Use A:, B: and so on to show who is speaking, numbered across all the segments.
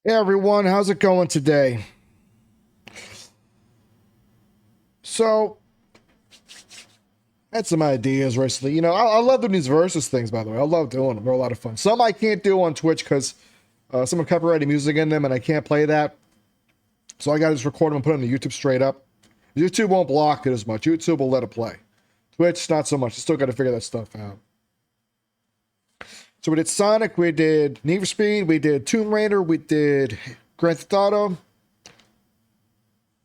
A: Hey everyone, how's it going today? So, I had some ideas recently. I love doing these versus things, by the way. I love doing them. They're a lot of fun. Some I can't do on Twitch because some have copyrighted music in them and I can't play that. So I got to just record them and put them on YouTube straight up. YouTube won't block it as much. YouTube will let it play. Twitch, not so much. I still got to figure that stuff out. So we did Sonic, we did Need for Speed, we did Tomb Raider, we did Grand Theft Auto.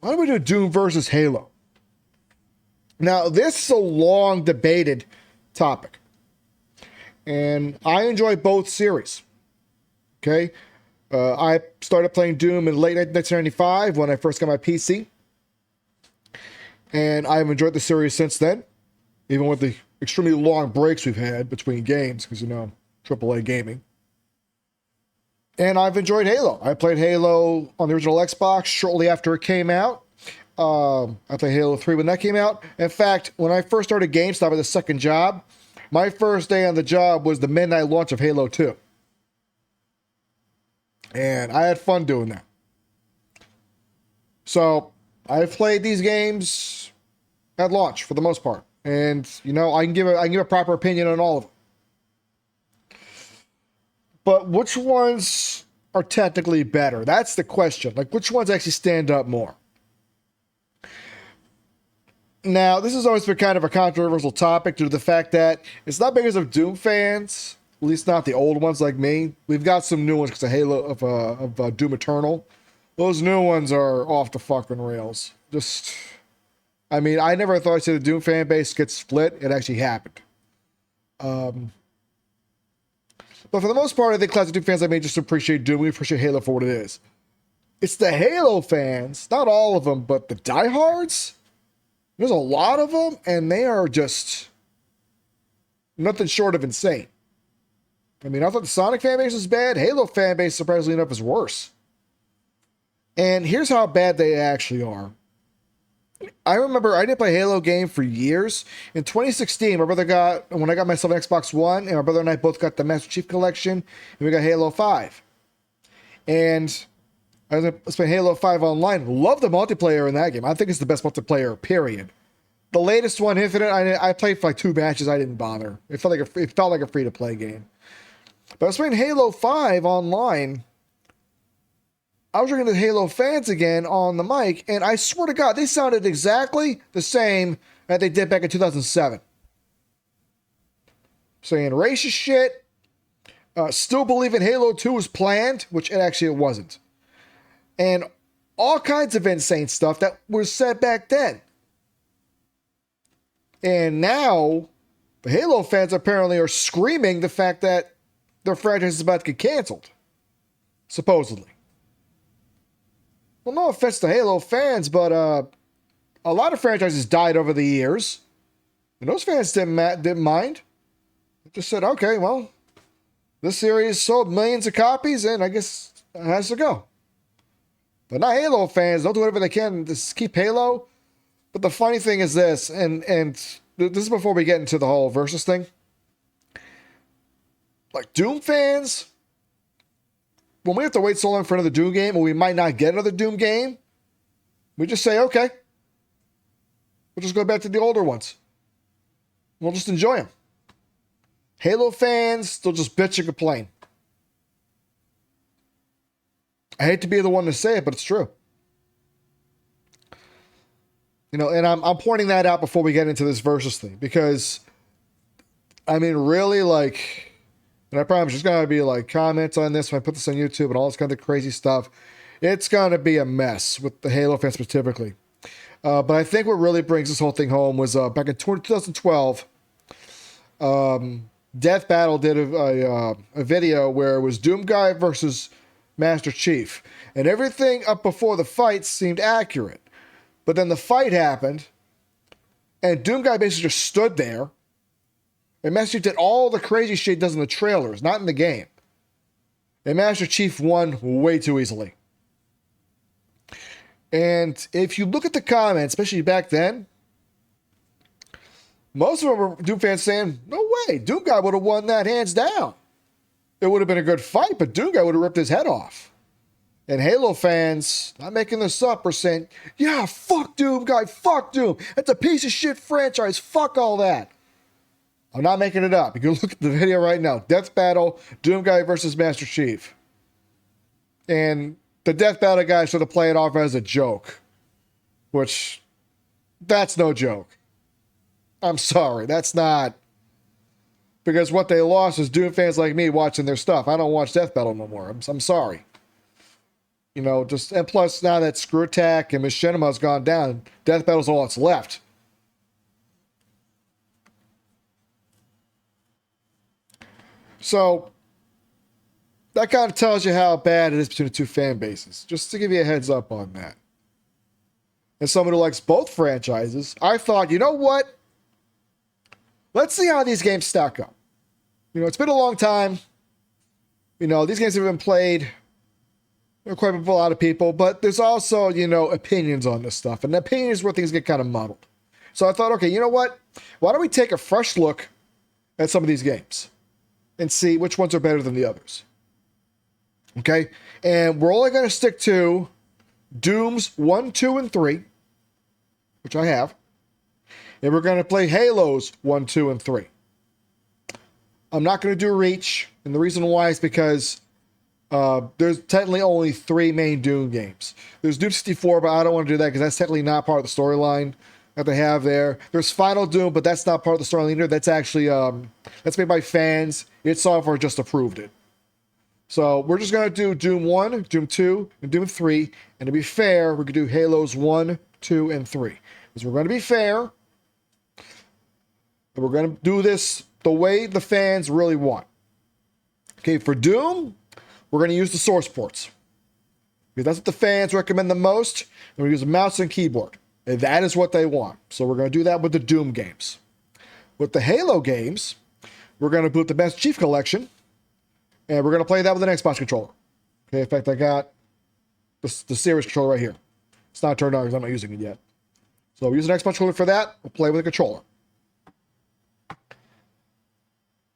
A: Why don't we do Doom versus Halo? Now, this is a long debated topic, and I enjoy both series. Okay, I started playing Doom in late 1995 when I first got my PC, and I've enjoyed the series since then, even with the extremely long breaks we've had between games, because AAA gaming. And I've enjoyed Halo. I played Halo on the original Xbox shortly after it came out. I played Halo 3 when that came out. In fact, when I first started GameStop at the second job, my first day on the job was the midnight launch of Halo 2. And I had fun doing that. So I've played these games at launch for the most part. And I can give a proper opinion on all of them. But which ones are technically better? That's the question. Like, which ones actually stand up more? Now, this has always been kind of a controversial topic due to the fact that it's not because of Doom fans, at least not the old ones like me. We've got some new ones because of Halo of Doom Eternal. Those new ones are off the fucking rails. I never thought I'd say the Doom fan base gets split. It actually happened. But for the most part, I think classic Doom fans like me just appreciate Doom. We appreciate Halo for what it is. It's the Halo fans, not all of them, but the diehards. There's a lot of them, and they are just nothing short of insane. I thought the Sonic fan base was bad. Halo fan base, surprisingly enough, is worse. And here's how bad they actually are. I remember I didn't play Halo game for years. In 2016, when I got myself an Xbox One, and my brother and I both got the Master Chief Collection, and we got Halo 5. And I was playing Halo 5 online. Love the multiplayer in that game. I think it's the best multiplayer, period. The latest one, Infinite, I played for like 2 matches. I didn't bother. It felt like a free-to-play game. But I was playing Halo 5 online. I was talking to Halo fans again on the mic, and I swear to God, they sounded exactly the same that they did back in 2007. Saying racist shit, still believing Halo 2 was planned, which it wasn't. And all kinds of insane stuff that was said back then. And now, the Halo fans apparently are screaming the fact that their franchise is about to get canceled. Supposedly. Well, no offense to Halo fans, but a lot of franchises died over the years. And those fans didn't mind. They just said, okay, well, this series sold millions of copies, and I guess it has to go. But not Halo fans. They'll do whatever they can to keep Halo. But the funny thing is this, and this is before we get into the whole versus thing. Like Doom fans, when we have to wait so long for another Doom game, and we might not get another Doom game, we just say, okay, we'll just go back to the older ones. We'll just enjoy them. Halo fans, they'll just bitch and complain. I hate to be the one to say it, but it's true. And I'm pointing that out before we get into this versus thing, because, really, and I promise there's going to be, comments on this when I put this on YouTube and all this kind of crazy stuff. It's going to be a mess with the Halo fans specifically. But I think what really brings this whole thing home was back in 2012, Death Battle did a video where it was Doom Guy versus Master Chief. And everything up before the fight seemed accurate. But then the fight happened, and Doom Guy basically just stood there, and Master Chief did all the crazy shit he does in the trailers, not in the game. And Master Chief won way too easily. And if you look at the comments, especially back then, most of them were Doom fans saying, no way, Doom Guy would have won that hands down. It would have been a good fight, but Doom Guy would have ripped his head off. And Halo fans, not making this up, are saying, yeah, fuck Doom guy, fuck Doom. That's a piece of shit franchise. Fuck all that. I'm not making it up. You can look at the video right now. Death Battle, Doom guy versus Master Chief. And the Death Battle guy sort of play it off as a joke. Which, that's no joke. I'm sorry. That's not. Because what they lost is Doom fans like me watching their stuff. I don't watch Death Battle no more. I'm sorry. You know, just, and plus now that Screw Attack and Machinima's gone down, Death Battle's all that's left. So, that kind of tells you how bad it is between the two fan bases. Just to give you a heads up on that. As someone who likes both franchises, I thought, you know what? Let's see how these games stack up. You know, it's been a long time. You know, these games have been played quite by a lot of people, but there's also, you know, opinions on this stuff. And opinions is where things get kind of muddled. So I thought, okay, you know what? Why don't we take a fresh look at some of these games and see which ones are better than the others? Okay? And we're only going to stick to Dooms 1, 2, and 3, which I have. And we're going to play Halos 1, 2, and 3. I'm not going to do Reach. And the reason why is because there's technically only 3 main Doom games. There's Doom 64, but I don't want to do that because that's technically not part of the storyline that they have there. There's Final Doom, but that's not part of the storyline either. That's actually, that's made by fans. Id Software just approved it. So we're just going to do Doom 1, Doom 2, and Doom 3. And to be fair, we're going to do Halos 1, 2, and 3. Because we're going to be fair. And we're going to do this the way the fans really want. Okay, for Doom, we're going to use the source ports. Because that's what the fans recommend the most. And we use a mouse and keyboard. And that is what they want. So we're going to do that with the Doom games. With the Halo games, we're going to boot the Master Chief Collection. And we're going to play that with an Xbox controller. Okay, in fact, I got the Series controller right here. It's not turned on because I'm not using it yet. So we're using an Xbox controller for that. We'll play with a controller.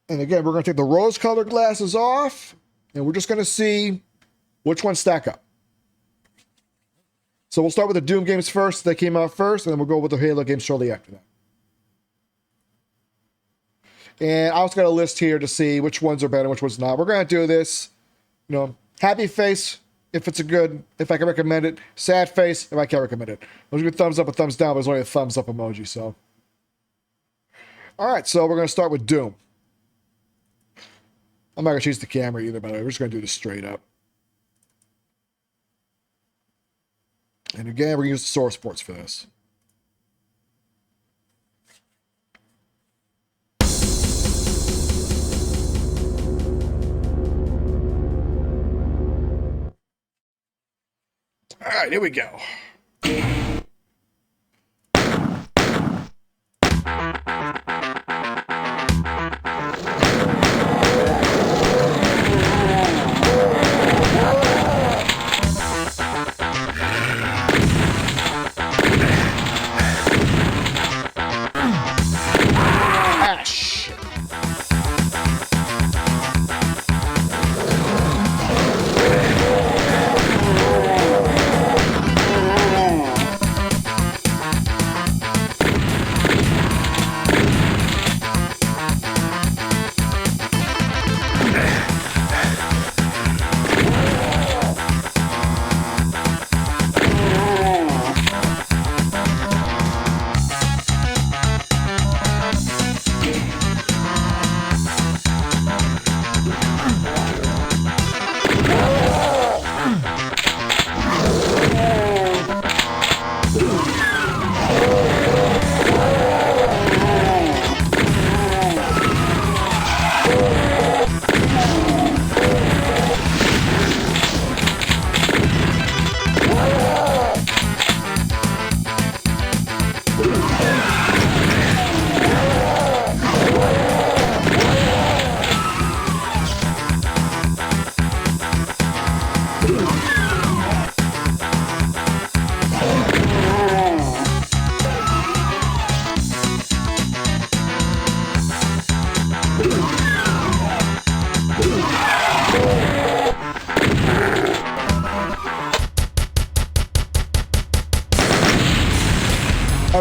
A: And again, we're going to take the rose-colored glasses off. And we're just going to see which ones stack up. So we'll start with the Doom games first. They came out first. And then we'll go with the Halo games shortly after that. And I also got a list here to see which ones are better and which ones not. We're going to do this, you know, happy face if it's if I can recommend it. Sad face if I can't recommend it. I'll give a thumbs up, a thumbs down, but it's only a thumbs up emoji, so. All right, so we're going to start with Doom. I'm not going to change the camera either, by the way. We're just going to do this straight up. And again, we're going to use the source ports for this. All right, here we go.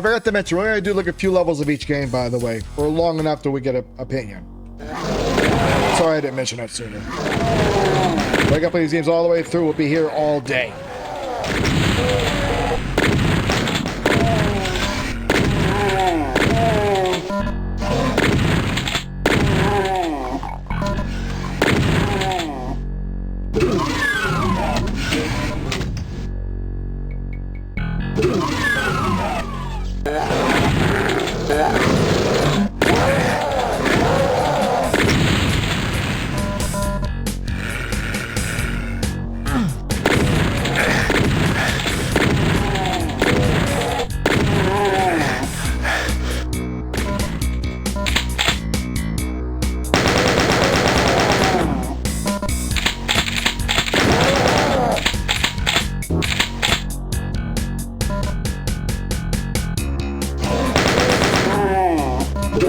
A: forgot to mention, we're going to do like a few levels of each game, by the way. For long enough till we get an opinion. Sorry I didn't mention that sooner. If I got to play these games all the way through, we'll be here all day.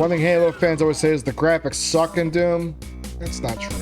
A: One thing Halo fans always say is the graphics suck in Doom. That's not true.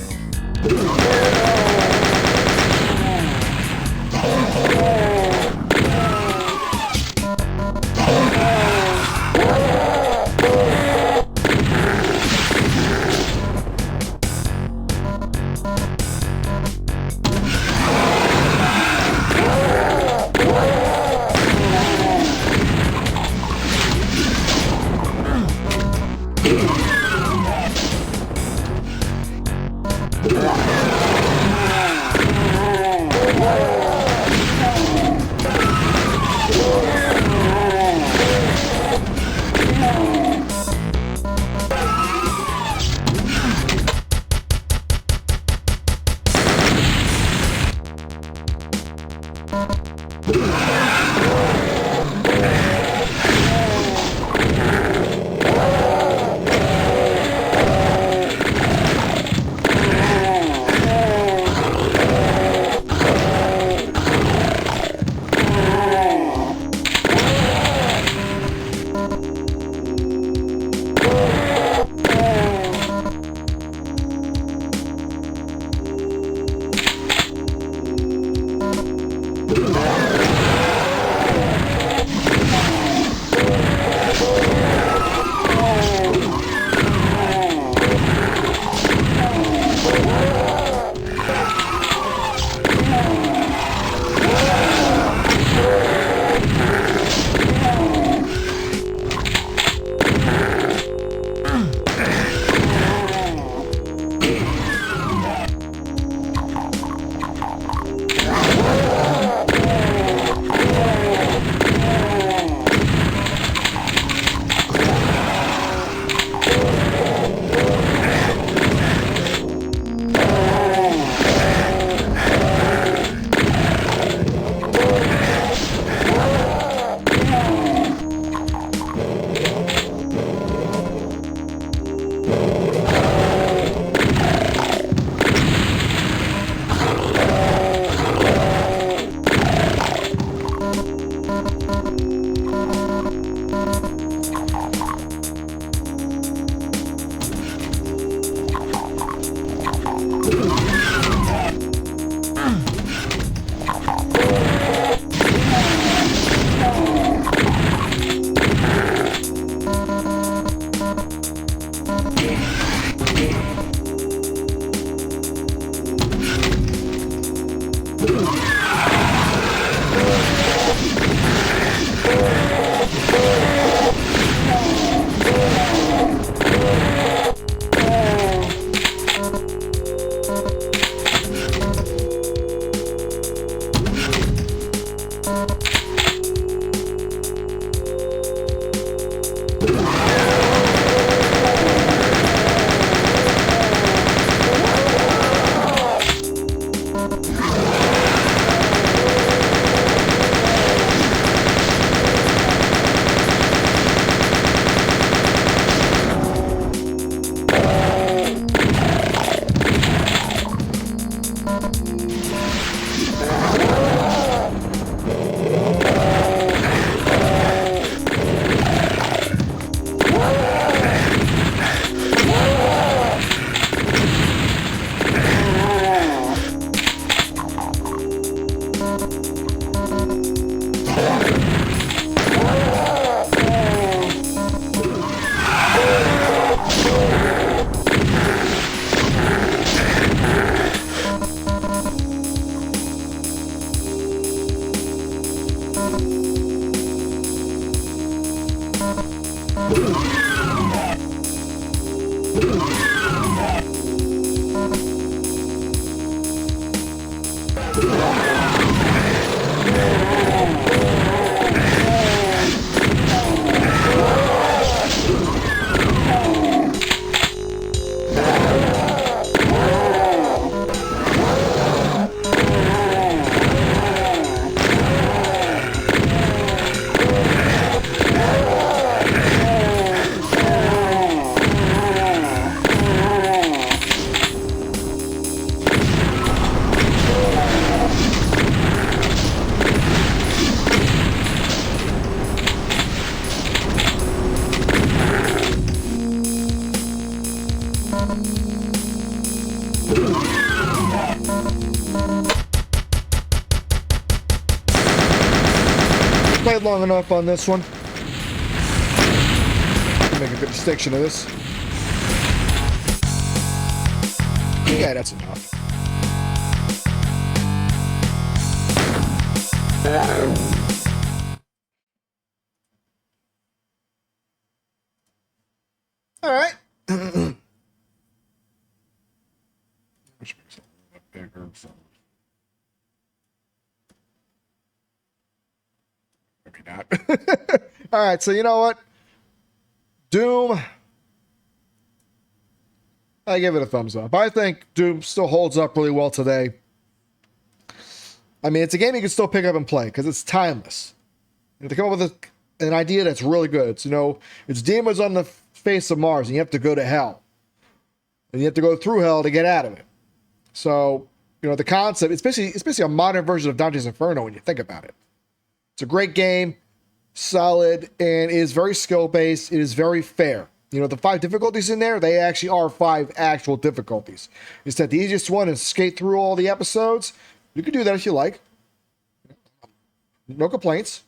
A: Played long enough on this one. Make a good distinction of this. Yeah, that's enough. All right. Which makes it a little bit bigger. Maybe not. All right, so you know what? Doom. I give it a thumbs up. I think Doom still holds up really well today. I mean, it's a game you can still pick up and play because it's timeless. And to come up with an idea that's really good. It's, it's demons on the face of Mars, and you have to go to hell. And you have to go through hell to get out of it. So, the concept, especially a modern version of Dante's Inferno when you think about it. It's a great game, solid, and it is very skill-based. It is very fair. The 5 difficulties in there, they actually are 5 actual difficulties. It's that the easiest one is skate through all the episodes. You can do that if you like. No complaints.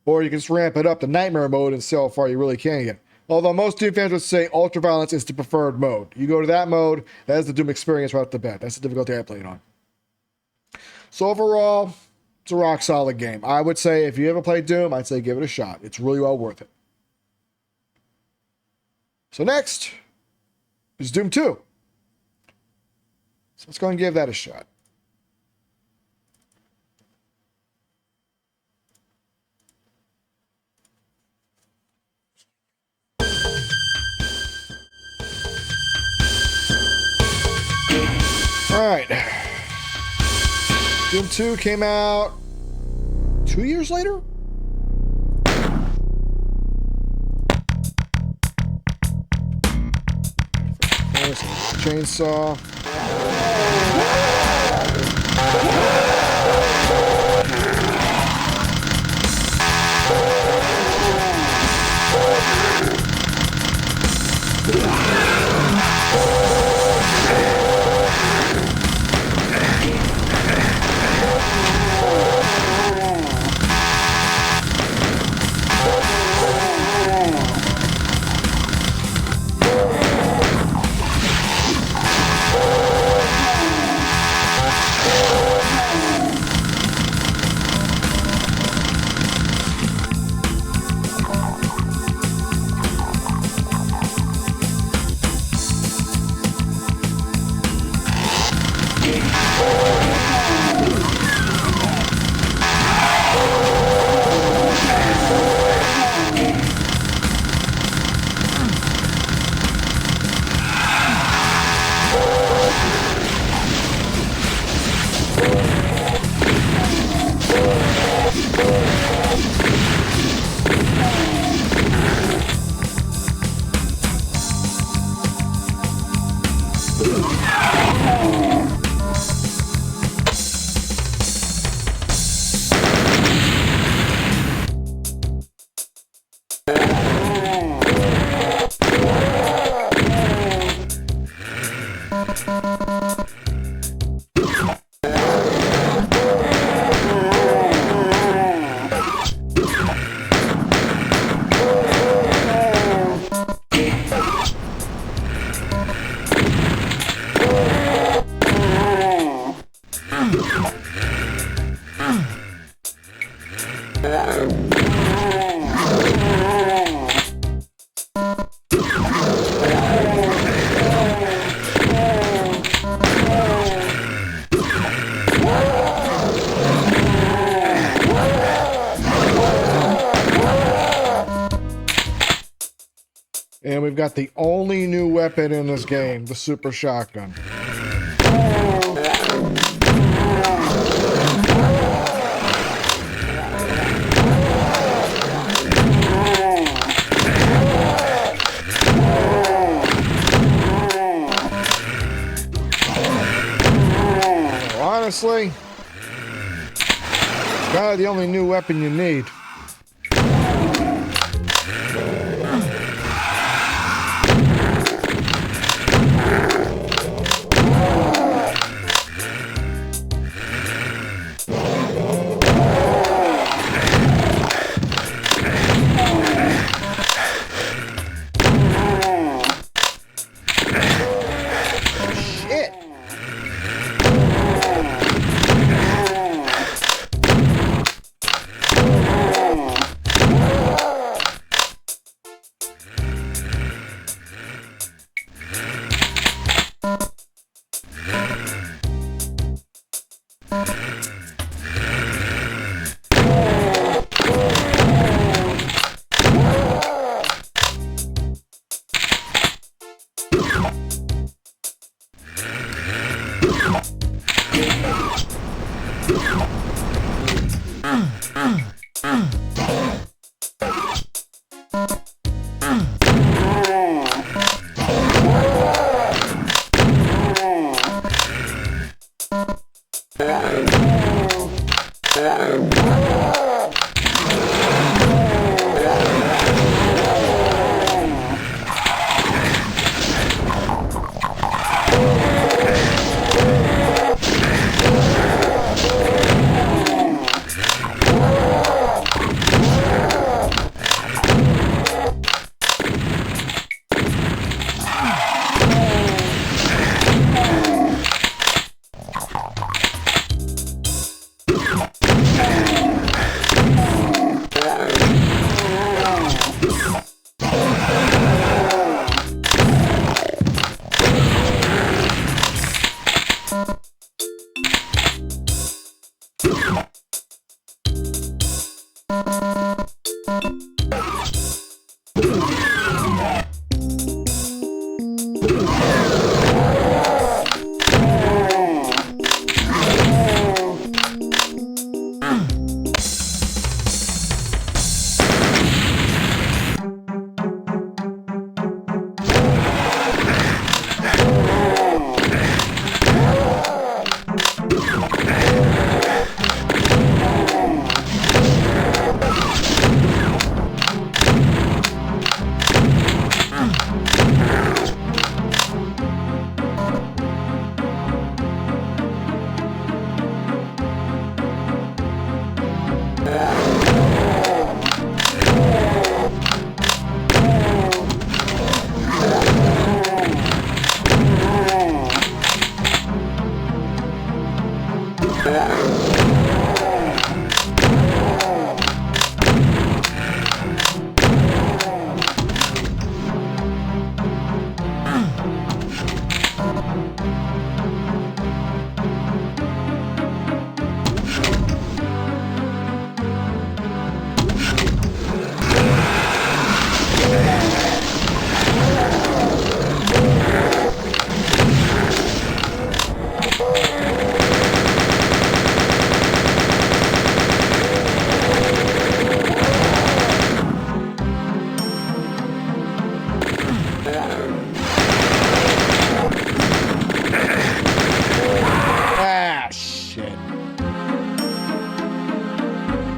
A: Or you can just ramp it up to nightmare mode and see how far you really can get. Although most Doom fans would say ultraviolence is the preferred mode. You go to that mode, that is the Doom experience right off the bat. That's the difficulty I played on. So overall, it's a rock solid game. I would say if you ever played Doom, I'd say give it a shot. It's really well worth it. So next is Doom 2. So let's go and give that a shot. All right. Doom 2 came out 2 years later? Chainsaw. And we've got the only new weapon in this game, the super shotgun. Honestly, kind of the only new weapon you need.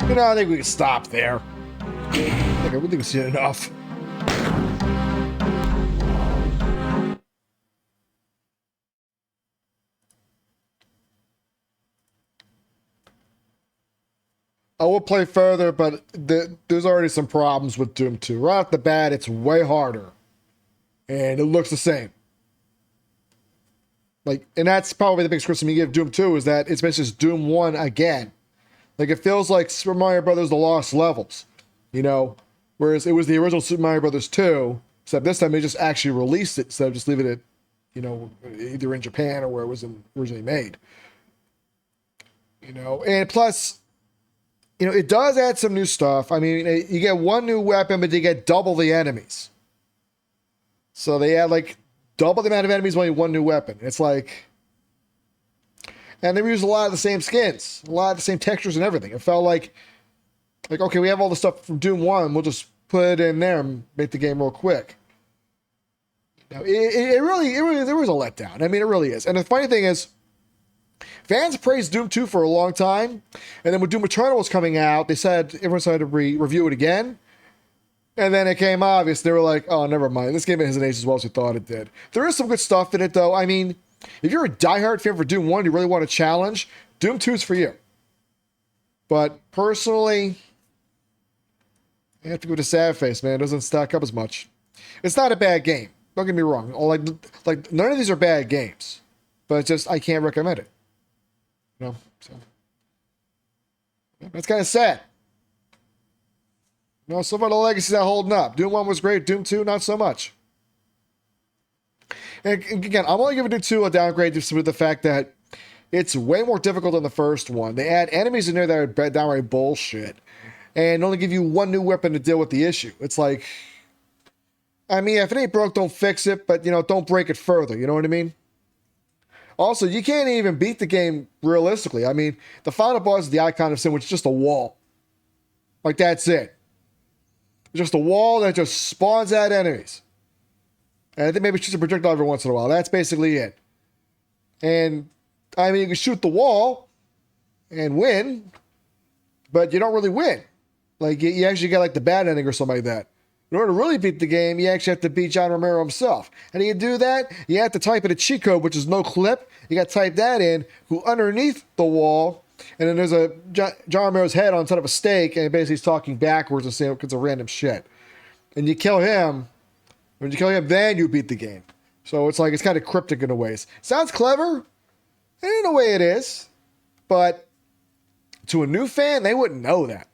A: You know, I think we can stop there. I think we've seen enough. I will play further, but there's already some problems with Doom 2. Right off the bat, it's way harder. And it looks the same. Like, and that's probably the biggest criticism you give Doom 2 is that it's basically just Doom 1 again. Like, it feels like Super Mario Brothers The Lost Levels, you know? Whereas it was the original Super Mario Brothers 2, except this time they just actually released it instead of just leaving it, you know, either in Japan or where it was originally made. You know, and plus, you know, it does add some new stuff. I mean, you get one new weapon, but you get double the enemies. So they had like double the amount of enemies, only one new weapon. It's like, and they used a lot of the same skins, a lot of the same textures and everything. It felt like okay, we have all the stuff from Doom 1, we'll just put it in there and make the game real quick. You know, it really, there was a letdown. I mean, it really is. And the funny thing is, fans praised Doom 2 for a long time, and then when Doom Eternal was coming out, they said everyone decided to review it again. And then it came obvious. They were like, oh, never mind. This game hasn't aged as well as we thought it did. There is some good stuff in it, though. I mean, if you're a diehard fan for Doom 1, you really want a challenge, Doom 2 is for you. But personally, I have to go to sad face, man. It doesn't stack up as much. It's not a bad game. Don't get me wrong. Like none of these are bad games. But it's just, I can't recommend it. You know? So, that's kind of sad. You know, some of the legacies are holding up. Doom 1 was great. Doom 2, not so much. And again, I'm only giving Doom 2 a downgrade just with the fact that it's way more difficult than the first one. They add enemies in there that are downright bullshit. And only give you one new weapon to deal with the issue. It's like, I mean, if it ain't broke, don't fix it. But, you know, don't break it further. You know what I mean? Also, you can't even beat the game realistically. I mean, the final boss is the Icon of Sin, which is just a wall. Like, that's it. Just a wall that just spawns out enemies. And I think maybe shoots a projectile every once in a while. That's basically it. And, I mean, you can shoot the wall and win, but you don't really win. Like, you actually get, like, the bad ending or something like that. In order to really beat the game, you actually have to beat John Romero himself. How do you do that? You have to type in a cheat code, which is no clip. You got to type that in, go underneath the wall, and then there's a John Romero's head on top of a stake, and basically he's talking backwards and saying it's a random shit. And you kill him. When you kill him, then you beat the game. So it's like, it's kind of cryptic in a way. Sounds clever. And in a way it is. But to a new fan, they wouldn't know that.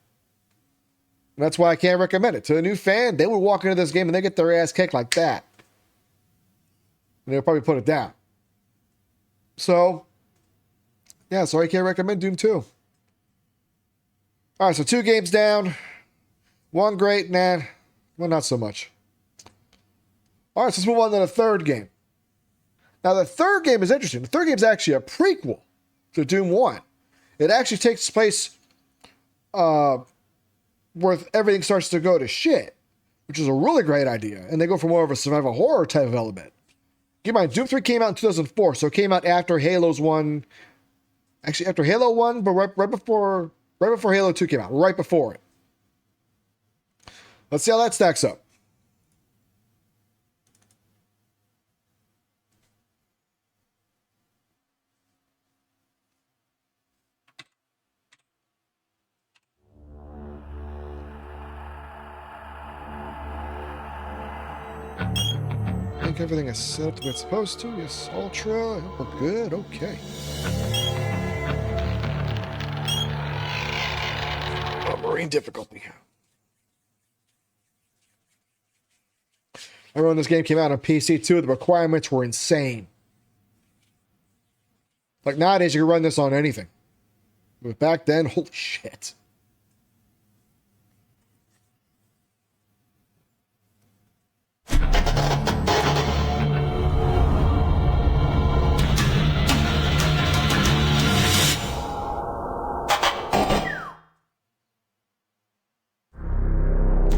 A: And that's why I can't recommend it. To a new fan, they would walk into this game and they get their ass kicked like that. And they'll probably put it down. So, yeah, so I can't recommend Doom 2. All right, so 2 games down. 1 great, nah. Well, not so much. All right, so let's move on to the third game. Now, the third game is interesting. The third game is actually a prequel to Doom 1. It actually takes place where everything starts to go to shit, which is a really great idea. And they go for more of a survival horror type of element. Keep in mind, Doom 3 came out in 2004, so it came out after Halo's 1. Actually, after Halo 1, but right before Halo 2 came out. Right before it. Let's see how that stacks up. I think everything is set up the way it's supposed to. Yes, Ultra. We're good. Okay. Marine difficulty. I remember when this game came out on PC too, the requirements were insane. Like nowadays, you can run this on anything. But back then, holy shit.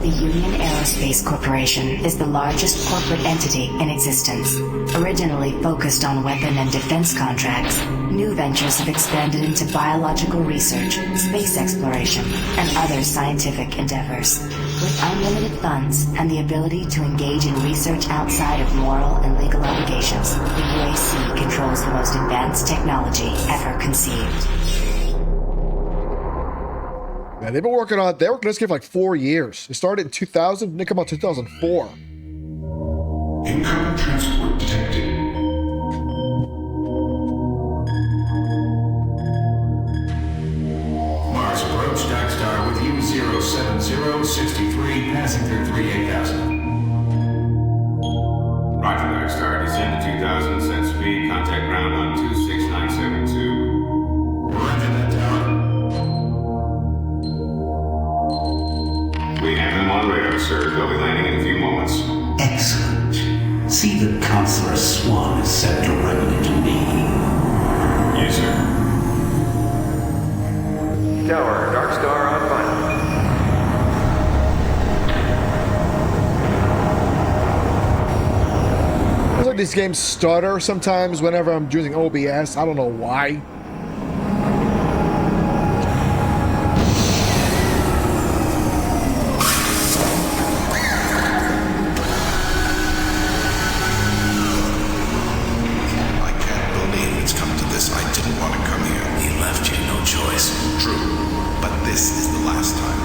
B: The Union Aerospace Corporation is the largest corporate entity in existence. Originally focused on weapon and defense contracts, new ventures have expanded into biological research, space exploration, and other scientific endeavors. With unlimited funds and the ability to engage in research outside of moral and legal obligations, the UAC controls the most advanced technology ever conceived.
A: Yeah, they were working on this game for like 4 years. It started in 2000, and it came out in 2004.
C: Incoming transport detected. Mars approach, Darkstar with U07063, passing through 38,000. Roger, Darkstar, descend to 2,000, set speed, contact ground on 26972. Roger that, tower. We have them on radar, sir. They'll be landing in a few moments.
D: Excellent. see that Counselor Swan is sent directly to me.
C: Yes, sir.
E: Tower, Dark Star on final.
A: Feels like these games stutter sometimes whenever I'm using OBS. I don't know why.
F: I can't believe it's come to this. I didn't want to come here.
D: He left you no choice.
F: True, but this is the last time.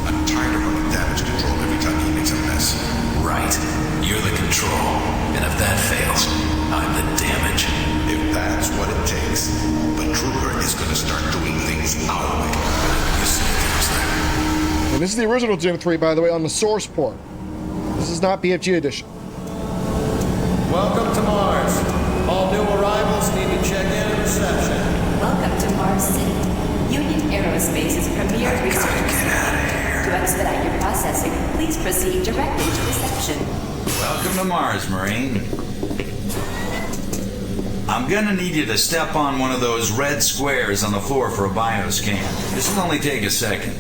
F: I'm tired of running damage control every time he makes a mess.
D: Right. You're the control. And if that fails, I'm the damage.
F: If that's what it takes. But Trooper is going to start doing things our way.
D: You see things there.
A: And this is the original Gen 3, by the way, on the source port. This is not BFG edition.
G: Welcome to Mars. All new arrivals need to check in at reception.
H: Welcome to Mars City, Union Aerospace's premier research. To expedite your processing, please proceed directly to reception.
I: Welcome to Mars, Marine. I'm gonna need you to step on one of those red squares on the floor for a bioscan. This will only take a second.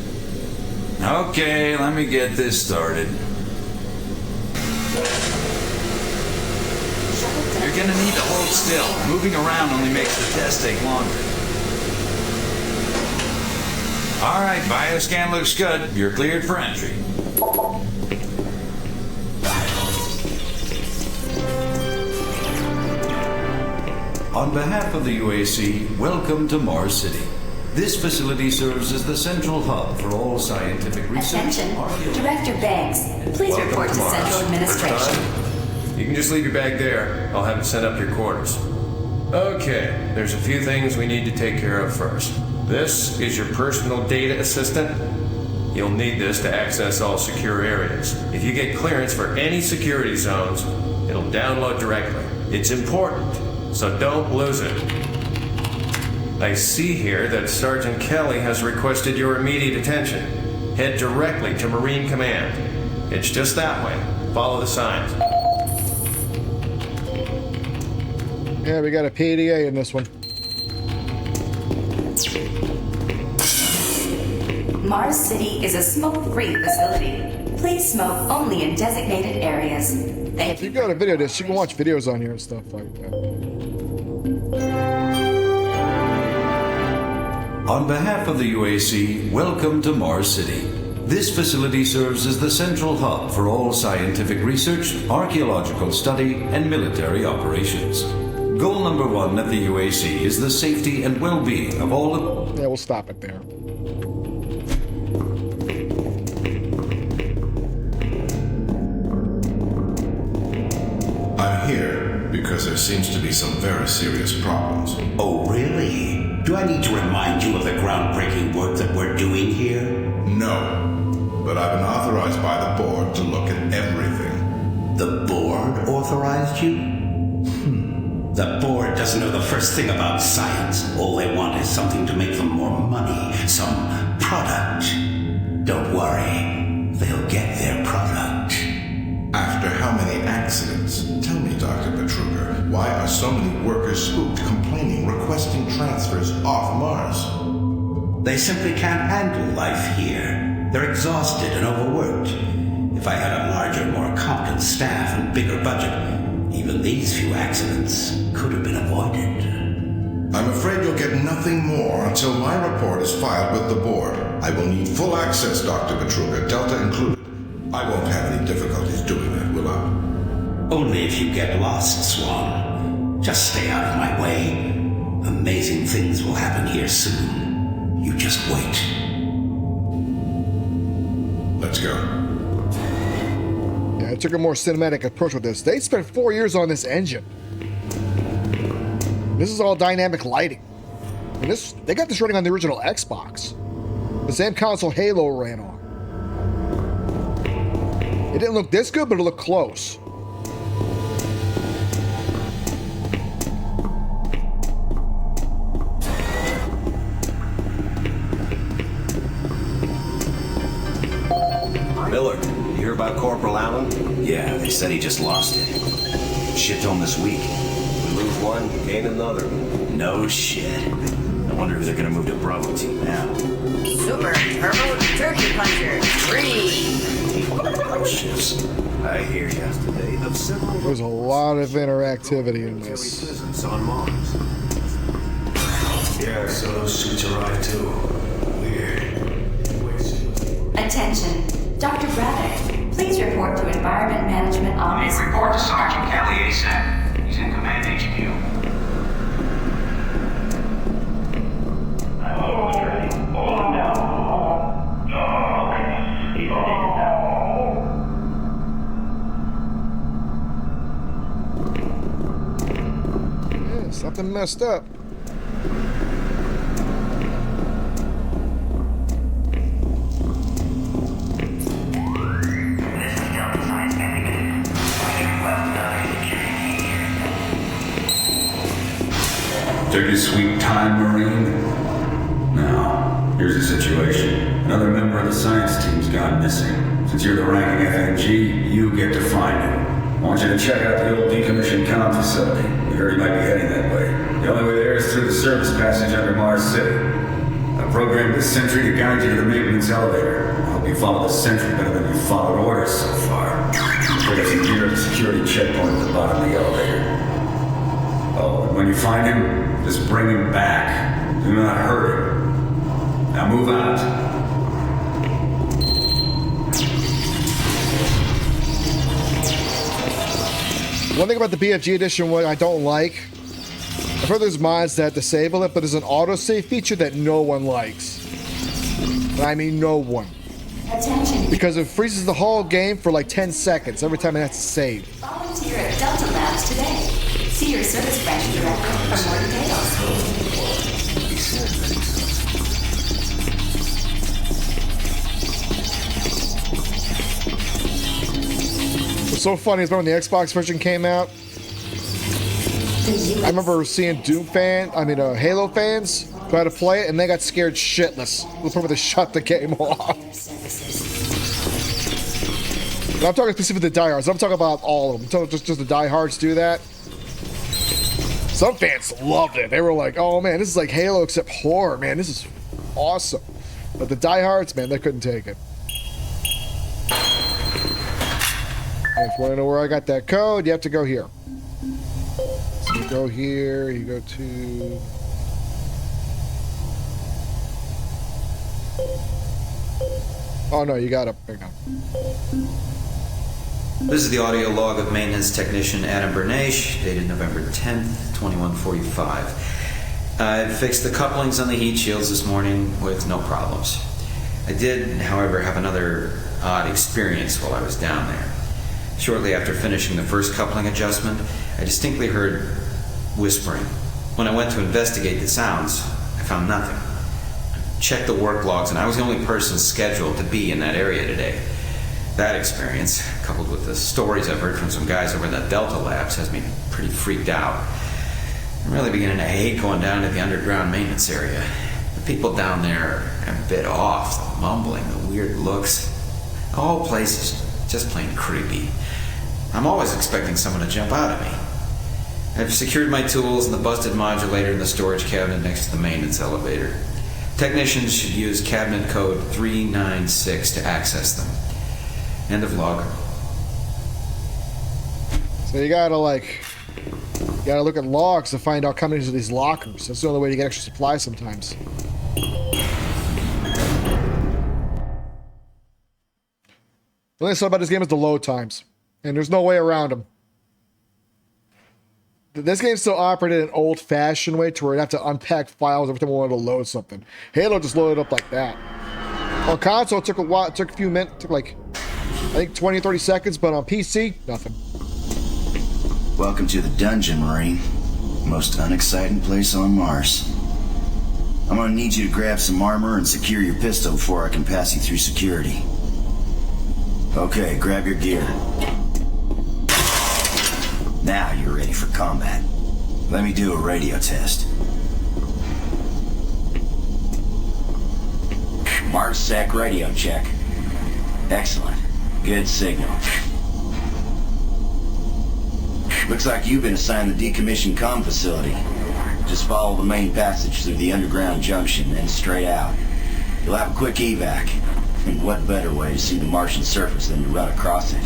I: Okay, let me get this started. You're gonna need to hold still. Moving around only makes the test take longer. Alright, bioscan looks good. You're cleared for entry. On behalf of the UAC, welcome to Mars City. This facility serves as the central hub for all scientific research.
H: Attention, Director Banks, please
G: Welcome
H: report to
G: Mars.
H: Central Administration.
G: You can just leave your bag there. I'll have it sent up to your quarters. Okay, there's a few things we need to take care of first. This is your personal data assistant. You'll need this to access all secure areas. If you get clearance for any security zones, it'll download directly. It's important, so don't lose it. I see here that Sergeant Kelly has requested your immediate attention. Head directly to Marine Command. It's just that way. Follow the signs.
A: Yeah, we got a PDA in this one.
H: Mars City is a smoke-free facility. Please smoke only in designated areas. Thank
A: If you
H: you.
A: got a video disc, you can watch videos on here and stuff like that.
I: On behalf of the UAC, welcome to Mars City. This facility serves as the central hub for all scientific research, archaeological study, and military operations. Goal number 1 at the UAC is the safety and well-being of all of...
A: Yeah, we'll stop it there.
F: I'm here because there seems to be some very serious problems.
D: Oh, really? Do I need to remind you of the groundbreaking work that we're doing here?
F: No, but I've been authorized by the board to look at everything.
D: The board authorized you? The board doesn't know the first thing about science. All they want is something to make them more money, some product. Don't worry, they'll get their product.
F: After how many accidents? Tell me, Dr. Petruger, why are so many workers spooked, complaining, requesting transfers off Mars?
D: They simply can't handle life here. They're exhausted and overworked. If I had a larger, more competent staff and bigger budget, even these few accidents could have been avoided.
F: I'm afraid you'll get nothing more until my report is filed with the board. I will need full access, Dr. Petruger, Delta included. I won't have any difficulties doing that, will I?
D: Only if you get lost, Swan. Just stay out of my way. Amazing things will happen here soon. You just wait.
F: Let's go.
A: Yeah, I took a more cinematic approach with this. They spent 4 years on this engine. This is all dynamic lighting. And they got this running on the original Xbox. The same console Halo ran on. It didn't look this good, but it looked close.
J: Miller, you hear about Corporal Allen?
D: Yeah, they said he just lost it.
J: Shipped home this week.
K: We lose one, gain another.
J: No shit. I wonder if they're gonna move to Bravo Team now.
L: Super Turbo Turkey Puncher 3.
J: Ships. I hear ya.
K: Today of several
A: There's a lot of interactivity in this.
K: presence on Mars.
J: Yeah, so those suits arrived too. Weird.
H: Attention. Dr. Braddock, please report to Environment Management Office.
M: Report to Sergeant Kelly ASAP. He's in Command HQ. I'm almost ready. Hold him down. Okay. He's taken now.
A: Yeah, something messed up.
I: Took your sweet time, Marine? Now, here's the situation. Another member of the science team's gone missing. Since you're the ranking FNG, you get to find him. I want you to check out the old decommissioned comm facility. We heard he might be heading that way. The only way there is through the service passage under Mars City. I programmed this sentry to guide you to the maintenance elevator. I hope you follow the sentry better than you followed orders so far. Pick up some gear at the security checkpoint at the bottom of the elevator. Oh, and when you find him, just bring him back. Do not hurt him. Now move out.
A: One thing about the BFG edition, what I don't like, I've heard there's mods that disable it, but there's an autosave feature that no one likes. And I mean no one.
H: Attention.
A: Because it freezes the whole game for like 10 seconds every time it has to save.
H: Volunteer at Delta Labs today. See your service branch director for more details.
A: What's so funny is when the Xbox version came out, I remember seeing Halo fans try to play it and they got scared shitless. To the point where they shut the game off. And I'm talking specifically the diehards. I'm talking about all of them. I'm talking just the diehards do that. Some fans loved it. They were like, "Oh man, this is like Halo except horror, man. This is awesome." But the diehards, man, they couldn't take it. And if you want to know where I got that code, you have to go here. So you go here, you go to... Oh no, you got it. Hang on.
J: This is the audio log of maintenance technician Adam Bernache, dated November 10th, 2145. I fixed the couplings on the heat shields this morning with no problems. I did, however, have another odd experience while I was down there. Shortly after finishing the first coupling adjustment, I distinctly heard whispering. When I went to investigate the sounds, I found nothing. I checked the work logs, and I was the only person scheduled to be in that area today. That experience, coupled with the stories I've heard from some guys over in the Delta Labs, has me pretty freaked out. I'm really beginning to hate going down to the underground maintenance area. The people down there are a bit off, the mumbling, the weird looks. The whole place is just plain creepy. I'm always expecting someone to jump out at me. I've secured my tools and the busted modulator in the storage cabinet next to the maintenance elevator. Technicians should use cabinet code 396 to access them. End of log.
A: So you gotta look at logs to find out coming into these lockers. That's the only way to get extra supplies sometimes. The only thing about this game is the load times, and there's no way around them. This game still operated an old-fashioned way to where you have to unpack files every time you wanted to load something. Halo just loaded up like that. On console, it took a while. It took a few minutes. Took like, I think 20, 30 seconds, but on PC, nothing.
J: Welcome to the dungeon, Marine. Most unexciting place on Mars. I'm gonna need you to grab some armor and secure your pistol before I can pass you through security. Okay, grab your gear. Now you're ready for combat. Let me do a radio test. MarsSec radio check. Excellent. Good signal.
N: Looks like you've been assigned the decommissioned comm facility. Just follow the main passage through the underground junction, then straight out. You'll have a quick evac. And what better way to see the Martian surface than to run across it?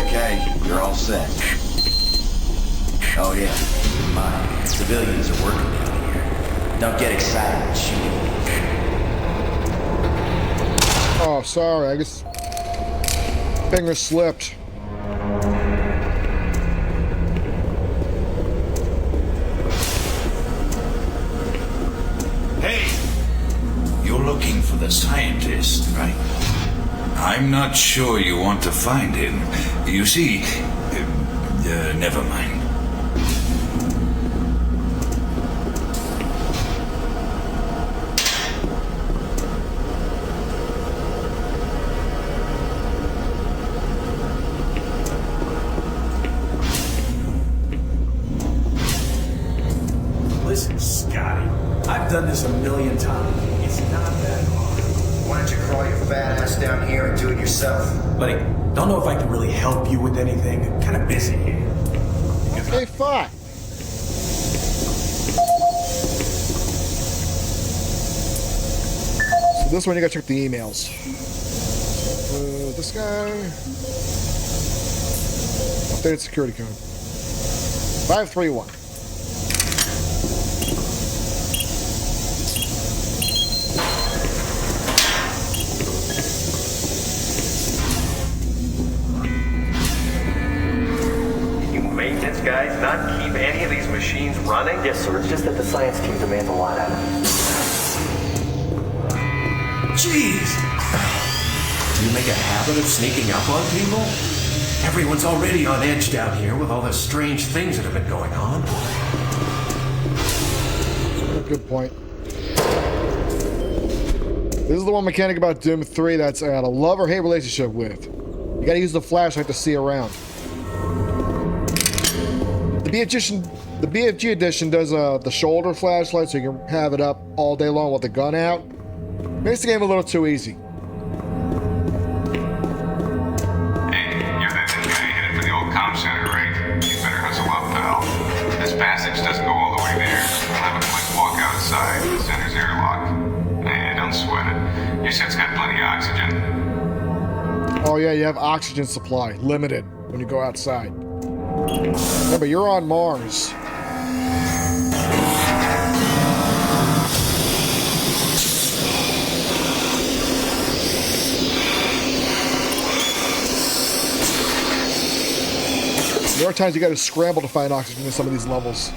N: Okay, you're all set. Oh yeah, my civilians are working down here. Don't get excited and shoot.
A: Oh, sorry, I guess finger slipped.
I: Hey! You're looking for the scientist, right? I'm not sure you want to find him. You see, never mind.
K: Listen, Scotty, I've done this a million times. It's not that hard.
N: Why don't you crawl your fat ass down here and do it yourself?
K: Buddy, don't know if I can really help you with anything. I'm kind of busy here.
A: Okay, fine. So this one you gotta check the emails. This guy. Updated security code. 531.
E: Maintenance guys not keep any of these machines running?
O: Yes, sir. It's just that the science team demands a lot out of it.
G: Jeez! You make a habit of sneaking up on people? Everyone's already on edge down here with all the strange things that have been going on.
A: Good point. This is the one mechanic about Doom 3 that's I got a love or hate relationship with. You gotta use the flashlight to see around. The BFG edition does the shoulder flashlight so you can have it up all day long with the gun out. Makes the game a little too easy.
C: Hey, you're that guy headed for the old comm center, right? You better hustle up, pal. This passage doesn't go all the way there. We'll have a quick walk outside. The center's airlock. Nah, don't sweat it. Your set's got plenty of oxygen.
A: Oh yeah, you have oxygen supply. Limited when you go outside. Remember, you're on Mars. There are times you gotta scramble to find oxygen in some of these levels.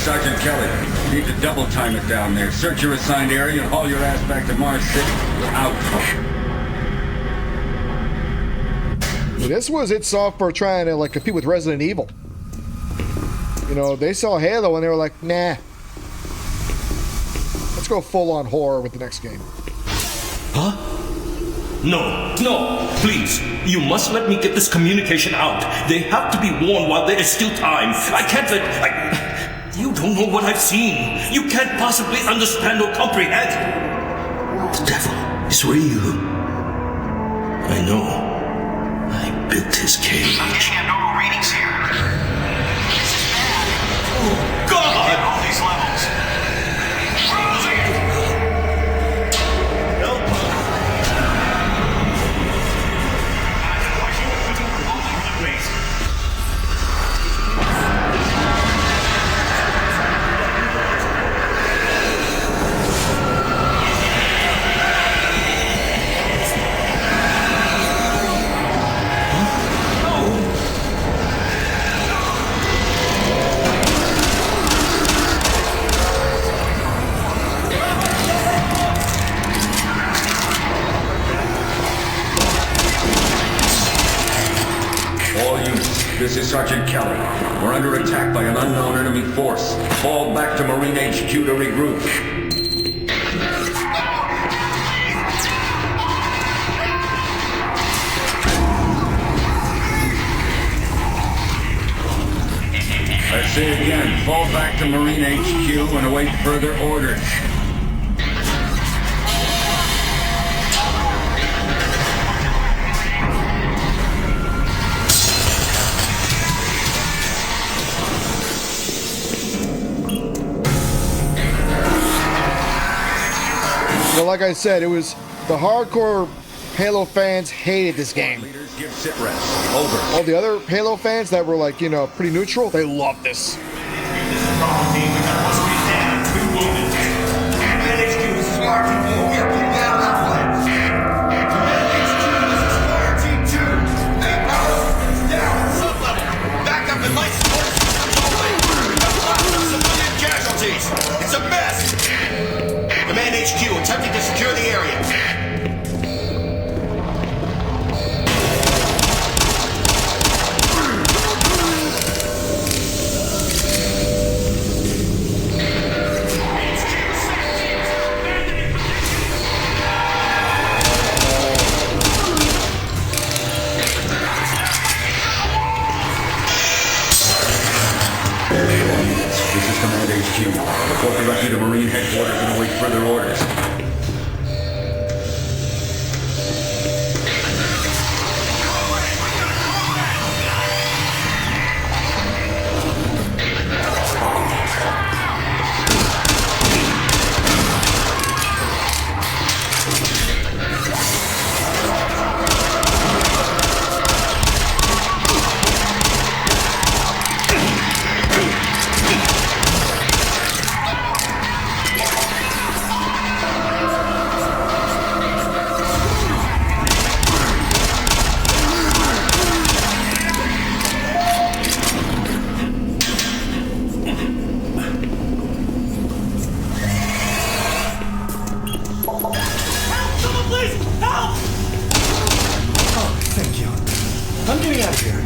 P: Sergeant Kelly, you need to double time it down there. Search your assigned area and haul your ass back to Mars City. You're out.
A: This was id Software trying to like compete with Resident Evil. You know, they saw Halo and they were like, nah. Let's go full on horror with the next game.
Q: Huh? No, please. You must let me get this communication out. They have to be warned while there is still time. I can't let... You don't know what I've seen. You can't possibly understand or comprehend. The devil is real. I know. I built his cage.
M: I'm getting abnormal readings here. This is bad.
Q: Oh, God!
M: Get all these levels.
Q: Help us!
P: This is Sergeant Kelly. We're under attack by an unknown enemy force. Fall back to Marine HQ to regroup. say again, fall back to Marine HQ and await further orders.
A: But like I said, it was the hardcore Halo fans hated this game.
P: Give sit rest. Over.
A: All the other Halo fans that were like, you know, pretty neutral, they loved this.
R: It's a mess! Command HQ attempting to secure the area.
P: This is Command HQ. Report directly to Marine Headquarters and await further orders.
K: I'm getting out of here.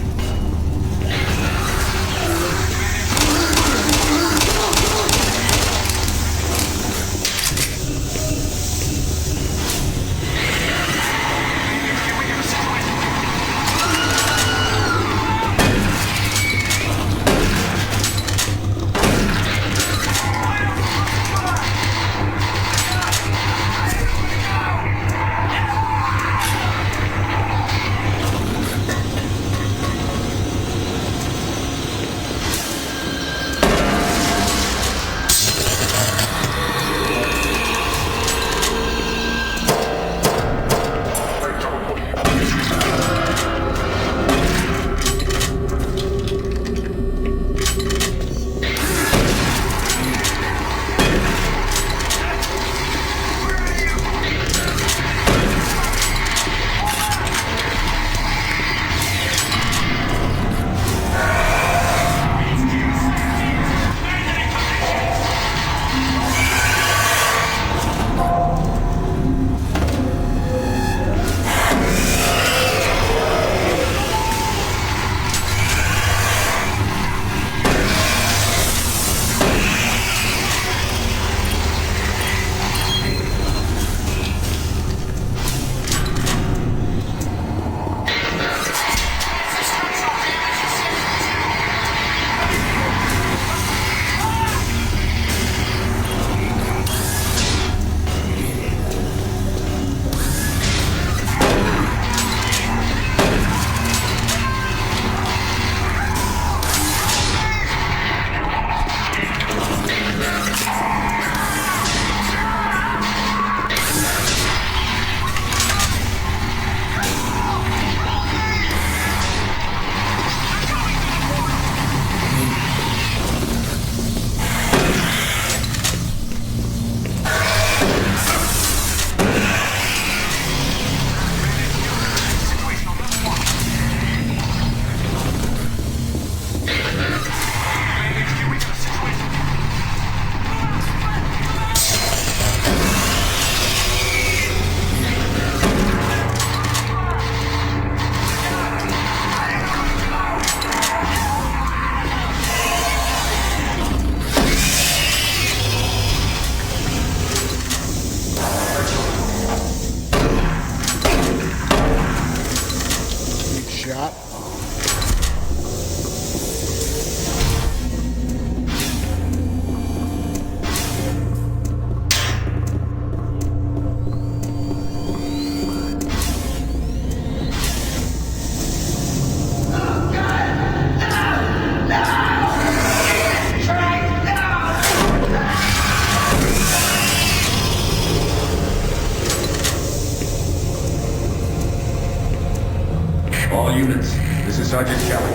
P: All units, this is Sergeant Kelly.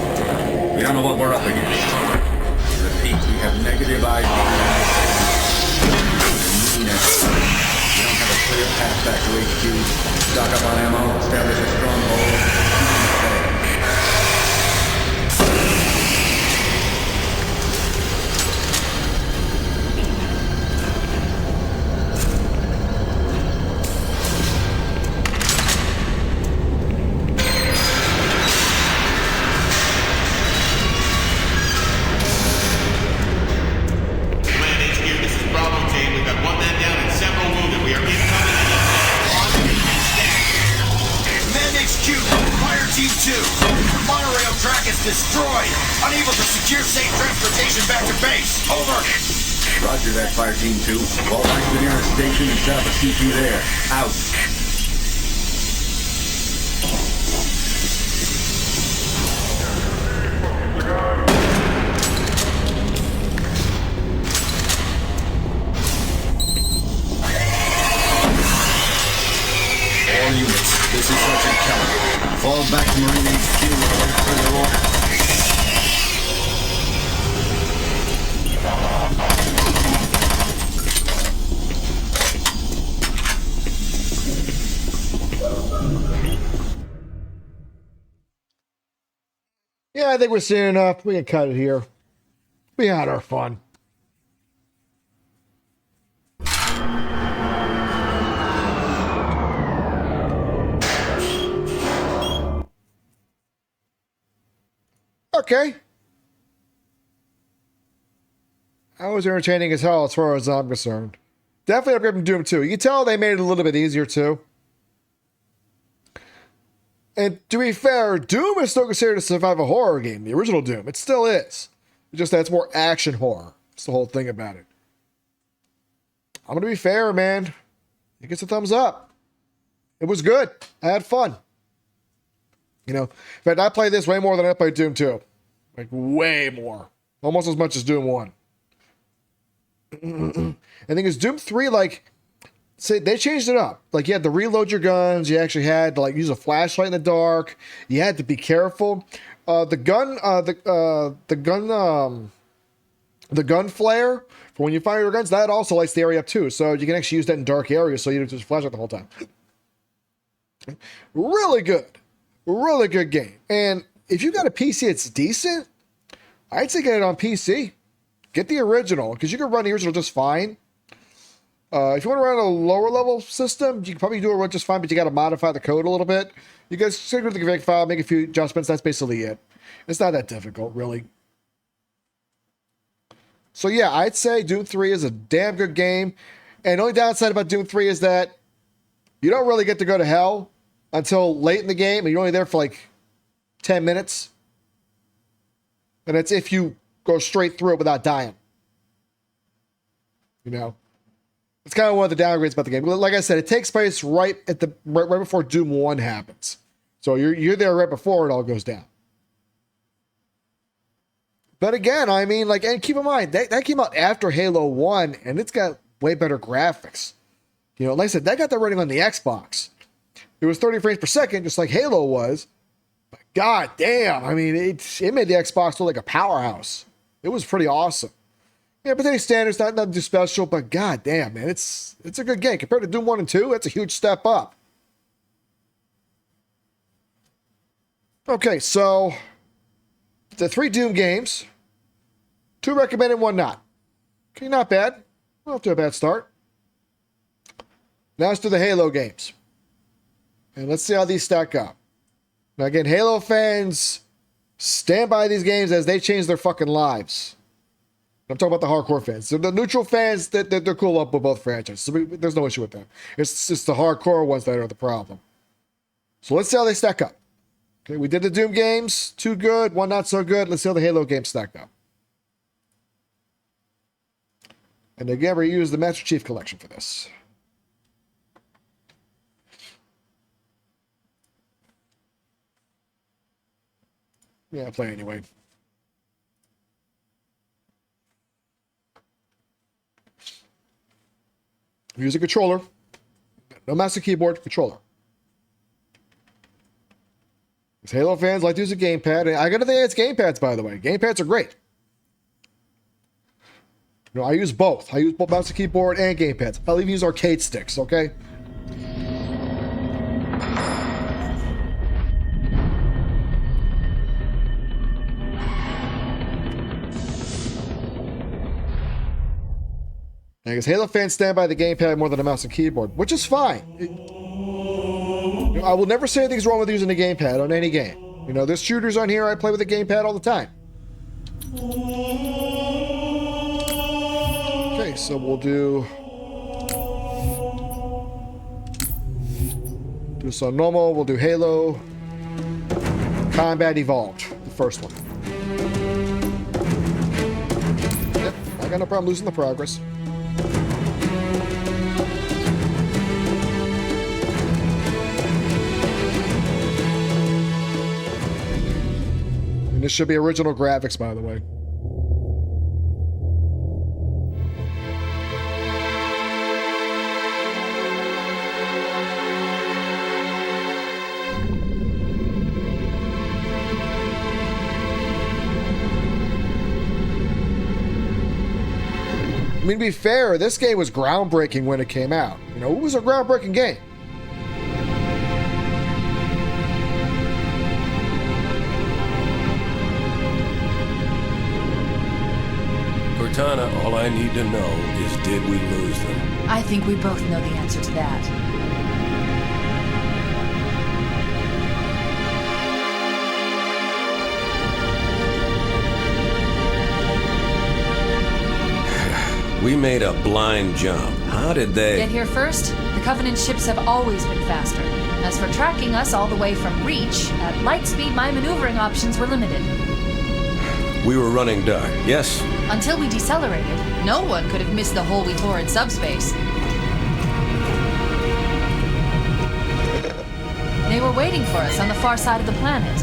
P: We don't know what we're up against. Repeat, we have negative ID. We don't have a clear path back to HQ. Stock up on ammo, establish a stronghold.
R: Destroyed! Unable to secure safe transportation back to base! Over!
P: Roger that, Fire Team 2. Fall back to the nearest station and set up a CP there. Out. All units, this is Sergeant Kelly. Fall back to Marine HQ and wait for their order.
A: Yeah, I think we're seeing enough. We can cut it here. We had our fun. Okay. That was entertaining as hell as far as I'm concerned. Definitely upgrade from Doom 2. You can tell they made it a little bit easier too. And to be fair, Doom is still considered a survival horror game. The original Doom. It still is. It's just that it's more action horror. That's the whole thing about it. I'm going to be fair, man. It gets a thumbs up. It was good. I had fun. You know, in fact, I played this way more than I played Doom 2. Like, way more. Almost as much as Doom 1. I think it's Doom 3, like, say they changed it up. Like, you had to reload your guns. You actually had to, like, use a flashlight in the dark. You had to be careful. The gun flare for when you fire your guns, that also lights the area up too. So you can actually use that in dark areas, so you don't just flashlight the whole time. Really good. Really good game. And if you got a PC it's decent, I'd say get it on PC. Get the original, because you can run the original just fine. If you want to run a lower level system, you can probably do it just fine, but you got to modify the code a little bit. You guys stick with the config file, make a few adjustments. That's basically it. It's not that difficult, really. So yeah, I'd say Doom 3 is a damn good game. And the only downside about Doom 3 is that you don't really get to go to hell until late in the game, and you're only there for like 10 minutes. And that's if you go straight through it without dying. You know? It's kind of one of the downgrades about the game. Like I said, it takes place right before Doom 1 happens. So you're there right before it all goes down. But again, I mean, like, and keep in mind, that came out after Halo 1, and it's got way better graphics. You know, like I said, that got that running on the Xbox. It was 30 frames per second, just like Halo was. But god damn, I mean, it made the Xbox look like a powerhouse. It was pretty awesome. Yeah, but today's standards, nothing too special, but god damn, man, it's a good game. Compared to Doom 1 and 2, that's a huge step up. Okay, so the 3 Doom games, 2 recommended, 1 not. Okay, not bad. Not off to a bad start. Now let's do the Halo games. And let's see how these stack up. Now again, Halo fans, stand by these games as they change their fucking lives. I'm talking about the hardcore fans. So the neutral fans, they're cool up with both franchises. So there's no issue with them. It's just the hardcore ones that are the problem. So let's see how they stack up. Okay, we did the Doom games. 2 good, 1 not so good. Let's see how the Halo games stack up. And again, we use the Master Chief Collection for this. Yeah, I'll play anyway. Use a controller. No mouse and keyboard, controller. Halo fans like to use a gamepad. And I gotta think it's gamepads, by the way. Gamepads are great. You know, I use both. I use both mouse and keyboard and gamepads. I'll even use arcade sticks, okay? I guess Halo fans stand by the gamepad more than a mouse and keyboard, which is fine. I will never say anything's wrong with using a gamepad on any game. You know, there's shooters on here I play with a gamepad all the time. Okay, so we'll do this on normal. We'll do Halo Combat Evolved, the first one. Yep, I got no problem losing the progress. And this should be original graphics, by the way. I mean, to be fair, this game was groundbreaking when it came out. You know, it was a groundbreaking game.
G: Cortana, all I need to know is, did we lose them?
H: I think we both know the answer to that.
G: We made a blind jump. How did they...
H: Get here first? The Covenant ships have always been faster. As for tracking us all the way from Reach, at light speed my maneuvering options were limited.
G: We were running dark, yes?
H: Until we decelerated, no one could have missed the hole we tore in subspace. They were waiting for us on the far side of the planet.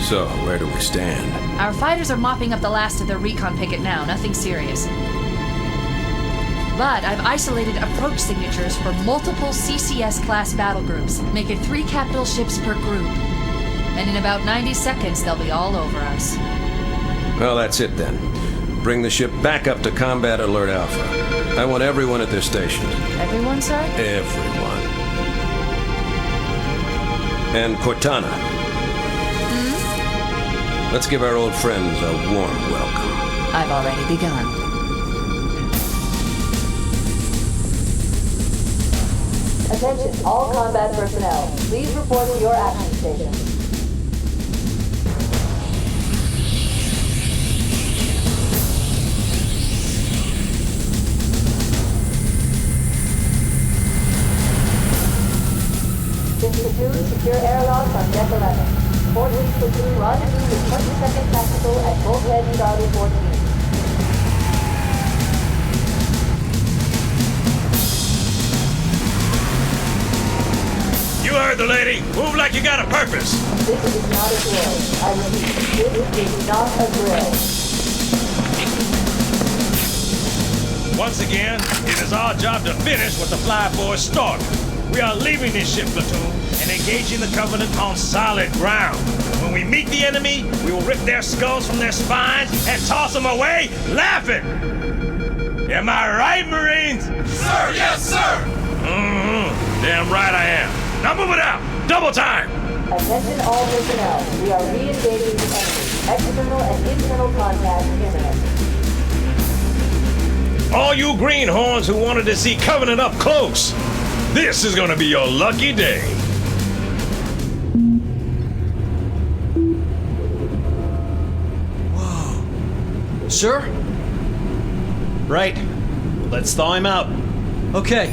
G: So, where do we stand?
H: Our fighters are mopping up the last of their recon picket now, nothing serious. But I've isolated approach signatures for multiple CCS-class battle groups, making 3 capital ships per group. And in about 90 seconds, they'll be all over us.
G: Well, that's it then. Bring the ship back up to Combat Alert Alpha. I want everyone at their stations.
H: Everyone, sir?
G: Everyone. And Cortana. Let's give our old friends a warm welcome.
H: I've already begun.
S: Attention, all combat personnel. Please report to your action stations. Platoon, secure airlocks on deck 11. 14th Platoon rendezvous with 22nd Tactical at Bulkhead Charlie 14.
Q: You heard the lady. Move like you got a purpose.
S: This is not a drill. I repeat, this is not a drill.
Q: Once again, it is our job to finish what the Fly Boys started. We are leaving this ship, Platoon, and engaging the Covenant on solid ground. When we meet the enemy, we will rip their skulls from their spines and toss them away, laughing. Am I right, Marines?
R: Sir, yes, sir!
Q: Damn right I am. Now move it out. Double time.
S: Attention all personnel. We are re-engaging the enemy. External and internal contact imminent.
Q: All you greenhorns who wanted to see Covenant up close, this is gonna be your lucky day.
T: Whoa. Sir? Right. Let's thaw him out. Okay.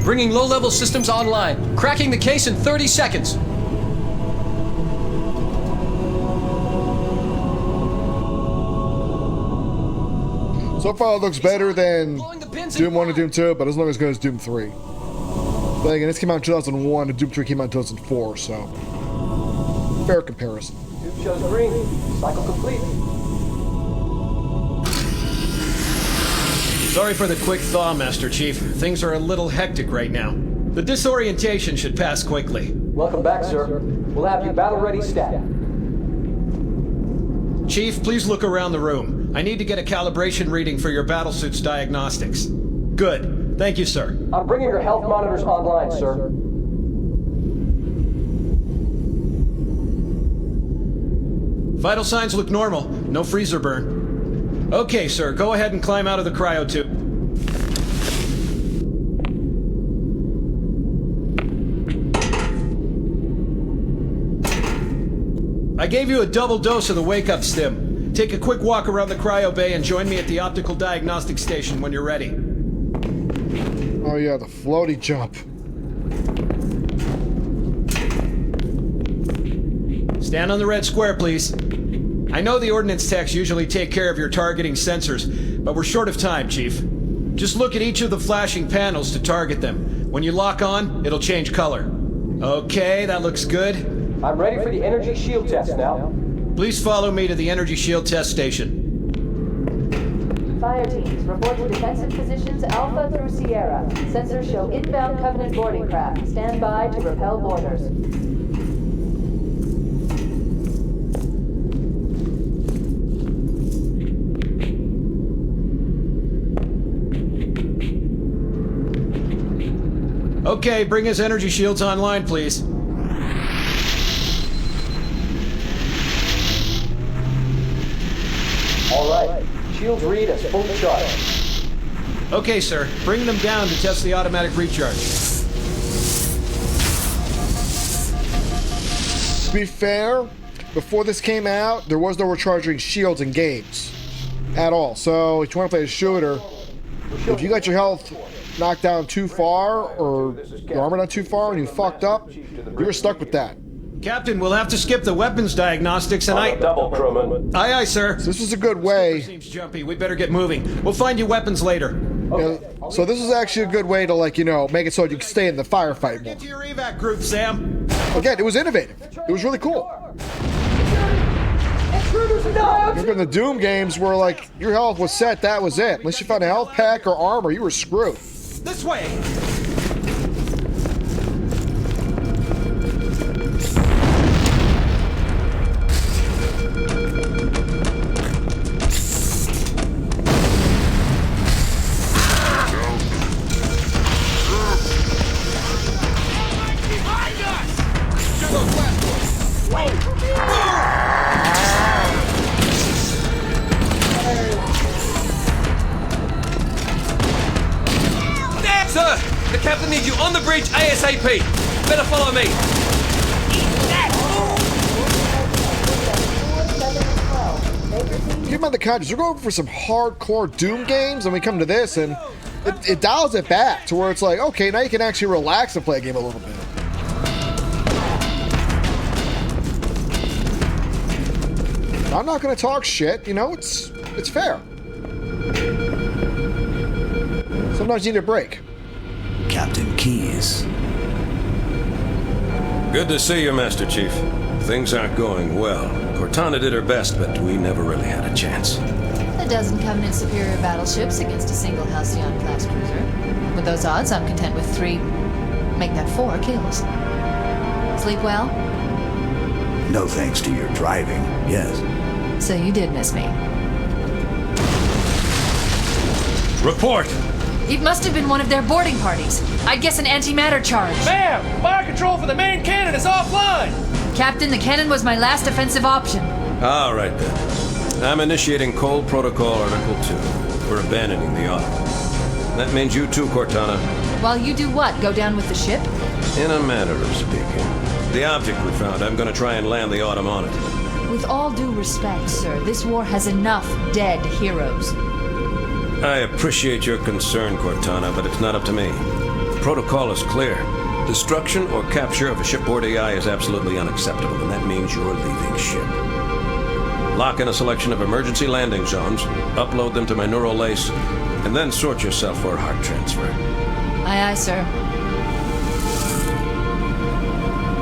T: Bringing low-level systems online. Cracking the case in 30 seconds.
A: So far, it looks better than Doom 1 and Doom 2, but it's not as good as Doom 3. But again, this came out in 2001, and Doom 3 came out in 2004, so fair comparison.
O: Tube shows green. Cycle complete.
T: Sorry for the quick thaw, Master Chief. Things are a little hectic right now. The disorientation should pass quickly.
O: Welcome back, sir. We'll have you battle-ready stat.
T: Chief, please look around the room. I need to get a calibration reading for your battlesuit's diagnostics. Good. Thank you, sir.
O: I'm bringing your health monitors online, sir.
T: Vital signs look normal. No freezer burn. Okay, sir. Go ahead and climb out of the cryo tube. I gave you a double dose of the wake-up stim. Take a quick walk around the cryo bay and join me at the optical diagnostic station when you're ready.
A: Oh yeah, the floaty jump.
T: Stand on the red square, please. I know the ordnance techs usually take care of your targeting sensors, but we're short of time, Chief. Just look at each of the flashing panels to target them. When you lock on, it'll change color. Okay, that looks good.
O: I'm ready for the energy shield test now.
T: Please follow me to the energy shield test station.
S: Fire teams, report to defensive positions Alpha through Sierra. Sensors show inbound Covenant boarding craft. Stand by to repel boarders.
T: Okay, bring his energy shields online, please.
O: All right. Shields read as fully charged.
T: Okay, sir. Bring them down to test the automatic recharge.
A: To be fair, before this came out, there was no recharging shields in games at all. So if you want to play a shooter, if you got your health knocked down too far or your armor not too far and you fucked up, you were stuck with that.
T: Captain, we'll have to skip the weapons diagnostics and
O: double, crewman.
T: Aye, aye, sir.
A: So this is a good way.
T: Seems jumpy. We better get moving. We'll find you weapons later.
A: Okay. So this is actually a good way to, like, you know, make it so you can stay in the firefight more.
T: Get to your evac group, Sam.
A: Again, it was innovative. It was really cool. Remember in the Doom games where, like, your health was set, that was it. Unless you found a health pack or armor, you were screwed.
T: This way.
Q: Sir, the captain needs you on the bridge ASAP. Better follow me.
A: Keep in mind the context. We're going for some hardcore Doom games, and we come to this, and it dials it back to where it's like, okay, now you can actually relax and play a game a little bit. I'm not going to talk shit. You know, it's fair. Sometimes you need a break.
U: Captain Keyes.
G: Good to see you, Master Chief. Things aren't going well. Cortana did her best, but we never really had a chance.
H: A dozen Covenant superior battleships against a single Halcyon-class cruiser. With those odds, I'm content with 3, make that 4 kills. Sleep well?
U: No thanks to your driving, yes.
H: So you did miss me.
Q: Report!
H: It must have been one of their boarding parties. I'd guess an antimatter charge.
O: Ma'am! Fire control for the main cannon is offline!
H: Captain, the cannon was my last offensive option.
G: All right, then. I'm initiating Cold Protocol Article 2. We're abandoning the Autumn. That means you too, Cortana.
H: While you do what? Go down with the ship?
G: In a manner of speaking. The object we found, I'm going to try and land the Autumn on it.
H: With all due respect, sir, this war has enough dead heroes.
G: I appreciate your concern, Cortana, but it's not up to me. The protocol is clear. Destruction or capture of a shipboard AI is absolutely unacceptable, and that means you're leaving ship. Lock in a selection of emergency landing zones, upload them to my neural lace, and then sort yourself for a heart transfer.
H: Aye, aye, sir.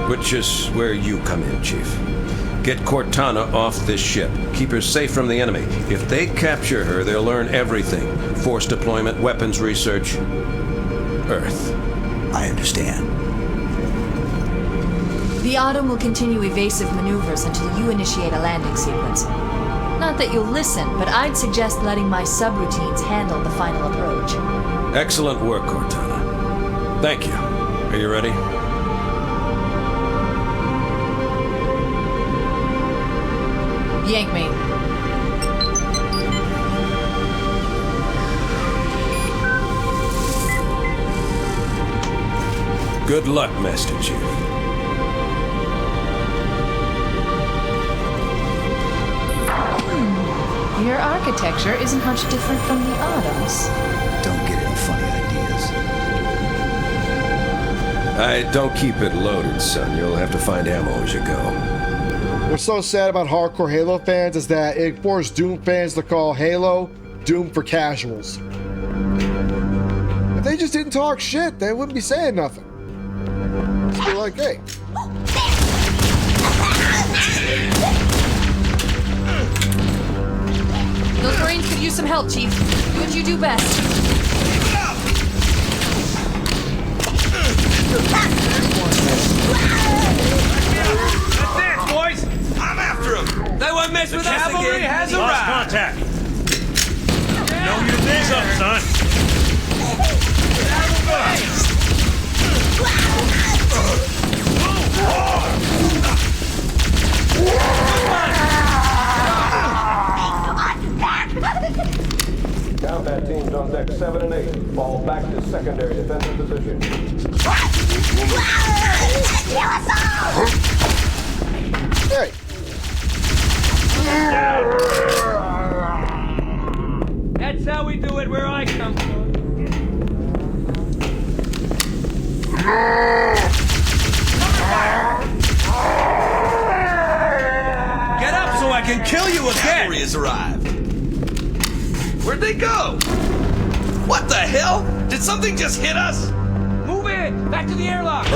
G: Which is where you come in, Chief. Get Cortana off this ship. Keep her safe from the enemy. If they capture her, they'll learn everything. Force deployment, weapons research, Earth.
U: I understand.
H: The Autumn will continue evasive maneuvers until you initiate a landing sequence. Not that you'll listen, but I'd suggest letting my subroutines handle the final approach.
Q: Excellent work, Cortana. Thank you. Are you ready?
H: Yank me.
Q: Good luck, Master Chief.
H: Your architecture isn't much different from the Autumn's.
U: Don't get any funny ideas.
Q: Don't keep it loaded, son. You'll have to find ammo as you go.
A: What's so sad about hardcore Halo fans is that it forced Doom fans to call Halo Doom for casuals. If they just didn't talk shit, they wouldn't be saying nothing. Just be like, hey.
H: Those Marines could use some help, Chief. Do what you do best.
R: That's it, boys! I'm after him! They won't mess with us again! Cavalry has arrived!
B: Contact! Know your things up, son!
E: Combat teams on deck 7 and 8 fall back to secondary defensive position.
A: Hey.
O: That's how we do it where I come from.
R: Get up so I can kill you again! Cavalry has arrived. Where'd they go? What the hell? Did something just hit us?
O: Move in! Back to the airlock!
R: Sorry.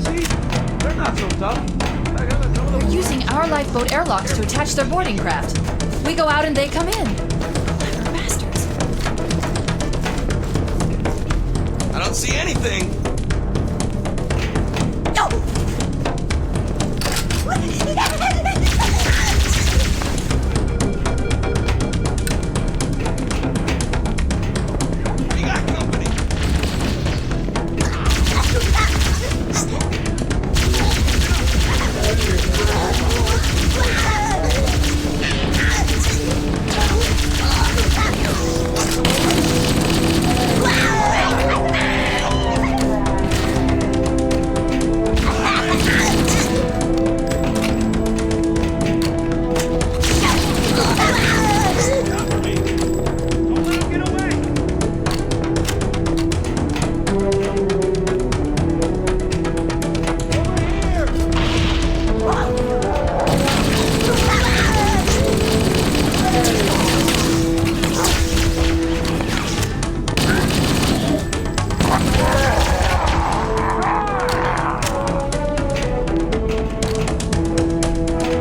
O: See? They're not so tough.
H: They're using our lifeboat airlocks to attach their boarding craft. We go out and they come in. Bastards.
R: I don't see anything. We got company.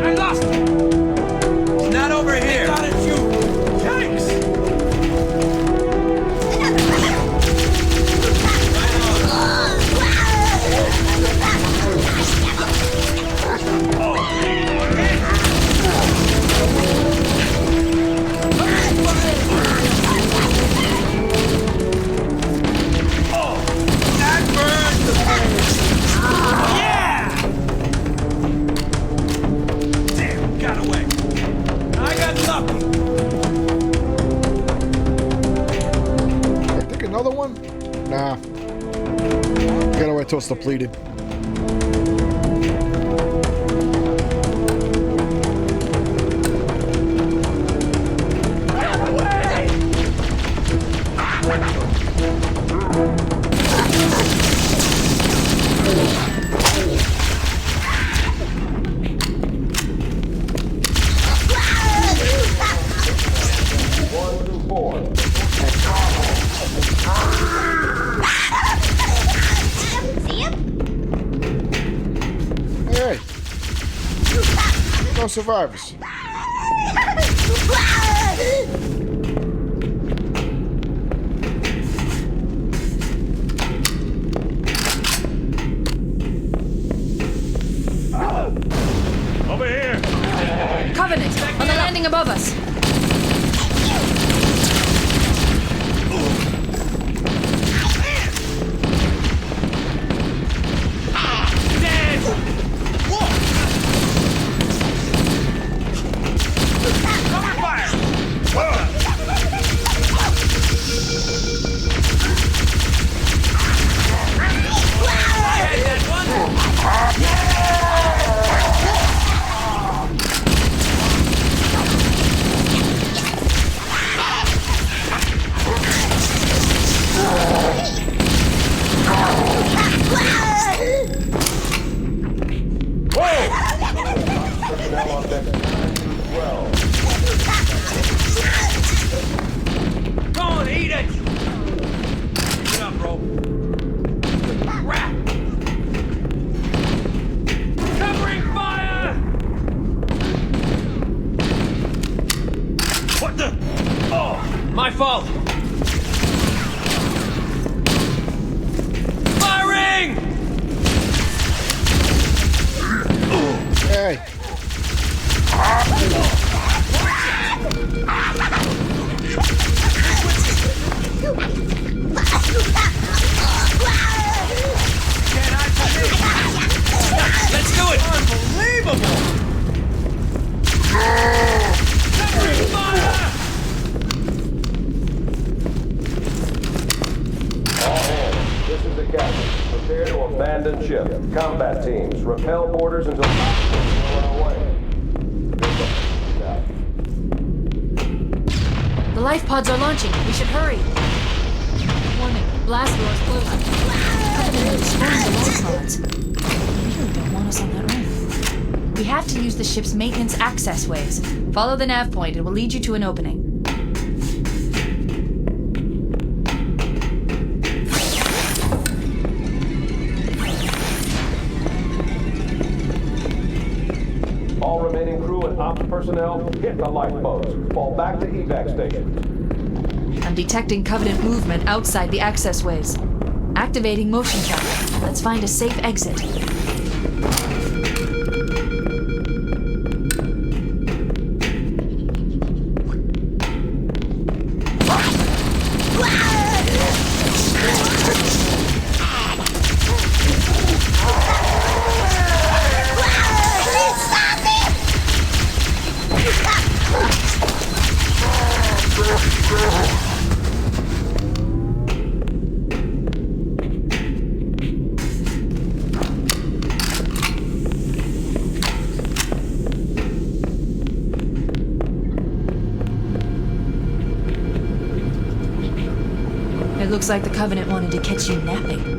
O: I lost it!
R: It's not over here.
O: Got it, you! Yikes!
R: That burned.
O: Yeah! Damn, got away. I got lucky.
A: I think another one? Nah. Gotta wait till it's depleted. No survivors.
B: Over here!
H: Covenant, on the landing above us.
B: Go on, eat it! Get up, bro. Crap! Covering fire! What the? Oh, my fault! Firing!
A: Hey.
B: Let's do it! Unbelievable! Covering fire!
E: All hands, this is the captain. Prepare to abandon ship. Combat teams, repel boarders until we're on our way.
H: The life pods are launching. We should hurry. Warning, blast doors closing. Covenant is destroying the life pods. They really don't want us on that run. We have to use the ship's maintenance access ways. Follow the nav point. It will lead you to an opening.
E: All remaining crew and ops personnel, hit the lifeboats. Fall back to evac stations.
H: I'm detecting Covenant movement outside the access ways. Activating motion tracker. Let's find a safe exit. It looks like the Covenant wanted to catch you napping.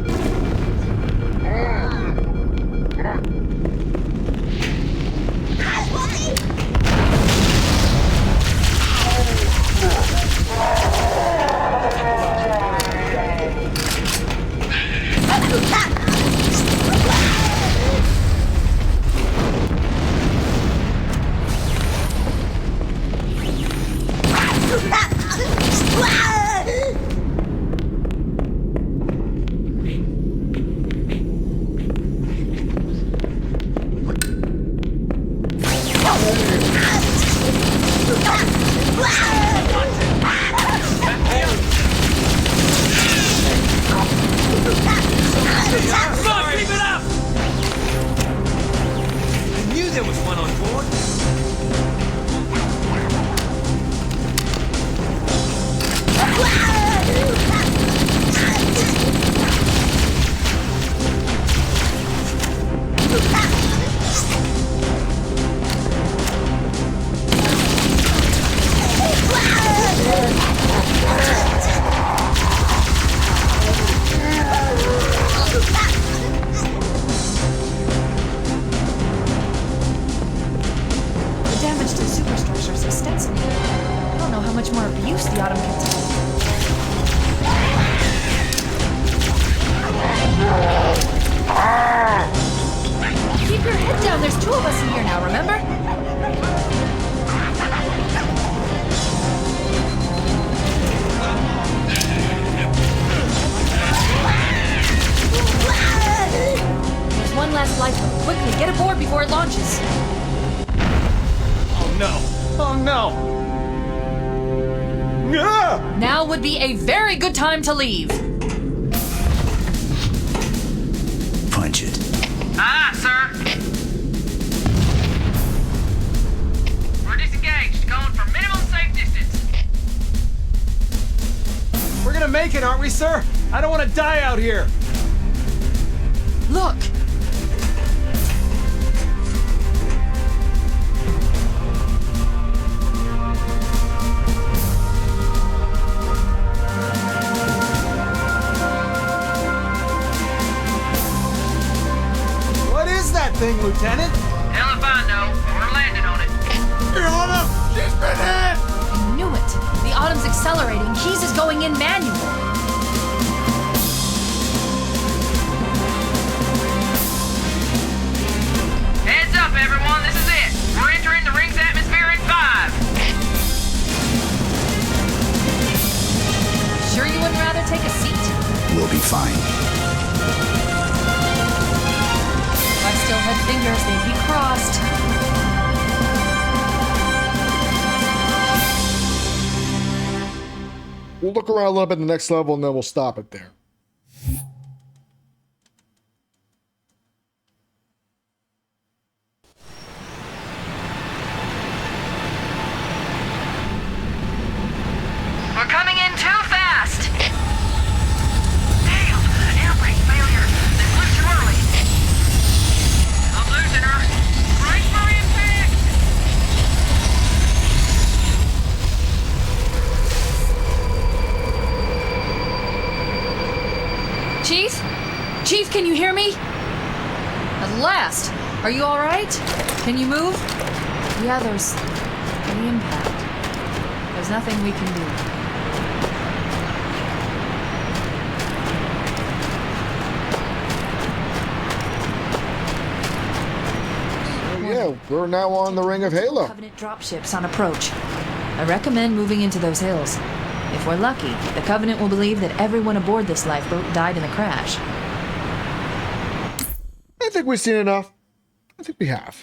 H: lifeboat. Quickly, get aboard before it launches.
T: Oh no! Oh no! Ah!
H: Now would be a very good time to leave.
U: Punch it.
L: Ah, sir. We're disengaged, going for minimum safe distance.
T: We're gonna make it, aren't we, sir? I don't want to die out here.
H: Look!
T: What is that thing, Lieutenant?
L: Hell if I know, but we're landing on it.
T: Your Honor, she's been hit!
H: I knew it. The Autumn's accelerating. Keys is going in manual.
L: Heads up, everyone, this is it. We're entering the ring's atmosphere in 5.
H: Sure you wouldn't rather take a seat?
U: We'll be fine.
H: If I still had fingers, they'd be crossed.
A: We'll look around a little bit in the next level and then we'll stop it there.
L: We're coming in too fast. Damn, air brake failure. They flew too early. I'm losing her. Brace for impact.
H: Chief? Chief, can you hear me? At last. Are you all right? Can you move? Yeah, there's the impact. There's nothing we can do.
A: Yeah, we're now on the Ring of Halo.
H: Covenant dropships on approach. I recommend moving into those hills. If we're lucky, the Covenant will believe that everyone aboard this lifeboat died in the crash.
A: I think we've seen enough. I think we have.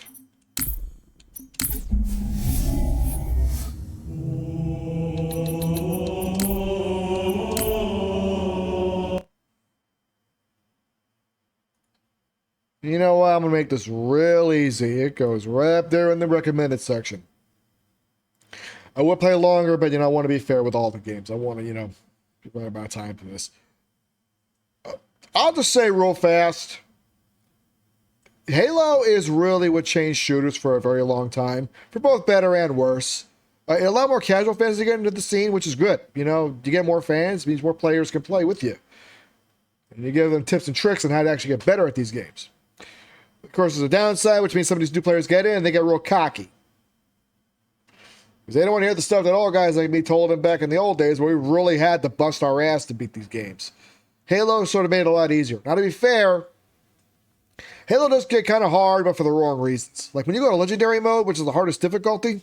A: You know what? I'm going to make this real easy. It goes right up there in the recommended section. I would play longer, but, I want to be fair with all the games. I want to, be right about time for this. I'll just say real fast. Halo is really what changed shooters for a very long time, for both better and worse. A lot more casual fans to get into the scene, which is good. You get more fans, means more players can play with you. And you give them tips and tricks on how to actually get better at these games. Of course, there's a downside, which means some of these new players get in and they get real cocky. Because they don't want to hear the stuff that old guys like me told them back in the old days where we really had to bust our ass to beat these games. Halo sort of made it a lot easier. Now, to be fair, Halo does get kind of hard, but for the wrong reasons. Like when you go to Legendary mode, which is the hardest difficulty,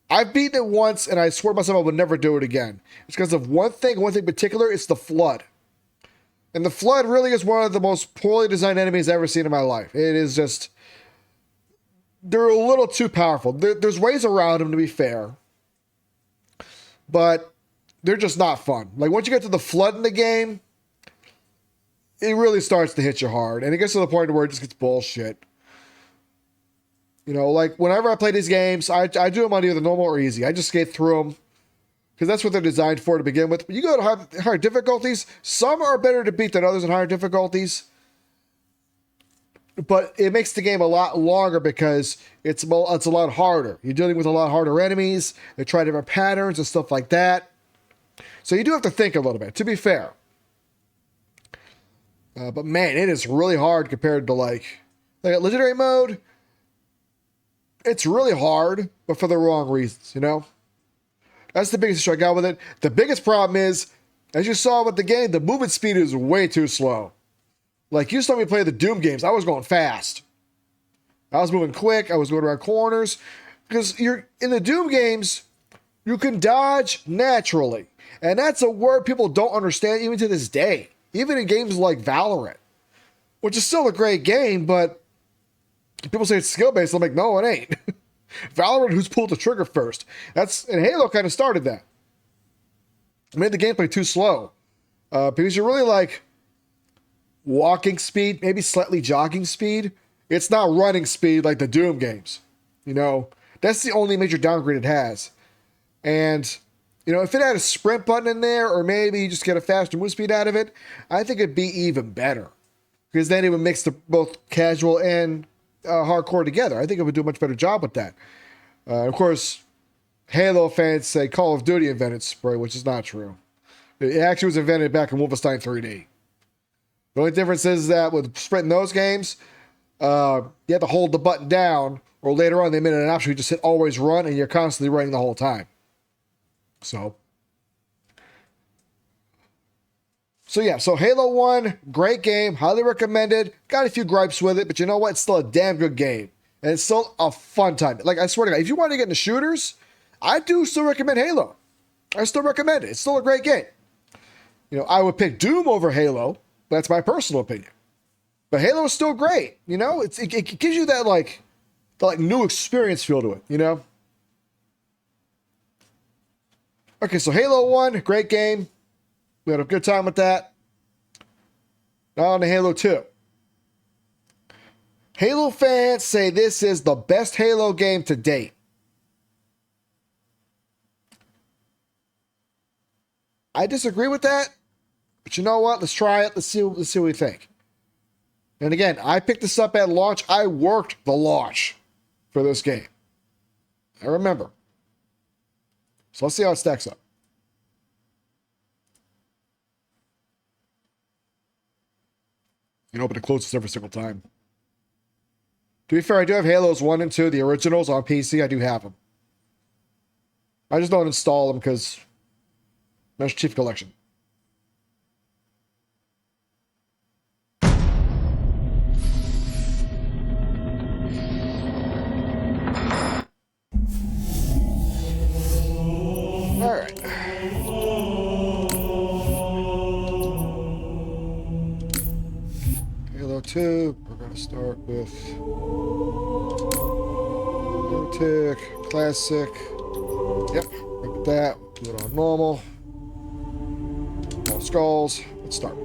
A: I've beaten it once and I swore to myself I would never do it again. It's because of one thing in particular, it's the Flood. And the Flood really is one of the most poorly designed enemies I've ever seen in my life. It is just... They're a little too powerful. There's ways around them, to be fair. But they're just not fun. Like, once you get to the Flood in the game, it really starts to hit you hard. And it gets to the point where it just gets bullshit. Like, whenever I play these games, I do them on either normal or easy. I just skate through them. Because that's what they're designed for to begin with. But you go to higher difficulties, some are better to beat than others in higher difficulties. But it makes the game a lot longer because it's a lot harder. You're dealing with a lot harder enemies. They try different patterns and stuff like that. So you do have to think a little bit, to be fair. But man, it is really hard compared to like Legendary mode. It's really hard, but for the wrong reasons, That's the biggest issue I got with it. The biggest problem is, as you saw with the game, the movement speed is way too slow. Like, you saw me play the Doom games, I was going fast. I was moving quick, I was going around corners. Because you're in the Doom games, you can dodge naturally. And that's a word people don't understand even to this day. Even in games like Valorant. which is still a great game, but people say it's skill-based. I'm like, no, it ain't. Valorant, who's pulled the trigger first. And Halo kind of started that. It made the gameplay too slow. Because you're really like walking speed, maybe slightly jogging speed. It's not running speed like the Doom games. You know, that's the only major downgrade it has. And, you know, if it had a sprint button in there, or maybe you just get a faster move speed out of it, I think it'd be even better. Because then it would mix both casual and hardcore together. I think it would do a much better job with that. Of course, Halo fans say Call of Duty invented spray, which is not true. It actually was invented back in Wolfenstein 3D. The only difference is that with sprint in those games, you have to hold the button down, or later on they made an option where you just hit always run and you're constantly running the whole time. So yeah, so Halo 1, great game, highly recommended. Got a few gripes with it, but you know what? It's still a damn good game. And it's still a fun time. Like, I swear to God, if you want to get into shooters, I do still recommend Halo. I still recommend it. It's still a great game. You know, I would pick Doom over Halo. That's my personal opinion. But Halo is still great. You know, it gives you that like new experience feel to it, you know? Okay, so Halo 1, great game. We had a good time with that. Now on to Halo 2. Halo fans say this is the best Halo game to date. I disagree with that, but you know what? Let's try it. Let's see what we think. And again, I picked this up at launch. I worked the launch for this game. I remember. So let's see how it stacks up. You can open and close this every single time. To be fair, I do have Halos 1 and 2, the originals on PC. I do have them. I just don't install them because Master Chief Collection. Alright. Halo 2, we're going to start with Lunatic, Classic. Yep, look at that. Do it on normal. All skulls. Let's start.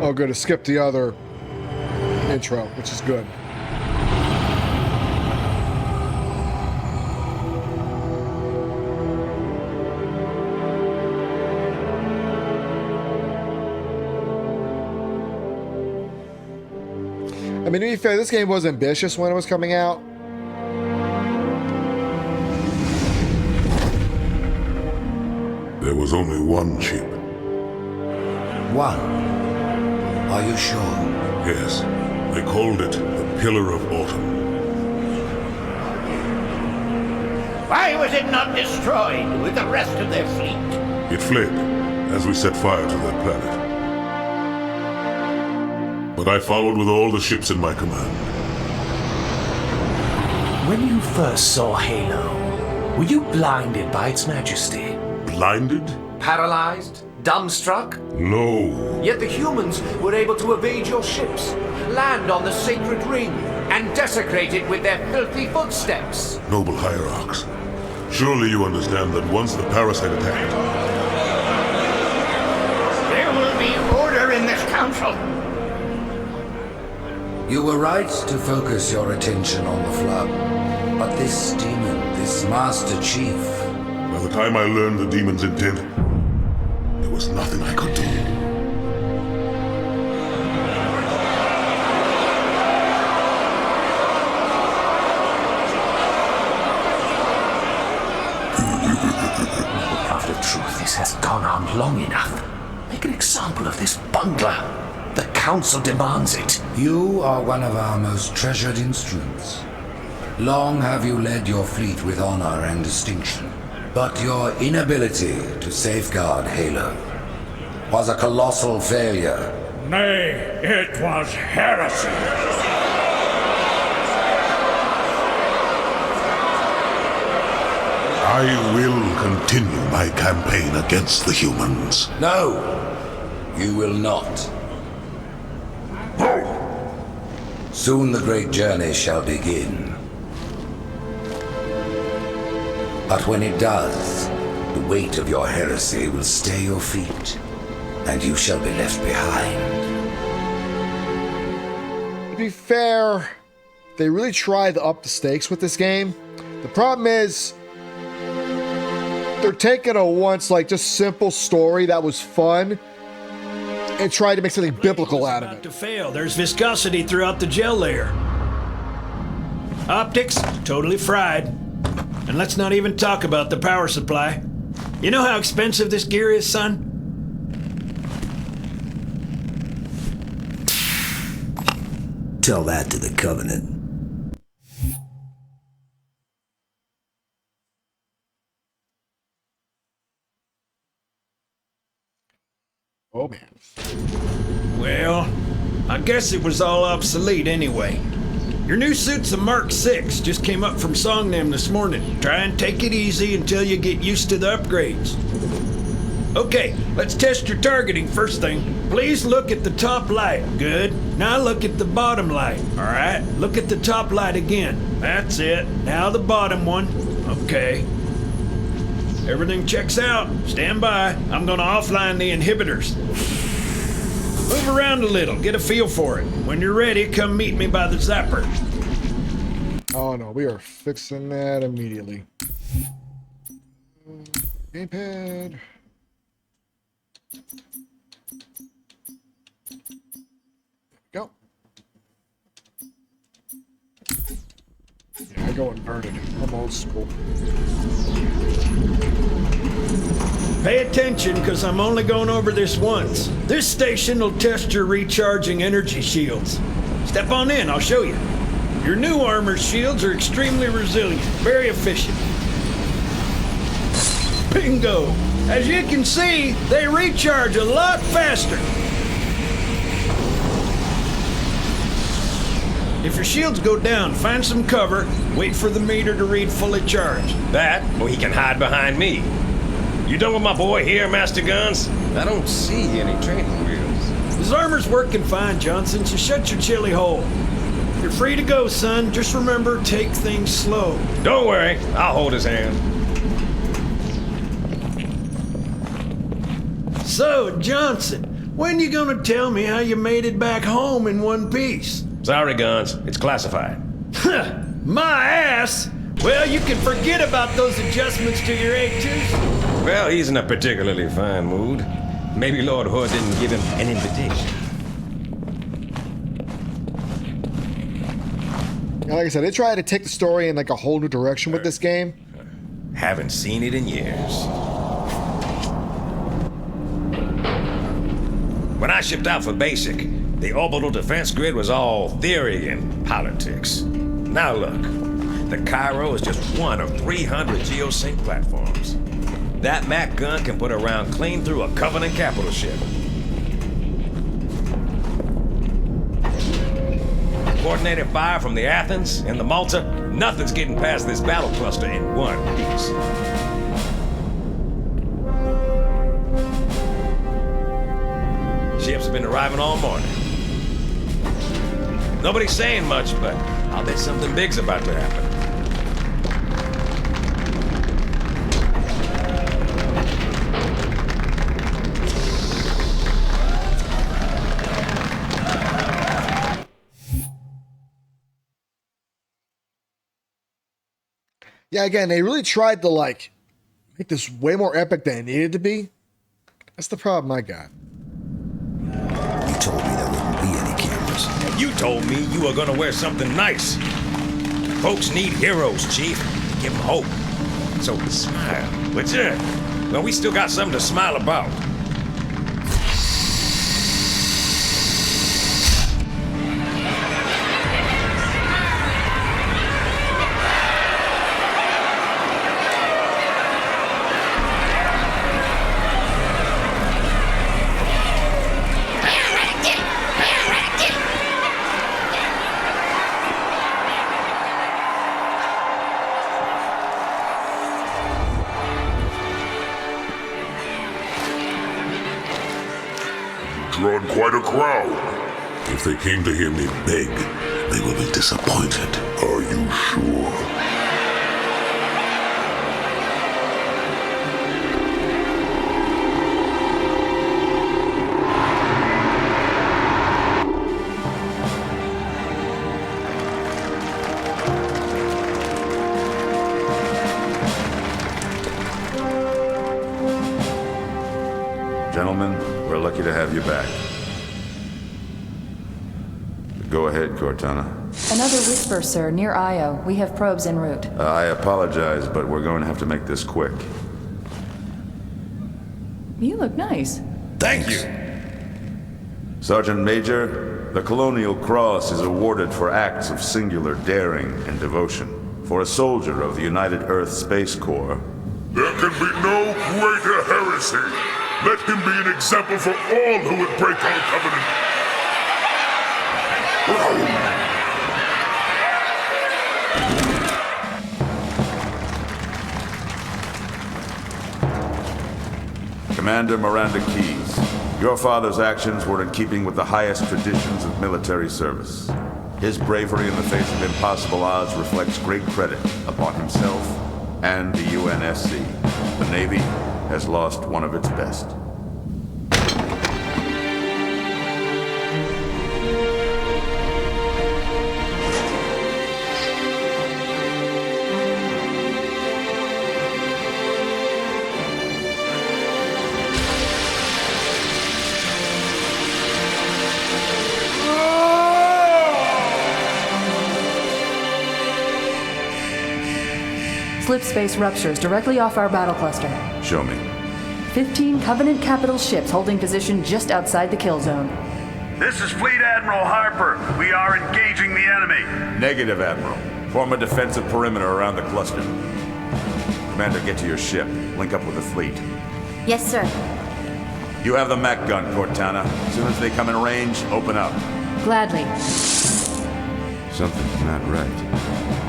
A: Oh, good. To skip the other intro, which is good. I mean, to be fair, this game was ambitious when it was coming out.
F: There was only one chip.
U: One? Are you sure?
F: Yes. They called it the Pillar of Autumn.
D: Why was it not destroyed with the rest of their fleet?
F: It fled as we set fire to their planet. But I followed with all the ships in my command.
K: When you first saw Halo, were you blinded by its majesty?
F: Blinded?
K: Paralyzed? Dumbstruck?
F: No.
K: Yet the humans were able to evade your ships, land on the sacred ring, and desecrate it with their filthy footsteps.
F: Noble hierarchs, surely you understand that once the parasite attacked...
D: There will be order in this council.
U: You were right to focus your attention on the Flood. But this demon, this Master Chief...
F: By the time I learned the demon's intent, there was nothing I could do.
K: After truth, this has gone on long enough. Make an example of this bungler. The Council demands it.
U: You are one of our most treasured instruments. Long have you led your fleet with honor and distinction. But your inability to safeguard Halo was a colossal failure.
B: Nay, it was heresy.
F: I will continue my campaign against the humans.
U: No, you will not. Soon the great journey shall begin. But when it does, the weight of your heresy will stay your feet, and you shall be left behind.
A: To be fair, they really tried to up the stakes with this game. The problem is, they're taking a once like just simple story that was fun and trying to make something biblical out of it.
T: To fail, there's viscosity throughout the gel layer. Optics, totally fried. And let's not even talk about the power supply. You know how expensive this gear is, son?
J: Tell that to the Covenant.
A: Oh man.
T: Well, I guess it was all obsolete anyway. Your new suit's a Mark 6, just came up from Songnam this morning. Try and take it easy until you get used to the upgrades. Okay, let's test your targeting first thing. Please look at the top light. Good. Now look at the bottom light. Alright, look at the top light again. That's it. Now the bottom one. Okay. Everything checks out. Stand by. I'm gonna offline the inhibitors. Move around a little, get a feel for it. When you're ready, come meet me by the zapper.
A: Oh no, we are fixing that immediately. Gamepad. Go. Yeah, I go inverted. I'm old school.
T: Pay attention, because I'm only going over this once. This station will test your recharging energy shields. Step on in, I'll show you. Your new armor shields are extremely resilient, very efficient. Bingo! As you can see, they recharge a lot faster. If your shields go down, find some cover, wait for the meter to read fully charged.
G: That, or he can hide behind me. You done with my boy here, Master Guns? I don't see any training wheels.
T: His armor's working fine, Johnson, so shut your chilly hole. You're free to go, son. Just remember, take things slow.
G: Don't worry, I'll hold his hand.
T: So, Johnson, when you gonna tell me how you made it back home in one piece?
G: Sorry, Guns. It's classified.
T: My ass! Well, you can forget about those adjustments to your A2s.
G: Well, he's in a particularly fine mood. Maybe Lord Hood didn't give him an invitation.
A: Yeah, like I said, they tried to take the story in like a whole new direction with this game.
G: Haven't seen it in years. When I shipped out for basic, the orbital defense grid was all theory and politics. Now look, the Cairo is just one of 300 geosync platforms. That Mac gun can put a round clean through a Covenant capital ship. Coordinated fire from the Athens and the Malta, nothing's getting past this battle cluster in one piece. Ships have been arriving all morning. Nobody's saying much, but I'll bet something big's about to happen.
A: Yeah, again, they really tried to like make this way more epic than it needed to be. That's the problem I got.
J: You told me there wouldn't be any cameras.
G: You told me you were gonna wear something nice. Folks need heroes, Chief. Give them hope. So smile, would you? Well, we still got something to smile about.
F: drawn quite a crowd. If they came to hear me beg, they will be disappointed. Are you sure?
I: Gentlemen, we're lucky to have you back. Go ahead, Cortana.
V: Another whisper, sir, near Io. We have probes en route.
I: I apologize, but we're going to have to make this quick.
V: You look nice.
R: Thank you.
I: Sergeant Major, the Colonial Cross is awarded for acts of singular daring and devotion. For a soldier of the United Earth Space Corps.
F: There can be no greater heresy. Let him be an example for all who would break our covenant.
I: Commander Miranda Keyes, your father's actions were in keeping with the highest traditions of military service. His bravery in the face of impossible odds reflects great credit upon himself and the UNSC. The Navy has lost one of its best.
V: Slip space ruptures directly off our battle cluster.
I: Show me.
V: 15 Covenant capital ships holding position just outside the kill zone.
W: This is Fleet Admiral Harper. We are engaging the enemy.
I: Negative, Admiral. Form a defensive perimeter around the cluster. Commander, get to your ship. Link up with the fleet.
X: Yes, sir.
I: You have the Mac gun, Cortana. As soon as they come in range, open up.
V: Gladly.
I: Something's not right.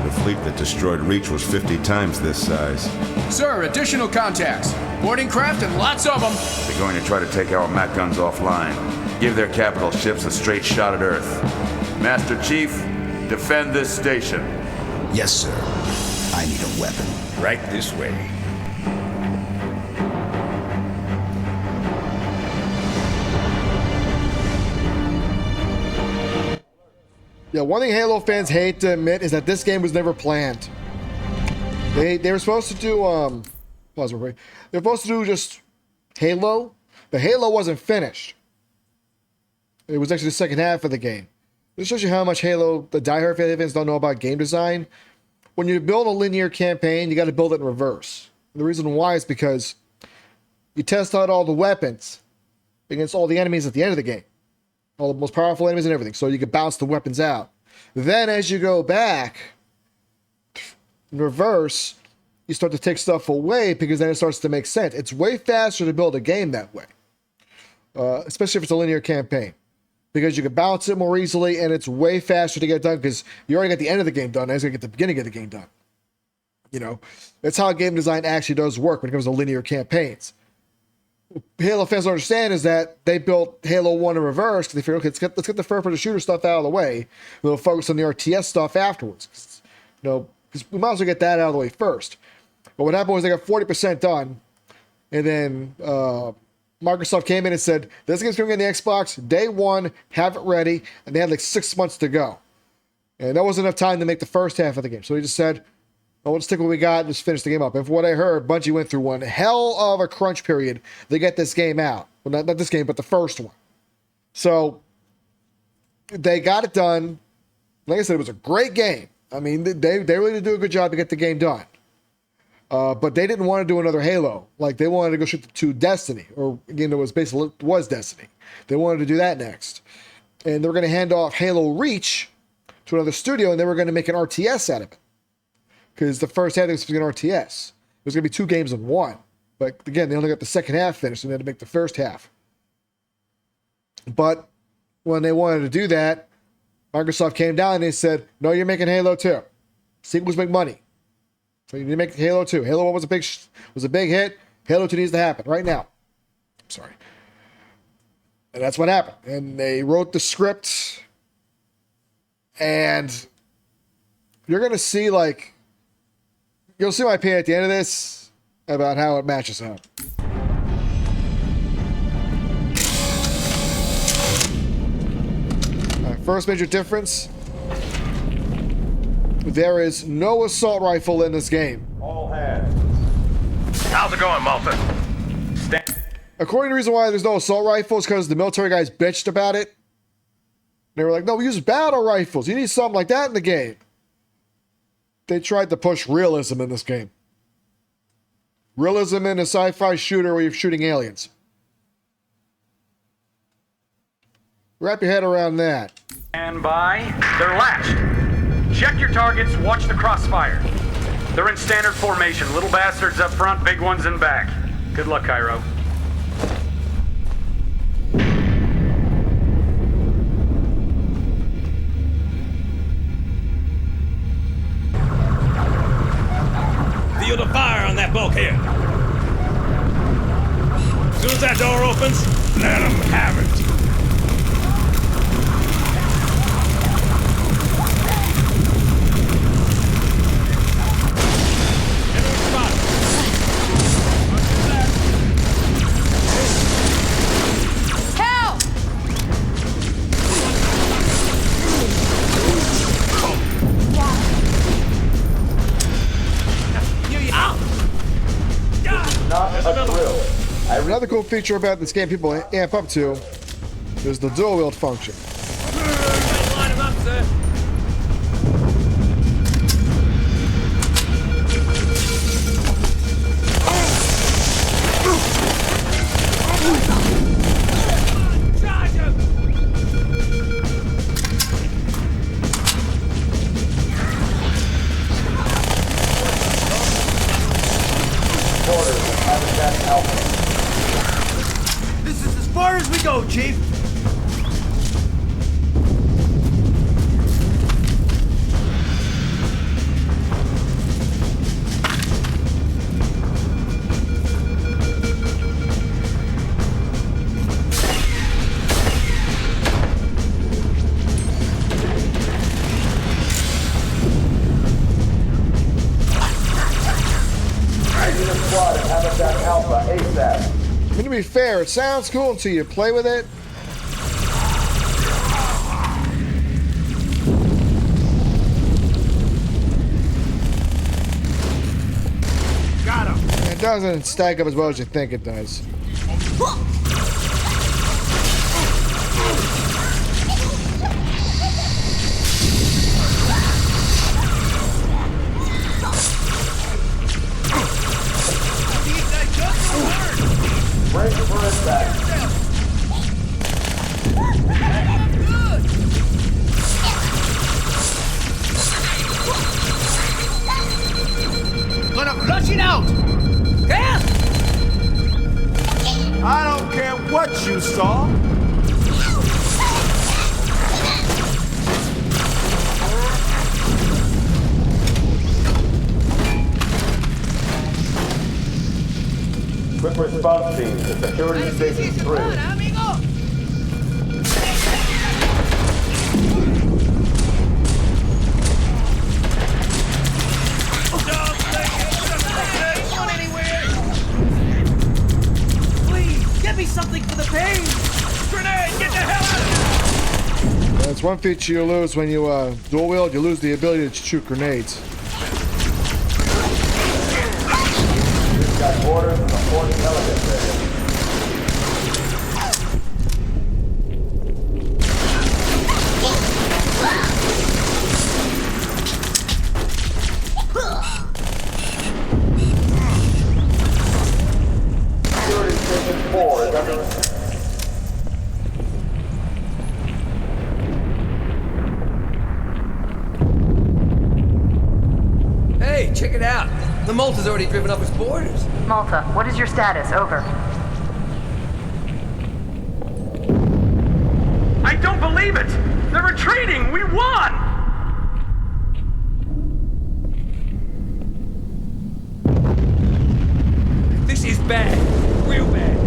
I: The fleet that destroyed Reach was 50 times this size.
Y: Sir, additional contacts. Boarding craft and lots of them.
I: They're going to try to take our Mac guns offline. Give their capital ships a straight shot at Earth. Master Chief, defend this station.
J: Yes, sir. I need a weapon.
R: Right this way.
A: Yeah, one thing Halo fans hate to admit is that this game was never planned. They were supposed to do pause real quick. They were supposed to do just Halo, but Halo wasn't finished. It was actually the second half of the game. This shows you how much Halo the diehard fans don't know about game design. When you build a linear campaign, you got to build it in reverse. The reason why is because you test out all the weapons against all the enemies at the end of the game. All the most powerful enemies and everything, so you can bounce the weapons out. Then as you go back in reverse, you start to take stuff away because then it starts to make sense. It's way faster to build a game that way, especially if it's a linear campaign, because you can bounce it more easily and it's way faster to get done because you already got the end of the game done. Now it's going to get the beginning of the game done. You know, that's how game design actually does work when it comes to linear campaigns. Halo fans don't understand is that they built Halo 1 in reverse because they figured, okay, let's get the first-person shooter stuff out of the way. We'll focus on the RTS stuff afterwards. You know, because we might as well get that out of the way first. But what happened was they got 40% done, and then Microsoft came in and said, this game's coming on the Xbox day one, have it ready, and they had like 6 months to go. And that wasn't enough time to make the first half of the game. So they just said, well, let's take what we got and just finish the game up. And from what I heard, Bungie went through one hell of a crunch period to get this game out. Well, not this game, but the first one. So they got it done. Like I said, it was a great game. I mean, they really did do a good job to get the game done. But they didn't want to do another Halo. Like, they wanted to go straight to Destiny. Or, again, it was Destiny. They wanted to do that next. And they were going to hand off Halo Reach to another studio, and they were going to make an RTS out of it. Because the first half was going to be an RTS. It was going to be 2 games in one. But again, they only got the second half finished and they had to make the first half. But when they wanted to do that, Microsoft came down and they said, no, you're making Halo 2. Sequels make money. So you need to make Halo 2. Halo 1 was a big hit. Halo 2 needs to happen right now. Sorry. And that's what happened. And they wrote the script. And you're going to see, like, you'll see my opinion at the end of this about how it matches up. First major difference, there is no assault rifle in this game.
W: All hands. How's it going, Malta?
A: According to the reason why there's no assault rifles, because the military guys bitched about it. They were like, no, we use battle rifles. You need something like that in the game. They tried to push realism in this game. Realism in a sci-fi shooter where you're shooting aliens. Wrap your head around that.
W: Stand by. They're latched. Check your targets, watch the crossfire. They're in standard formation. Little bastards up front, big ones in back. Good luck, Cairo.
B: Feel the fire on that bulkhead. As soon as that door opens, let them have it.
A: Another cool feature about this game people amp up to is the dual wield function.
B: Line him up, sir.
R: This is as far as we go, Chief.
A: I mean, to be fair, it sounds cool until you play with it.
B: Got him.
A: It doesn't stack up as well as you think it does.
E: Break for impact.
R: Gonna flush it out! Help!
G: I don't care what you saw.
E: Quick response team to security station 3.
R: Please, get me something for the pain!
B: Grenade, get the hell out of here!
A: That's one feature you lose when you dual wield. You lose the ability to shoot grenades.
E: Got orders from the Fort Intelligence area. Security Station 4 is under attack.
K: Hey, check it out. The Malta's already driven up its borders.
V: Malta, what is your status? Over.
W: I don't believe it! They're retreating! We won!
K: This is bad. Real bad.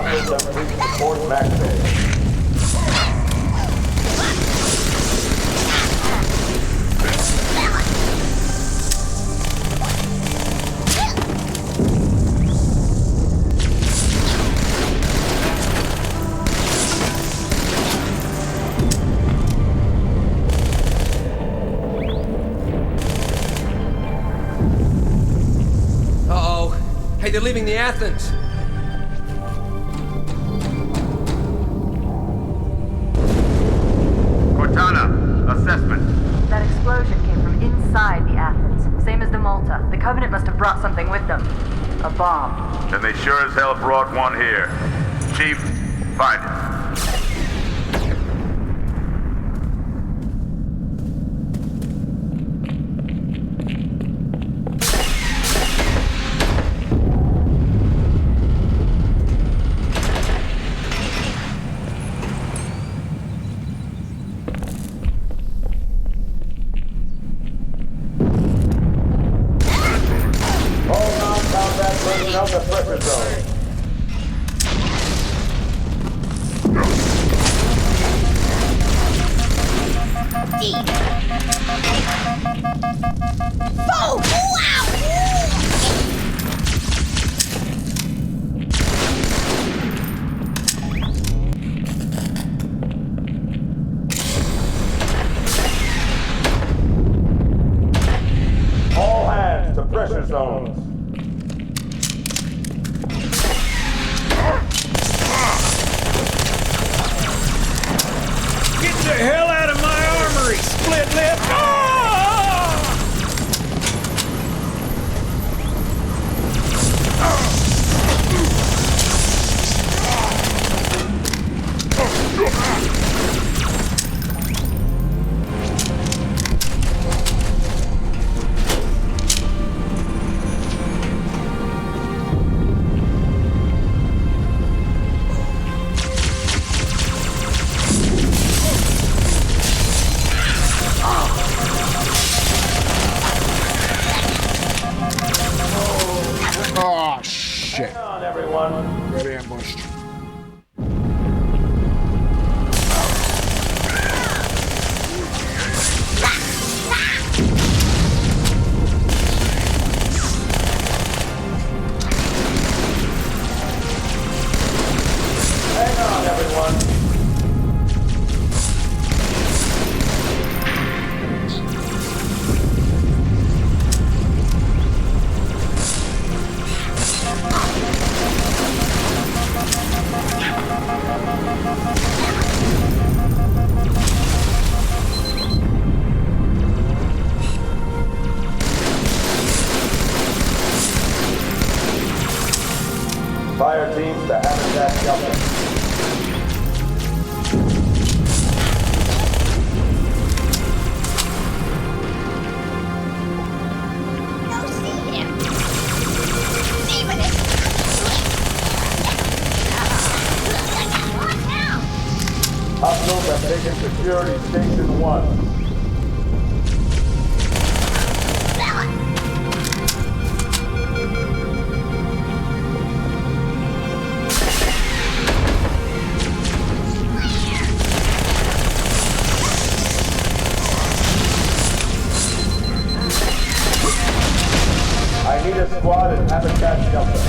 E: Hostiles have reached the Fort Max base.
K: Uh-oh. Hey, they're leaving the Athens.
I: Cortana, assessment.
V: That explosion came from inside the Athens, same as the Malta. The Covenant must have brought something with them. A bomb.
I: Then they sure as hell brought one here. Chief, find it.
E: All non-combat personnel to pressure zone. All hands to pressure zones.
T: Get the hell out of my armory, split lip!
A: Oh, shit.
E: Hang on, everyone.
A: Got ambushed.
E: Hang on, everyone. Fire teams to Habitat Delta. Hostiles have taken security station 1. I need a squad at Habitat Delta.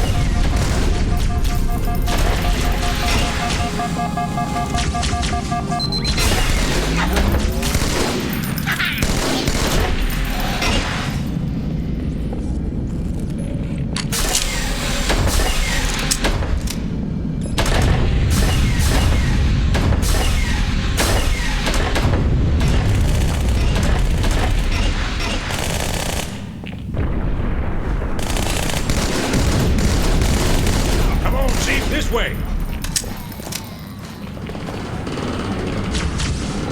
B: Come on, Chief, this way.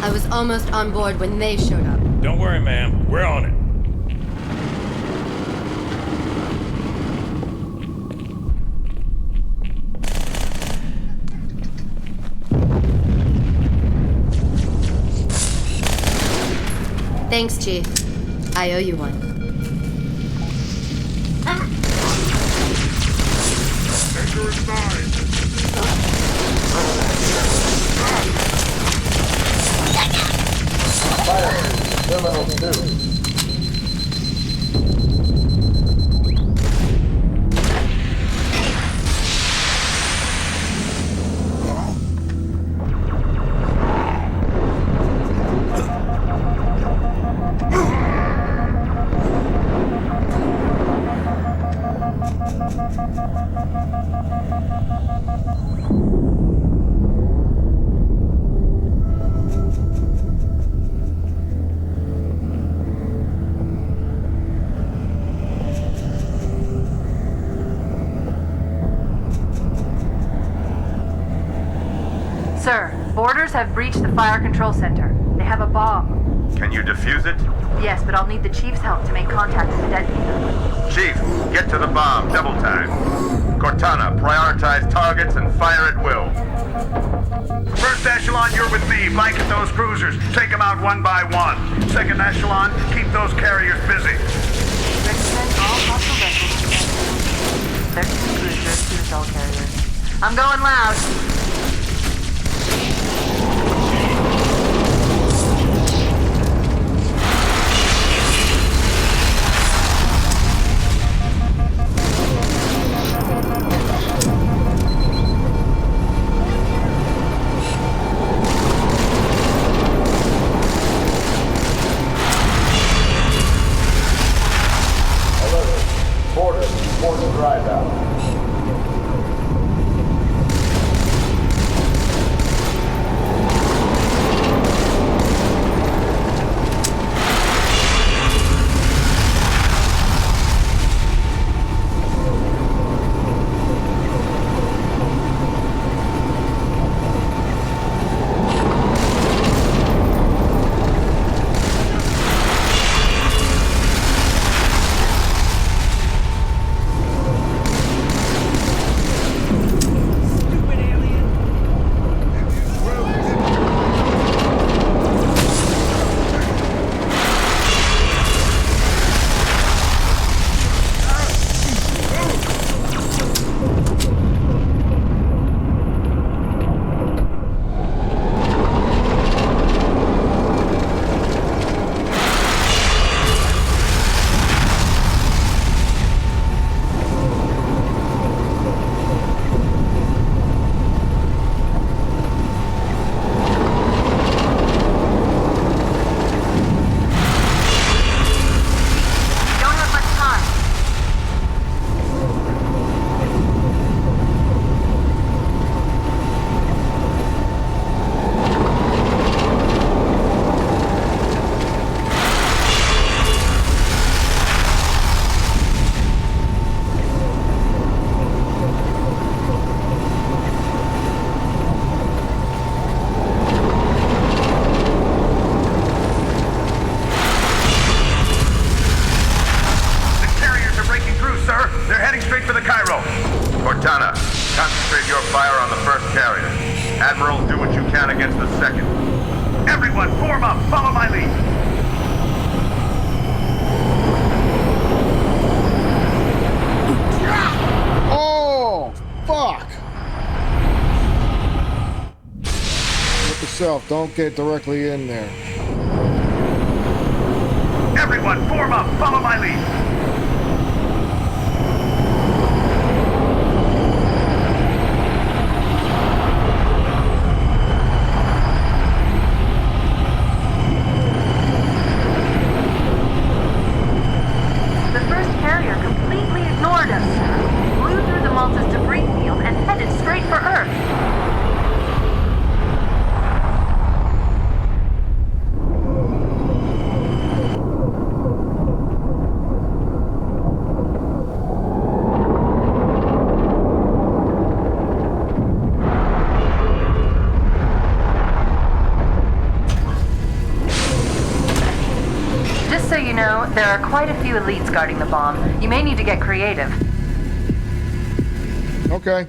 C: I was almost on board when they showed up.
B: Don't worry, ma'am. We're on it.
C: Thanks, Chief. I owe you one.
F: Danger inside.
E: signal soon.
V: Sir, boarders have breached the fire control center. They have a bomb.
I: Can you defuse it?
V: Yes, but I'll need the Chief's help to make contact with the detonator.
I: Chief, get to the bomb, double time. Cortana, prioritize targets and fire at will.
M: First echelon, you're with me. Blanket those cruisers. Take them out one by one. Second echelon, keep those carriers busy.
V: Recommend all hostile vessels. 13 cruisers, 2 assault carriers. I'm going loud.
I: Cortana, concentrate your fire on the first carrier. Admiral, do what you can against the second.
M: Everyone, form up! Follow my lead!
A: Oh, fuck! Look yourself, don't get directly in there.
M: Everyone, form up! Follow my lead!
V: There are quite a few elites guarding the bomb. You may need to get creative.
A: Okay.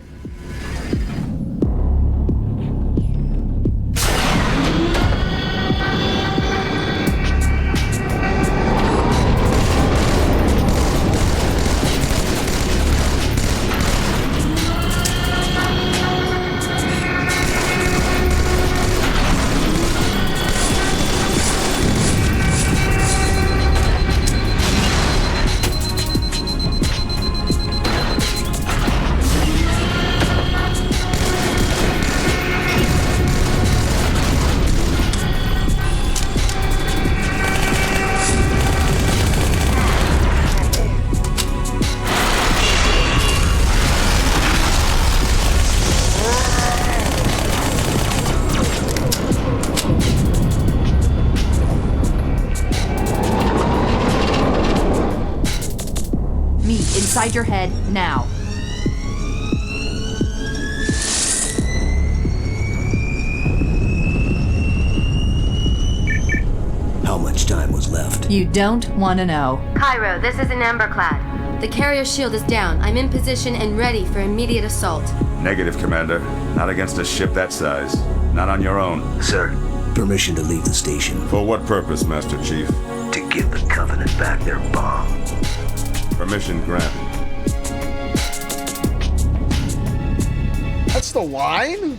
H: inside your head now.
J: How much time was left?
H: You don't want to know.
C: Cairo, this is an Emberclad. The carrier shield is down. I'm in position and ready for immediate assault.
I: Negative, Commander. Not against a ship that size. Not on your own.
J: Sir, permission to leave the station.
I: For what purpose, Master Chief?
J: To give the Covenant back their bomb.
I: Permission granted.
A: That's the line?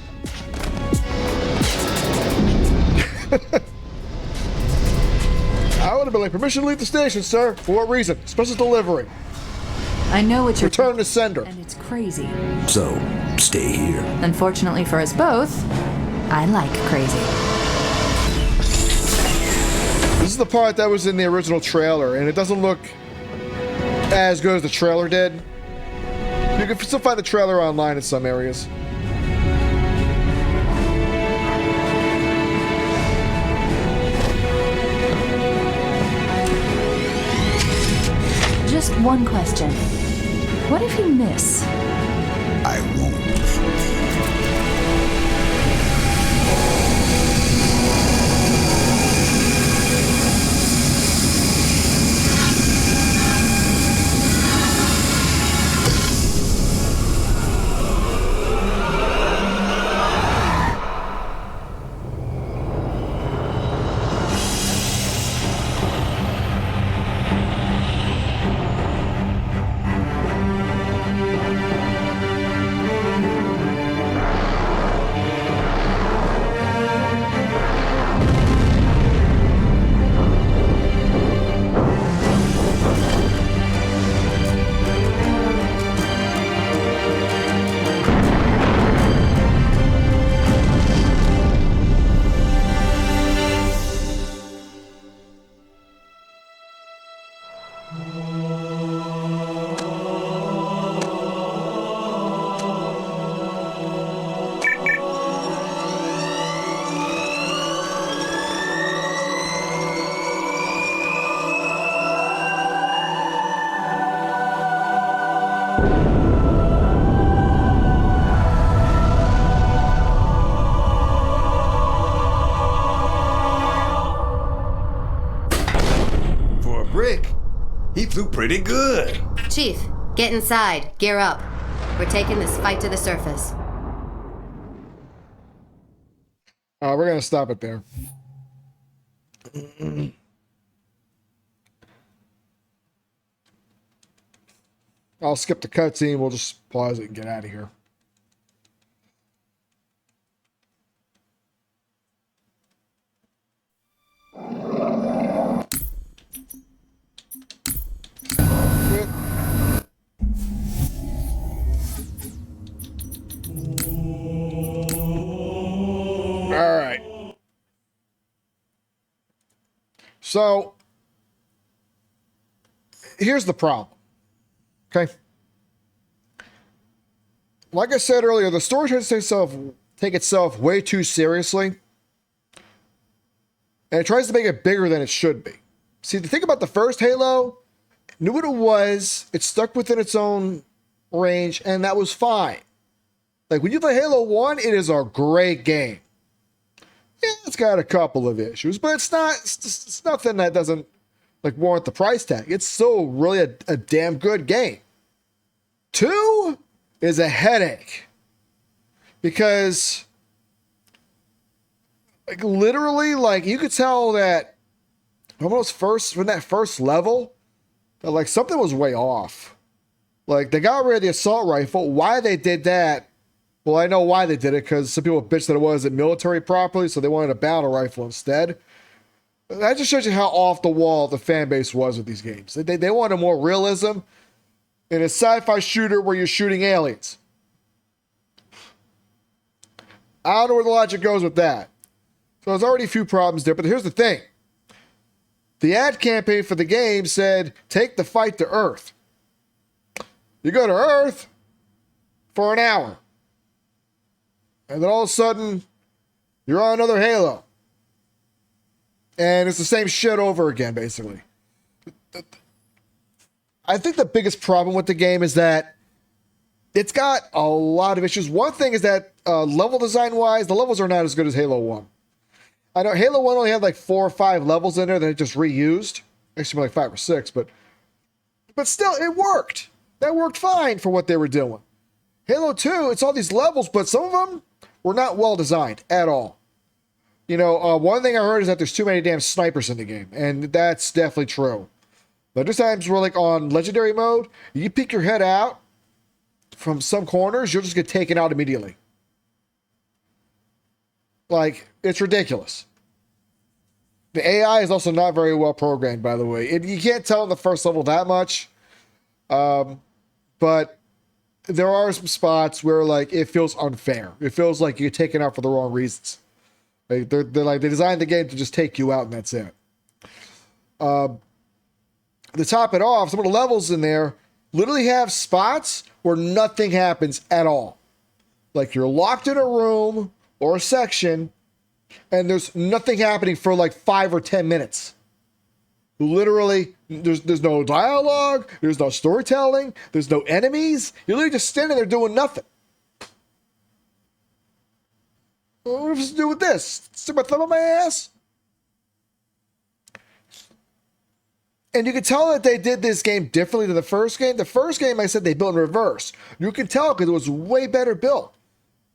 A: I would have been like, permission to leave the station, sir. For what reason? Special delivery.
H: I know what you're...
A: Return to sender.
H: And it's crazy.
J: So, stay here.
H: Unfortunately for us both, I like crazy.
A: This is the part that was in the original trailer, and it doesn't look as good as the trailer did. You can still find the trailer online in some areas.
H: Just one question. What if you miss?
J: I won't.
R: He flew pretty good.
C: Chief, get inside. Gear up. We're taking this fight to the surface.
A: We're going to stop it there. I'll skip the cutscene. We'll just pause it and get out of here. All right. So, here's the problem. Okay. Like I said earlier, the story tries to take itself way too seriously. And it tries to make it bigger than it should be. See, the thing about the first Halo, it knew what it was, it stuck within its own range, and that was fine. Like, when you play Halo 1, it is a great game. Yeah, it's got a couple of issues, but it's nothing that doesn't like warrant the price tag. It's still really a damn good game. 2 is a headache because like literally like you could tell that almost from that first level that like something was way off. Like they got rid of the assault rifle. Why they did that? Well, I know why they did it, because some people bitched that it wasn't military properly, so they wanted a battle rifle instead. That just shows you how off the wall the fan base was with these games. They wanted more realism in a sci-fi shooter where you're shooting aliens. I don't know where the logic goes with that. So there's already a few problems there, but here's the thing. The ad campaign for the game said, take the fight to Earth. You go to Earth for an hour. And then all of a sudden, you're on another Halo. And it's the same shit over again, basically. I think the biggest problem with the game is that it's got a lot of issues. One thing is that level design wise, the levels are not as good as Halo 1. I know Halo 1 only had like 4 or 5 levels in there that it just reused. Actually, like 5 or 6, but still, it worked. That worked fine for what they were doing. Halo 2, it's all these levels, but some of them were not well designed at all. You know, one thing I heard is that there's too many damn snipers in the game, and that's definitely true. But there's times where, like on legendary mode, you peek your head out from some corners, you'll just get taken out immediately. Like, it's ridiculous. The AI is also not very well programmed, by the way. You can't tell in the first level that much. But there are some spots where, like, it feels unfair. It feels like you're taken out for the wrong reasons. Like, they're like, they designed the game to just take you out, and that's it. To top it off, some of the levels in there literally have spots where nothing happens at all. Like, you're locked in a room or a section, and there's nothing happening for like 5 or 10 minutes. Literally, there's no dialogue, there's no storytelling, there's no enemies. You're literally just standing there doing nothing. What does it do with this? Stick my thumb on my ass? And you can tell that they did this game differently than the first game. The first game, I said they built in reverse. You can tell because it was way better built.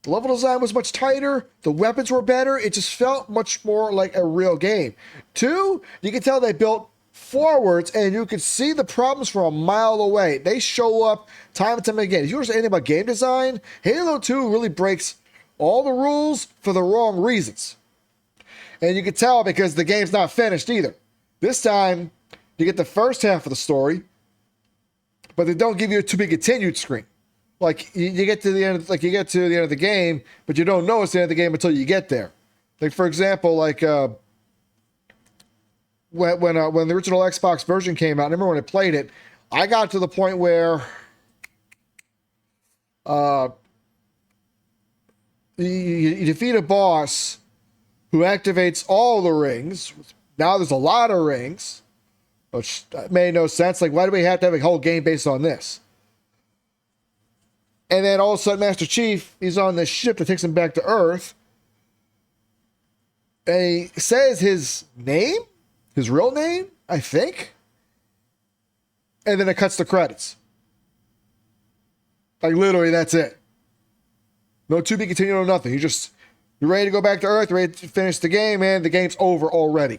A: The level design was much tighter. The weapons were better. It just felt much more like a real game. 2, you can tell they built forwards, and you can see the problems from a mile away. They show up time and time again. If you understand anything about game design, Halo 2 really breaks all the rules for the wrong reasons. And you can tell because the game's not finished either. This time, you get the first half of the story, but they don't give you a to be continued screen. Like you get to the end, you get to the end of the game, but you don't know it's the end of the game until you get there. Like for example, like when the original Xbox version came out, I remember when I played it, I got to the point where you defeat a boss who activates all the rings. Now there's a lot of rings, which made no sense. Like, why do we have to have a whole game based on this? And then all of a sudden, Master Chief, he's on this ship that takes him back to Earth. And he says his name, his real name, I think. And then it cuts the credits. Like, literally, that's it. No to be continued or nothing. You're ready to go back to Earth, ready to finish the game, and the game's over already.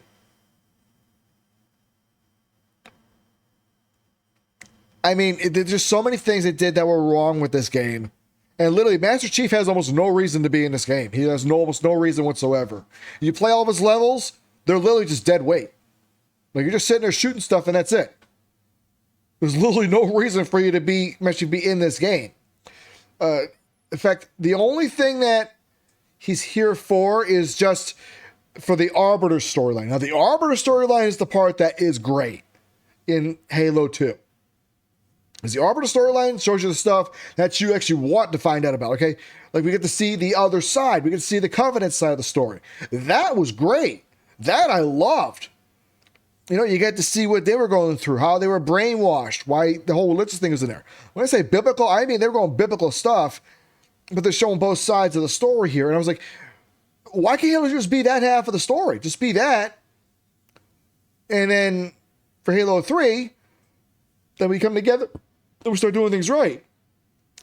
A: I mean, there's just so many things it did that were wrong with this game. And literally, Master Chief has almost no reason to be in this game. He has almost no reason whatsoever. You play all of his levels, they're literally just dead weight. Like, you're just sitting there shooting stuff, and that's it. There's literally no reason for you to be in this game. In fact, the only thing that he's here for is just for the Arbiter storyline. Now, the Arbiter storyline is the part that is great in Halo 2. Because the Arbiter storyline shows you the stuff that you actually want to find out about, okay? Like, we get to see the other side. We get to see the Covenant side of the story. That was great. That I loved. You know, you get to see what they were going through, how they were brainwashed, why the whole religious thing was in there. When I say biblical, I mean they were going biblical stuff, but they're showing both sides of the story here. And I was like, why can't it just be that half of the story? Just be that. And then for Halo 3, then we come together and we start doing things right.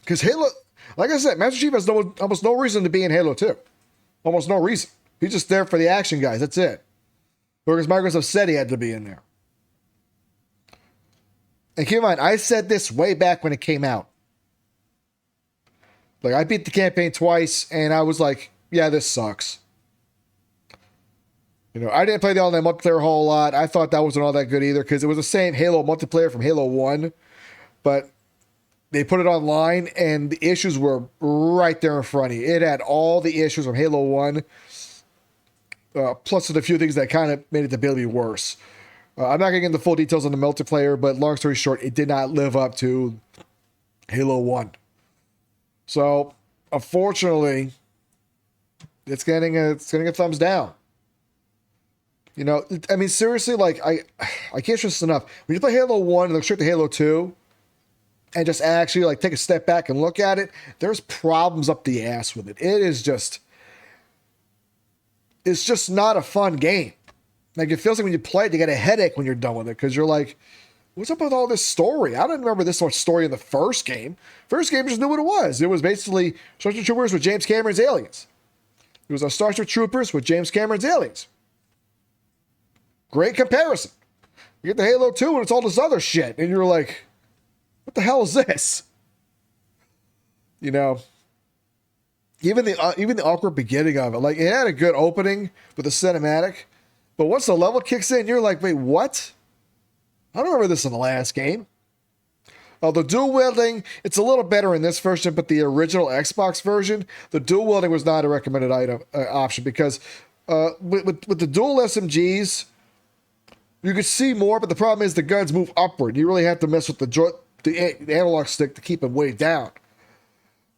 A: Because Halo, like I said, Master Chief has almost no reason to be in Halo 2. Almost no reason. He's just there for the action guys. That's it. Because Microsoft said he had to be in there. And keep in mind, I said this way back when it came out. Like, I beat the campaign twice, and I was like, yeah, this sucks. You know, I didn't play the online multiplayer a whole lot. I thought that wasn't all that good either, because it was the same Halo multiplayer from Halo 1. But they put it online, and the issues were right there in front of you. It had all the issues from Halo 1, plus a few things that kind of made it the ability worse. I'm not going to get into full details on the multiplayer, but long story short, it did not live up to Halo 1. So, unfortunately, it's getting a thumbs down. You know, I mean, seriously, like, I can't stress this enough. When you play Halo 1 and look straight to Halo 2, and just actually, like, take a step back and look at it, there's problems up the ass with it. It is just... It's just not a fun game. Like, it feels like when you play it, you get a headache when you're done with it, because you're like, what's up with all this story? I didn't remember this much story in the first game. First game just knew what it was. It was basically Starship Troopers with James Cameron's Aliens. It was a Starship Troopers with James Cameron's Aliens. Great comparison. You get the Halo 2 and it's all this other shit. And you're like, what the hell is this? You know, even the awkward beginning of it. Like, it had a good opening with the cinematic. But once the level kicks in, you're like, wait, what? I don't remember this in the last game. The dual wielding, it's a little better in this version, but the original Xbox version, the dual wielding was not a recommended option because with the dual SMGs, you could see more, but the problem is the guns move upward. You really have to mess with the analog stick to keep them way down.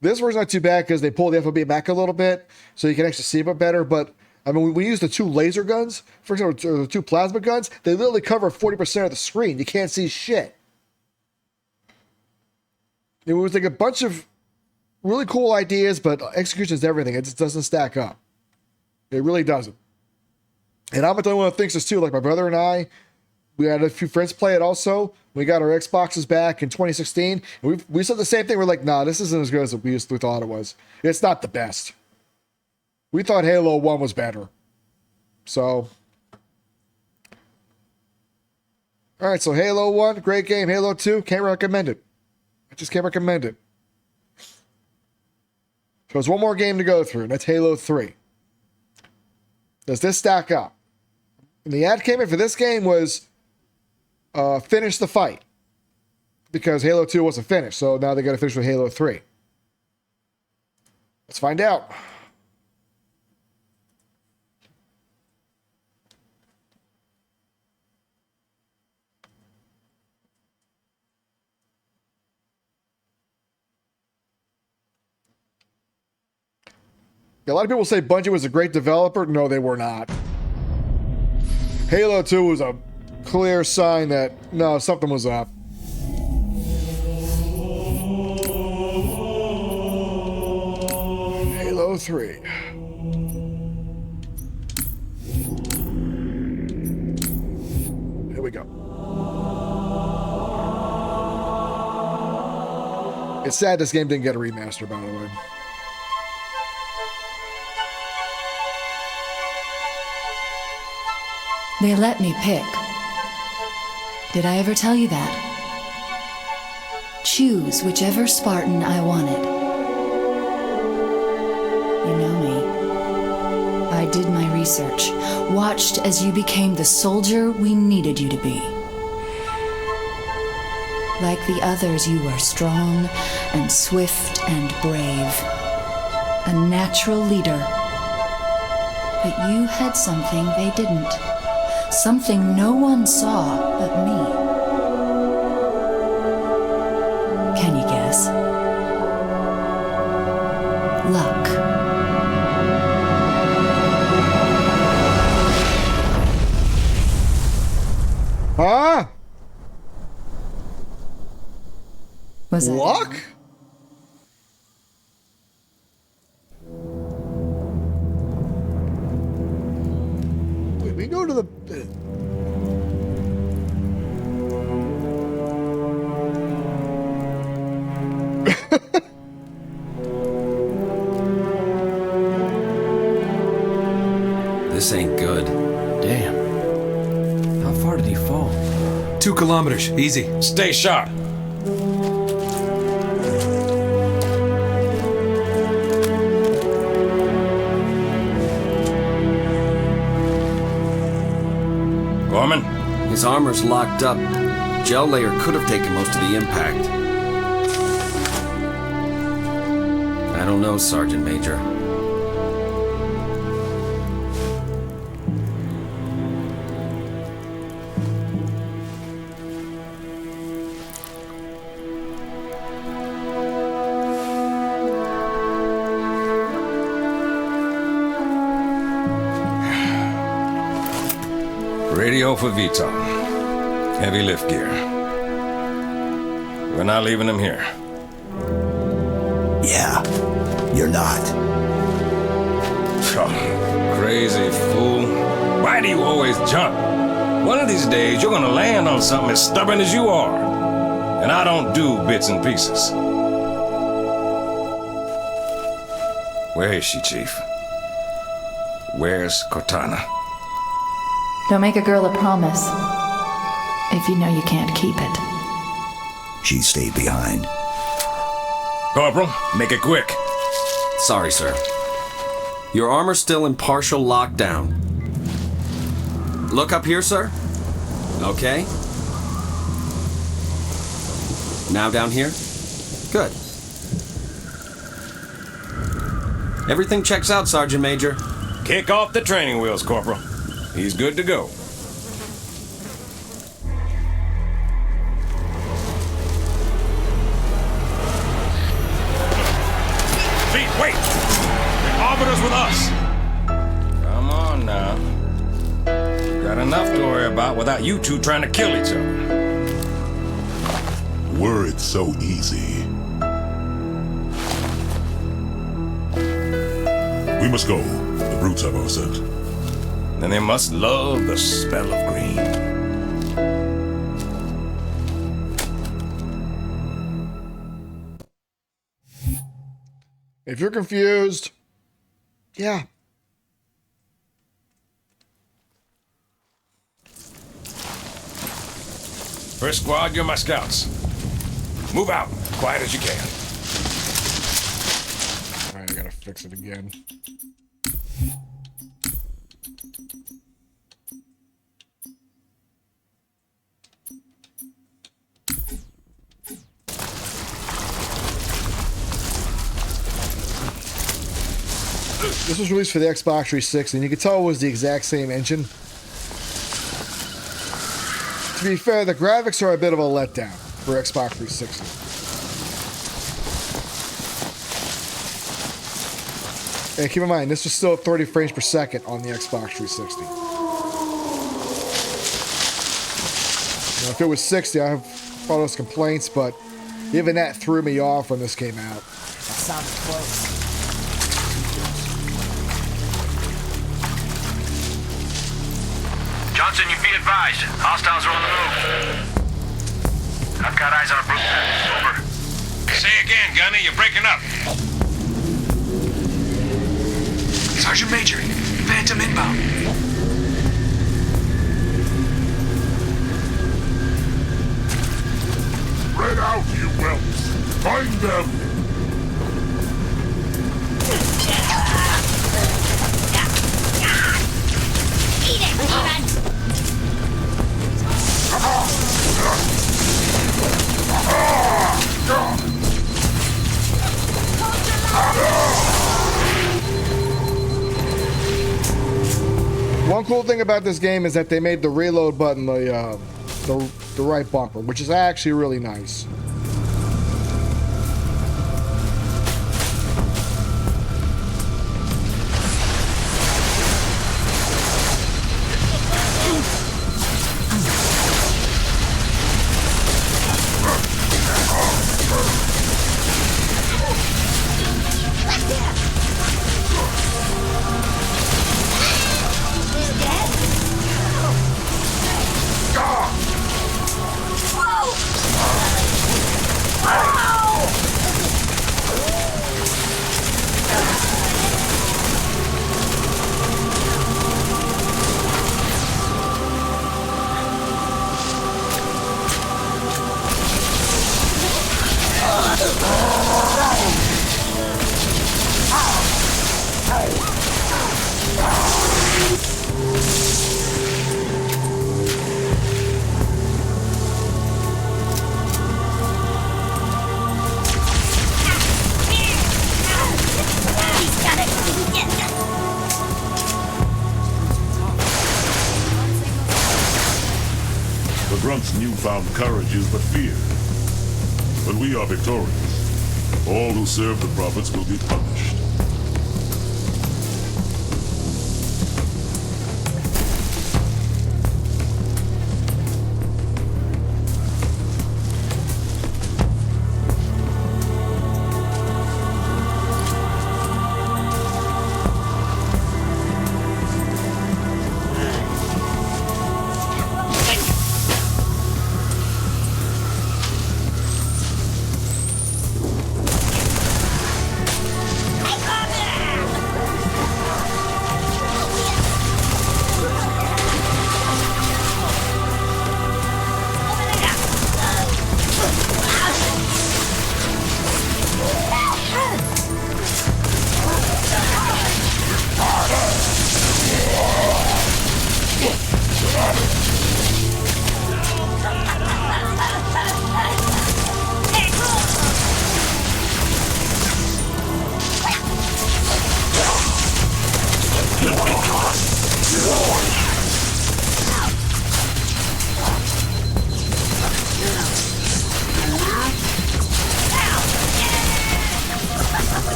A: This version's not too bad because they pull the FOV back a little bit, so you can actually see a bit better. But I mean, when we use the two laser guns, for example, or the two plasma guns, they literally cover 40% of the screen. You can't see shit. It was like a bunch of really cool ideas, but execution is everything. It just doesn't stack up. It really doesn't. And I'm the only one that thinks this too. Like my brother and I, we had a few friends play it also. We got our Xboxes back in 2016. And we said the same thing. We're like, nah, this isn't as good as we thought it was. It's not the best. We thought Halo 1 was better. So. All right, so Halo 1, great game. Halo 2, can't recommend it. I just can't recommend it. So there's one more game to go through, and that's Halo 3. Does this stack up? And the ad came in for this game was finish the fight. Because Halo 2 wasn't finished, so now they got to finish with Halo 3. Let's find out. A lot of people say Bungie was a great developer. No, they were not. Halo 2 was a clear sign that, no, something was up. Halo 3. Here we go. It's sad this game didn't get a remaster, by the way.
H: They let me pick. Did I ever tell you that? Choose whichever Spartan I wanted. You know me. I did my research, watched as you became the soldier we needed you to be. Like the others, you were strong and swift and brave. A natural leader. But you had something they didn't. Something no one saw but me. Can you guess? Luck.
A: Huh?
H: Was that
A: luck? Wait, we go to the...
R: This ain't good.
N: Damn. How far did he fall?
B: 2 kilometers. Easy. Stay sharp. Gorman?
R: His armor's locked up. Gel layer could have taken most of the impact. I don't know, Sergeant Major.
O: Radio for VTOL. Heavy lift gear. We're not leaving him here.
J: Yeah, you're not.
O: Oh, crazy fool. Why do you always jump? One of these days, you're gonna land on something as stubborn as you are. And I don't do bits and pieces. Where is she, Chief? Where's Cortana?
H: Don't make a girl a promise if you know you can't keep it.
J: She stayed behind.
O: Corporal, make it quick.
P: Sorry, sir. Your armor's still in partial lockdown. Look up here, sir. Okay. Now down here? Good. Everything checks out, Sergeant Major.
O: Kick off the training wheels, Corporal. He's good to go. Pete, wait! The Arbiter's with us! Come on now. Got enough to worry about without you two trying to kill each other.
F: Were it so easy. We must go. The brutes have our scent.
O: Then they must love the smell of green.
A: If you're confused, yeah.
O: First squad, you're my scouts. Move out, quiet as you can.
A: Alright, I gotta fix it again. This was released for the Xbox 360, and you can tell it was the exact same engine. To be fair, the graphics are a bit of a letdown for Xbox 360. And keep in mind, this was still 30 frames per second on the Xbox 360. Now, if it was 60, I have all those complaints, but even that threw me off when this came out.
Q: That sounded close.
W: Johnson, you be advised. Hostiles are on the move. I've got eyes on a brute. Over.
O: Say again, Gunny, you're breaking up.
Q: Sergeant Major, Phantom inbound.
F: Spread out, you whelps! Find them!
Q: Eat it, demons!
A: One cool thing about this game is that they made the reload button the right bumper, which is actually really nice.
F: The Grunt's newfound courage is but fear. But we are victorious. All who serve the prophets will be punished.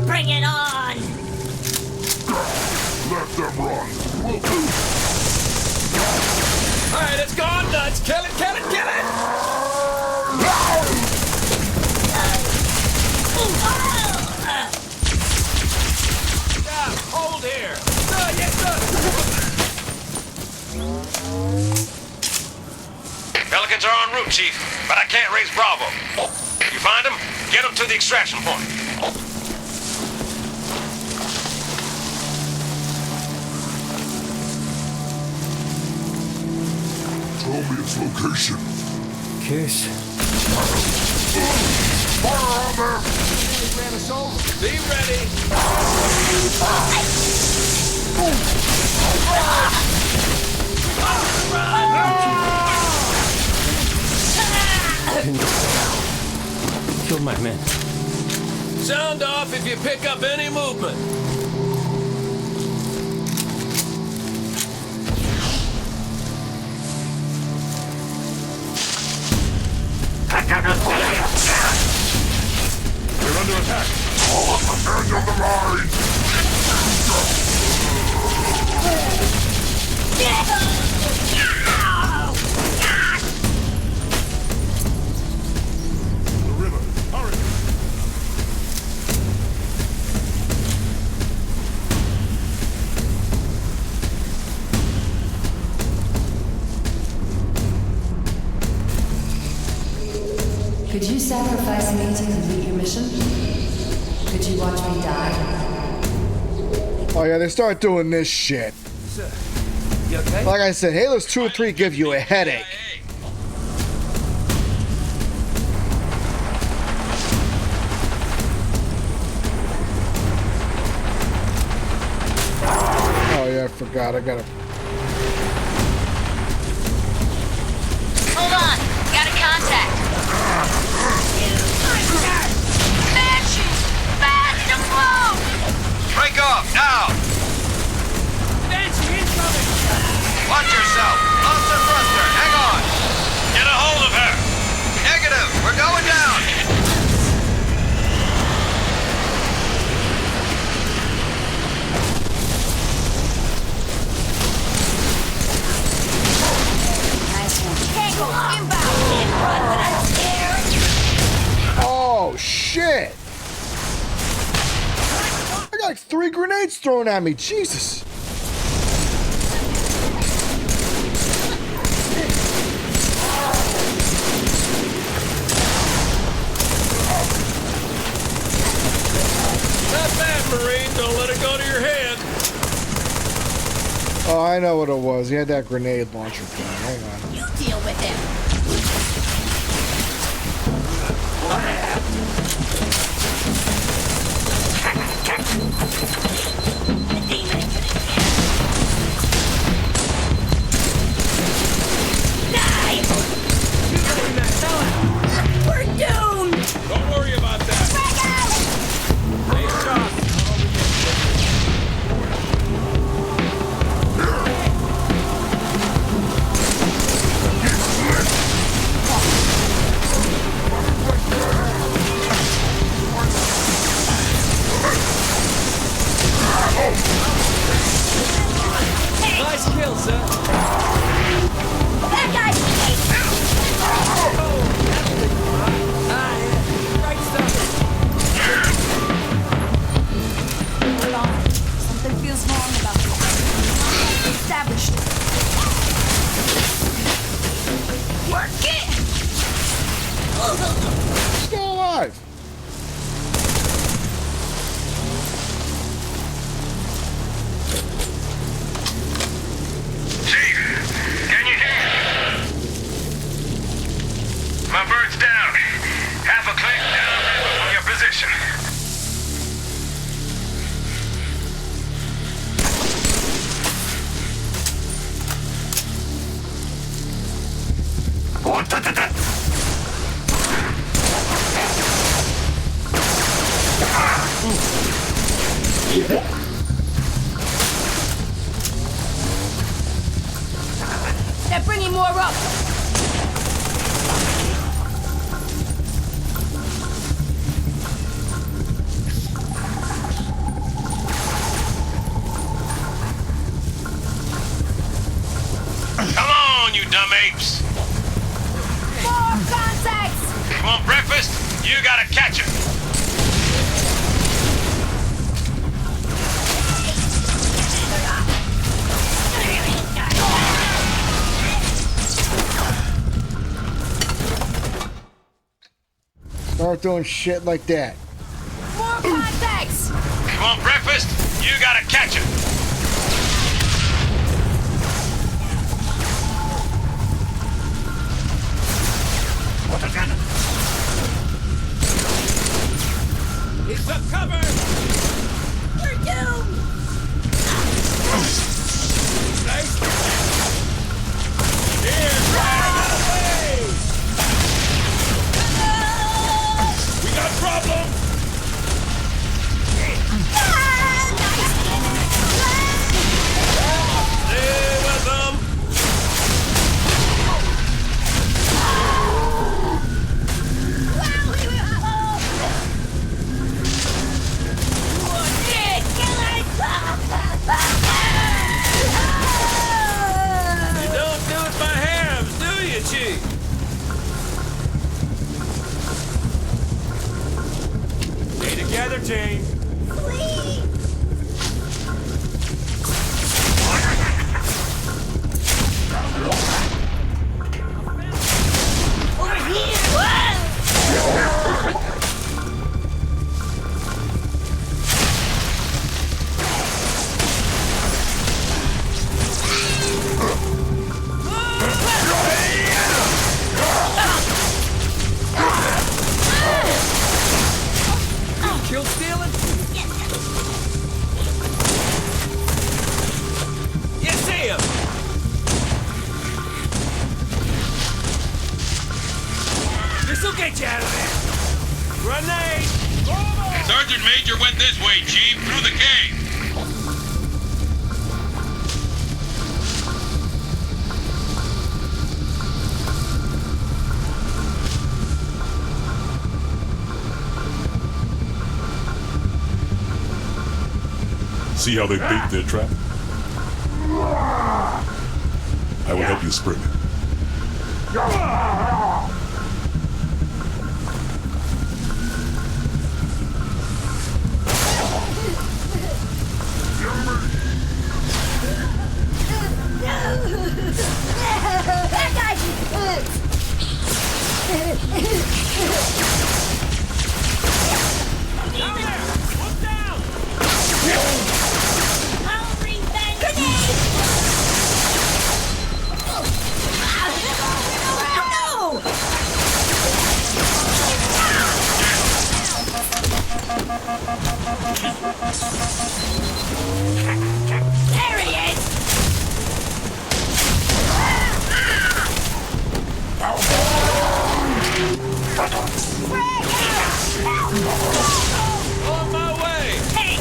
Q: Bring it on!
F: Let them run.
O: All right, it's gone nuts. Kill it, kill it, kill it! Yeah, hold here. Yes, sir. Pelicans are en route, Chief, but I can't raise Bravo. You find them? Get them to the extraction point.
F: Tell me its location.
N: Kiss.
F: Fire on them!
O: Be ready.
N: Killed my men.
O: Sound off if you pick up any movement.
F: We're under attack. End of the line! The river, hurry!
C: Could you sacrifice me to complete your mission? Could you watch me die?
A: Oh yeah, they start doing this shit.
K: Sir, you okay?
A: Like I said, Halos 2 and 3 give you a headache. Oh yeah, I forgot. I gotta.
Q: Hold on. Got a contact. Banshee! Fast and low!
R: Break off, now!
Q: Banshee incoming!
R: Watch yourself! Lost the thruster, hang on! Get a hold of her! Negative, we're going down!
Q: Tango inbound! Can't run when I'm scared!
A: Oh shit! I got like 3 grenades thrown at me. Jesus.
O: Not bad, Marine. Don't let it go to your head.
A: Oh, I know what it was. He had that grenade launcher thing. Hang on.
Q: You deal with him! We're doomed!
O: Don't worry about that. Nice shot. Nice kill, sir.
Q: That guy's
O: Right stuff.
Q: Hold on. Something feels wrong about this. Established. Work it!
A: Still alive.
R: Chief, can you hear me? My bird's down. Half a click downriver from your position.
Q: They're bringing more up.
B: Come on, you dumb apes.
Q: More contacts.
B: You want breakfast? You gotta catch it.
A: Start doing shit like that.
Q: More contacts.
B: You want breakfast? You gotta catch it.
O: It's a cover!
Q: We're doomed.
O: Nice. Here, drag it away! We got problems! Stay with them! You don't do it by halves, do you, Chief? Stay together, team. Kill stealing? You see him! This'll get you out of there! Grenade!
B: Sergeant Major went this way, Chief, through the cave.
F: See how they bait their trap? I will help you spring it.
Q: That guy's There he is!
O: On my way!
Q: Hey!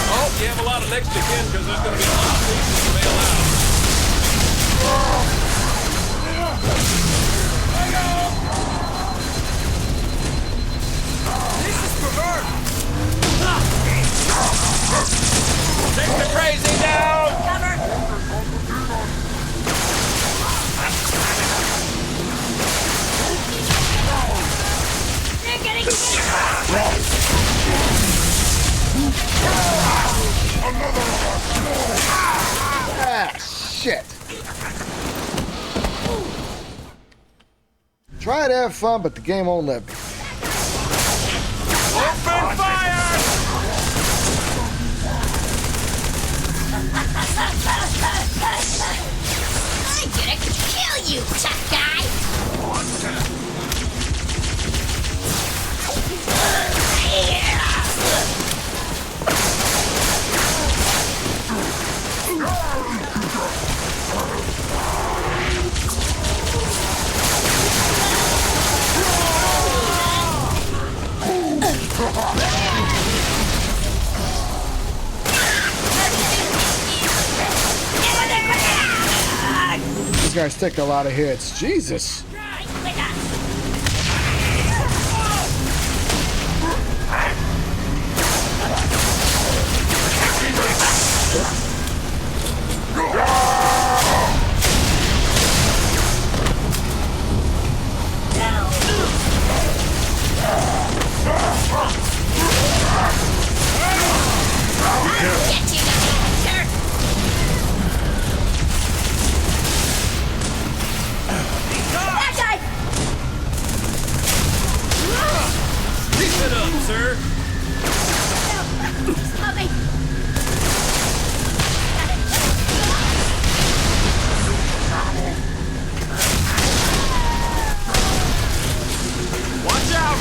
O: Oh, you have a lot of next to kin because there's going to be a lot of pieces to bail out. This is perverted! Take the crazy down!
Q: They're getting
A: Ah, shit. Try to have fun, but the game won't let me.
O: Open fire!
Q: I'm gonna kill you, tough guy!
A: These guys take a lot of hits. Jesus.
B: Keep it up, sir. Watch out!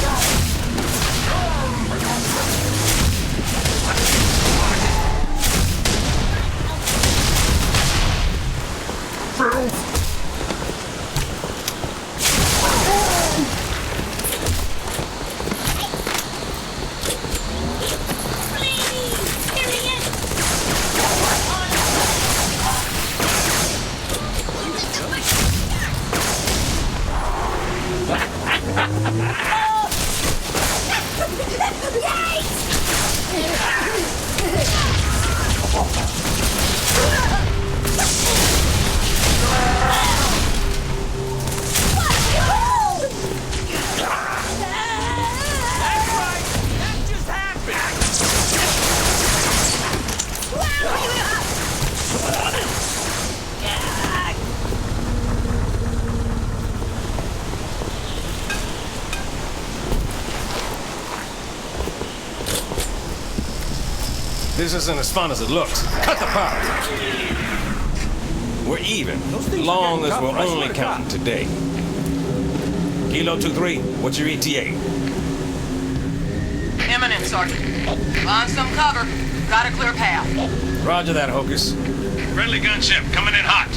O: This isn't as fun as it looks. Cut the power. We're even, long as we're only counting today. Kilo 2-3, what's your ETA?
V: Imminent, Sergeant. Find some cover. Got a clear path.
O: Roger that, Hocus.
B: Friendly gunship coming in hot.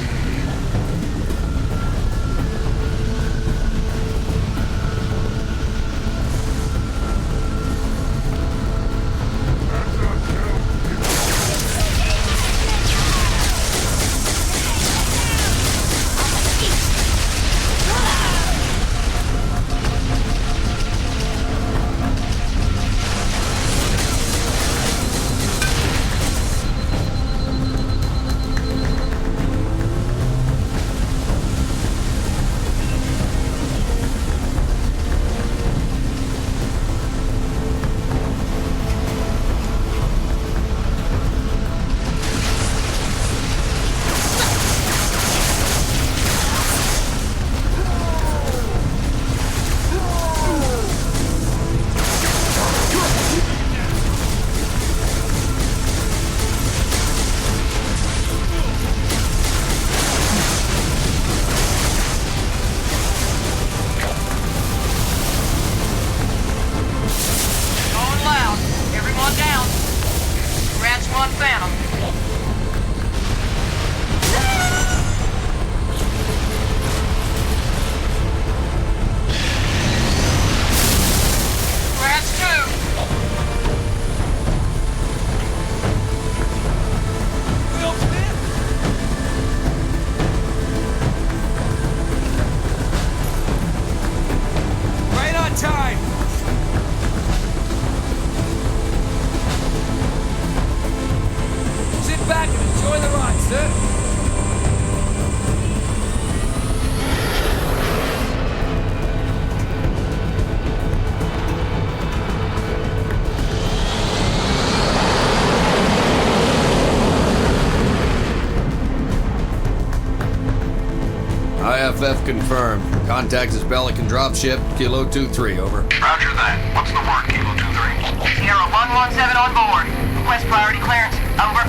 D: IFF confirmed. Contact is Pelican dropship, Kilo 2-3, over.
M: Roger that. What's the word, Kilo 2-3?
V: Sierra 117 on board. Request priority clearance. Over.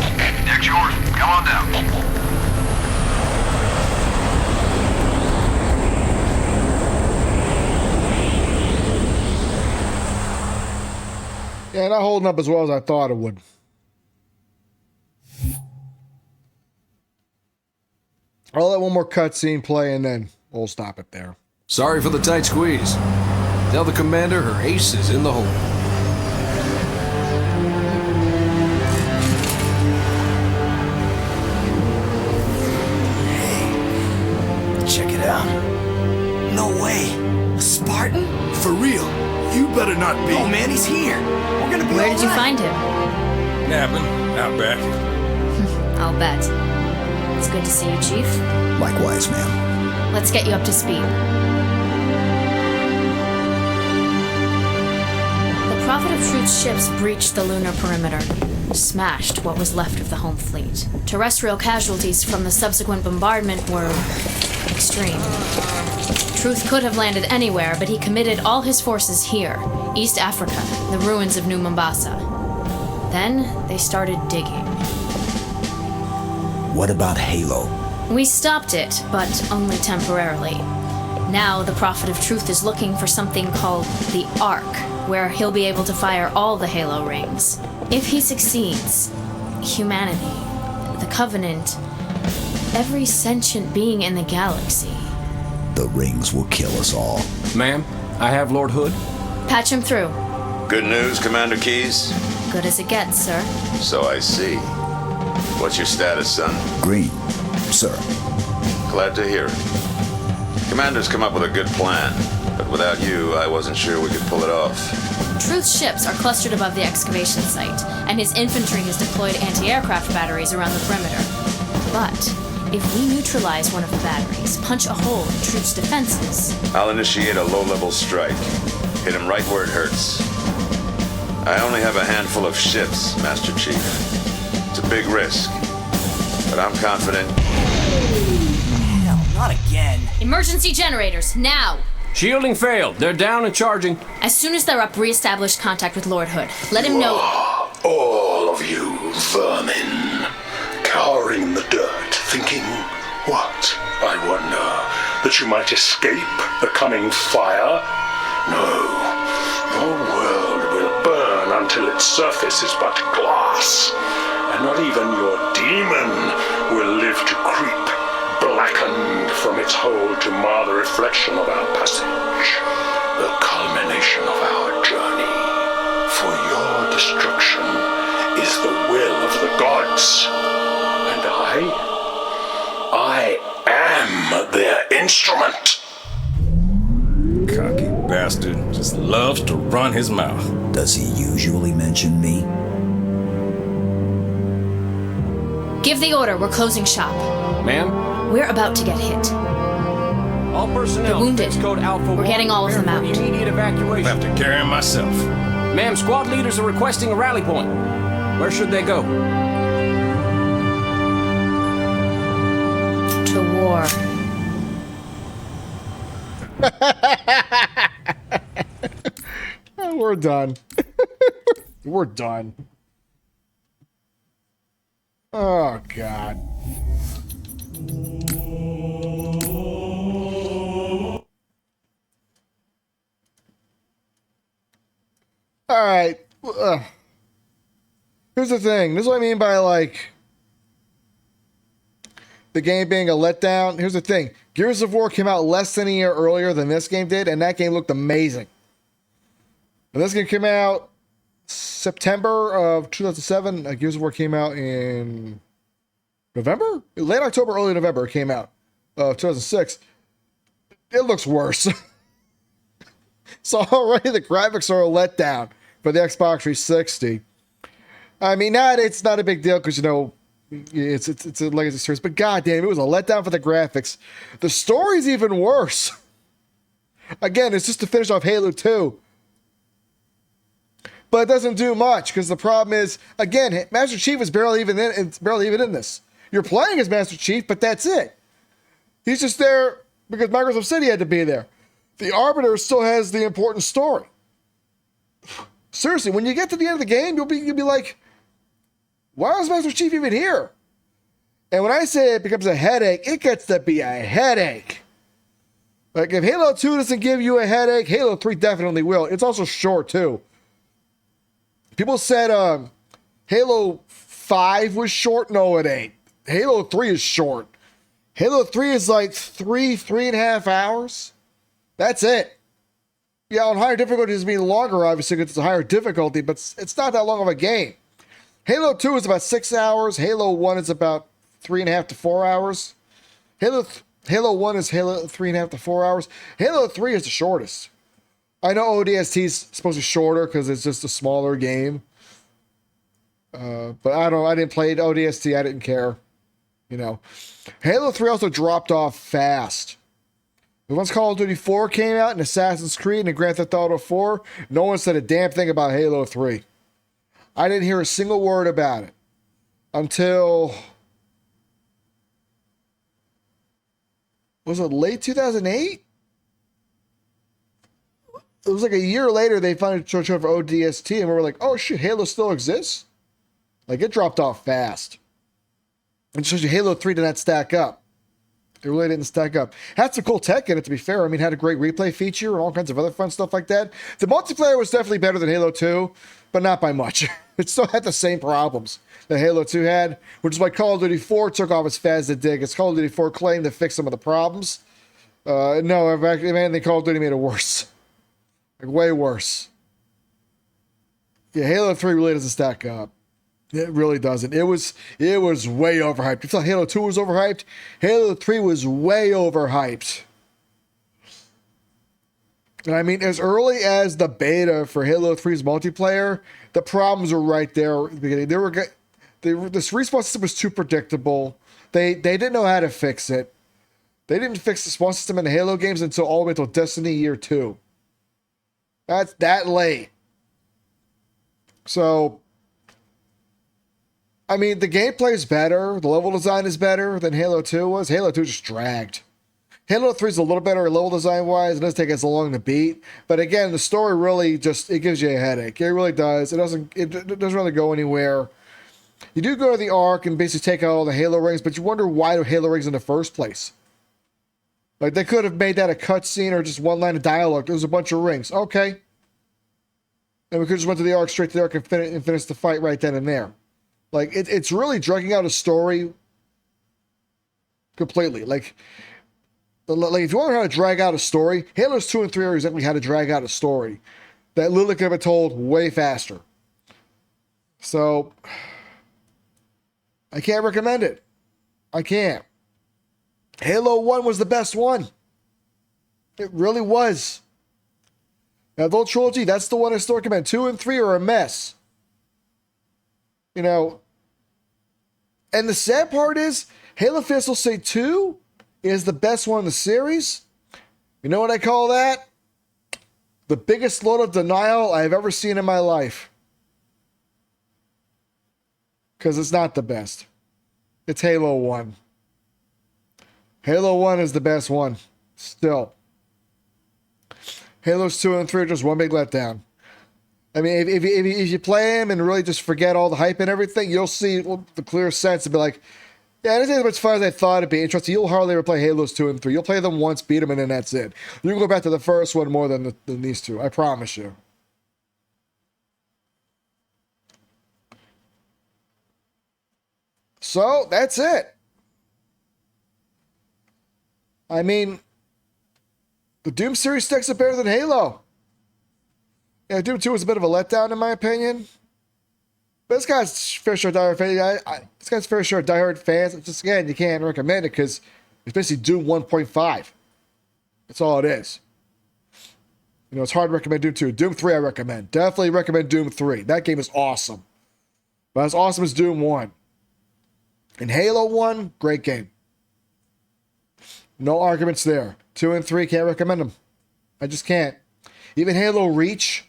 M: Deck's yours. Come on down.
A: not holding up as well as I thought it would. I'll let one more cutscene play and then we'll stop it there.
P: Sorry for the tight squeeze. Tell the commander her ace is in the hole.
J: Check it out. No way. A Spartan? For real. You better not be. Oh man, he's here. We're gonna be
H: Where
J: all
H: did you
J: right.
H: find him?
O: Napping, out back.
H: I'll bet. It's good to see you, Chief.
J: Likewise, ma'am.
H: Let's get you up to speed. The Prophet of Truth's ships breached the lunar perimeter, smashed what was left of the home fleet. Terrestrial casualties from the subsequent bombardment were extreme. Truth could have landed anywhere, but he committed all his forces here, East Africa, the ruins of New Mombasa. Then they started digging.
J: What about Halo?
H: We stopped it, but only temporarily. Now the Prophet of Truth is looking for something called the Ark, where he'll be able to fire all the Halo rings. If he succeeds, humanity, the Covenant, every sentient being in the galaxy.
J: The rings will kill us all.
O: Ma'am, I have Lord Hood.
H: Patch him through.
I: Good news, Commander Keyes?
H: Good as it gets, sir.
I: So I see. What's your status, son?
J: Green, sir.
I: Glad to hear it. Commander's come up with a good plan, but without you, I wasn't sure we could pull it off.
H: Truth's ships are clustered above the excavation site, and his infantry has deployed anti-aircraft batteries around the perimeter. But if we neutralize one of the batteries, punch a hole in Truth's defenses...
I: I'll initiate a low-level strike. Hit him right where it hurts. I only have a handful of ships, Master Chief. It's a big risk, but I'm confident.
K: Hell, not again.
H: Emergency generators, now!
O: Shielding failed. They're down and charging.
H: As soon as they're up, re-establish contact with Lord Hood. Let him know...
L: All of you vermin, cowering in the dirt, thinking, what, I wonder, that you might escape the coming fire? No, your world will burn until its surface is but glass, and not even your demon will live to creep, blackened from its hole to mar the reflection of our passage, the culmination of our journey. For your destruction is the will of the gods, and I am their instrument.
O: Cocky bastard just loves to run his mouth.
J: Does he usually mention me?
H: Give the order, we're closing shop.
O: Ma'am?
H: We're about to get hit.
O: All personnel.
H: The wounded.
O: Code Alpha
H: We're getting all of them out.
O: Immediate evacuation. I have to carry him myself. Ma'am, squad leaders are requesting a rally point. Where should they go?
H: To war.
A: We're done. We're done. Oh, God. All right. Here's the thing. This is what I mean by, like, the game being a letdown. Here's the thing. Gears of War came out less than a year earlier than this game did, and that game looked amazing. And this game came out September of 2007. Gears of War came out in November? Late October, early November it came out. 2006. It looks worse. So already the graphics are a letdown for the Xbox 360. I mean, it's not a big deal because, you know, it's a legacy series, but goddamn, it was a letdown for the graphics. The story's even worse. Again, it's just to finish off Halo 2. But it doesn't do much because the problem is, again, Master Chief is barely even in this. You're playing as Master Chief, but that's it. He's just there because Microsoft City had to be there. The Arbiter still has the important story. Seriously, when you get to the end of the game, you'll be like, why is Master Chief even here? And when I say it becomes a headache, it gets to be a headache. Like, if Halo 2 doesn't give you a headache, Halo 3 definitely will. It's also short, too. People said Halo 5 was short. No, it ain't. Halo 3 is short. Halo 3 is like 3.5 hours. That's it. Yeah, on higher difficulties, being longer, obviously, because it's a higher difficulty, but it's not that long of a game. Halo 2 is about 6 hours. Halo 1 is about 3.5 to 4 hours. Halo 1 is Halo 3.5 to 4 hours. Halo 3 is the shortest. I know ODST is supposed to be shorter because it's just a smaller game. But I didn't play ODST. I didn't care. You know. Halo 3 also dropped off fast. Once Call of Duty 4 came out and Assassin's Creed and Grand Theft Auto 4, no one said a damn thing about Halo 3. I didn't hear a single word about it until, was it late 2008? It was like a year later they finally showed up for ODST and we were like, oh shit, Halo still exists? Like, it dropped off fast. And it shows you Halo 3 did not stack up. It really didn't stack up. Had some cool tech in it, to be fair. I mean, had a great replay feature and all kinds of other fun stuff like that. The multiplayer was definitely better than Halo 2, but not by much. It still had the same problems that Halo 2 had, which is why Call of Duty 4 took off as fast as it did, because Call of Duty 4 claimed to fix some of the problems. No, if anything, Call of Duty made it worse. Like, way worse. Yeah, Halo 3 really doesn't stack up. It really doesn't. It was way overhyped. You thought Halo 2 was overhyped? Halo 3 was way overhyped. And I mean, as early as the beta for Halo 3's multiplayer, the problems were right there at the beginning. This respawn system was too predictable. They didn't know how to fix it. They didn't fix the spawn system in the Halo games until all the way until Destiny Year 2. That's that late. So, I mean, the gameplay is better. The level design is better than Halo 2 was. Halo 2 just dragged. Halo 3 is a little better level design-wise. It doesn't take as long to beat. But again, the story really just, it gives you a headache. It really does. It doesn't really go anywhere. You do go to the Ark and basically take out all the Halo rings, but you wonder why the Halo rings in the first place. Like, they could have made that a cutscene or just one line of dialogue. There was a bunch of rings. Okay. And we could just went to the Ark, straight to the Ark, and finish the fight right then and there. Like, it's really dragging out a story completely. Like, if you want to know how to drag out a story, Halos 2 and 3 are exactly how to drag out a story that literally could have been told way faster. So, I can't recommend it. I can't. Halo 1 was the best one. It really was. Now, the old trilogy, that's the one I still recommend. 2 and 3 are a mess. You know, and the sad part is, Halo fans will say 2 is the best one in the series. You know what I call that? The biggest load of denial I've ever seen in my life. Because it's not the best. It's Halo 1. Halo 1 is the best one. Still. Halos 2 and 3 are just one big letdown. I mean, if you play them and really just forget all the hype and everything, you'll see the clear sense and be like, yeah, it isn't as much fun as I thought it'd be. Interesting. You'll hardly ever play Halos 2 and 3. You'll play them once, beat them, and then that's it. You can go back to the first one more than these two. I promise you. So, that's it. I mean, the Doom series stacks up better than Halo. Yeah, Doom 2 was a bit of a letdown in my opinion. But this guy's fair share of diehard fans. Just again, you can't recommend it because it's basically Doom 1.5. That's all it is. You know, it's hard to recommend Doom 2. Doom 3 I recommend. Definitely recommend Doom 3. That game is awesome. But as awesome as Doom 1. And Halo 1, great game. No arguments there. 2 and 3, can't recommend them. I just can't. Even Halo Reach,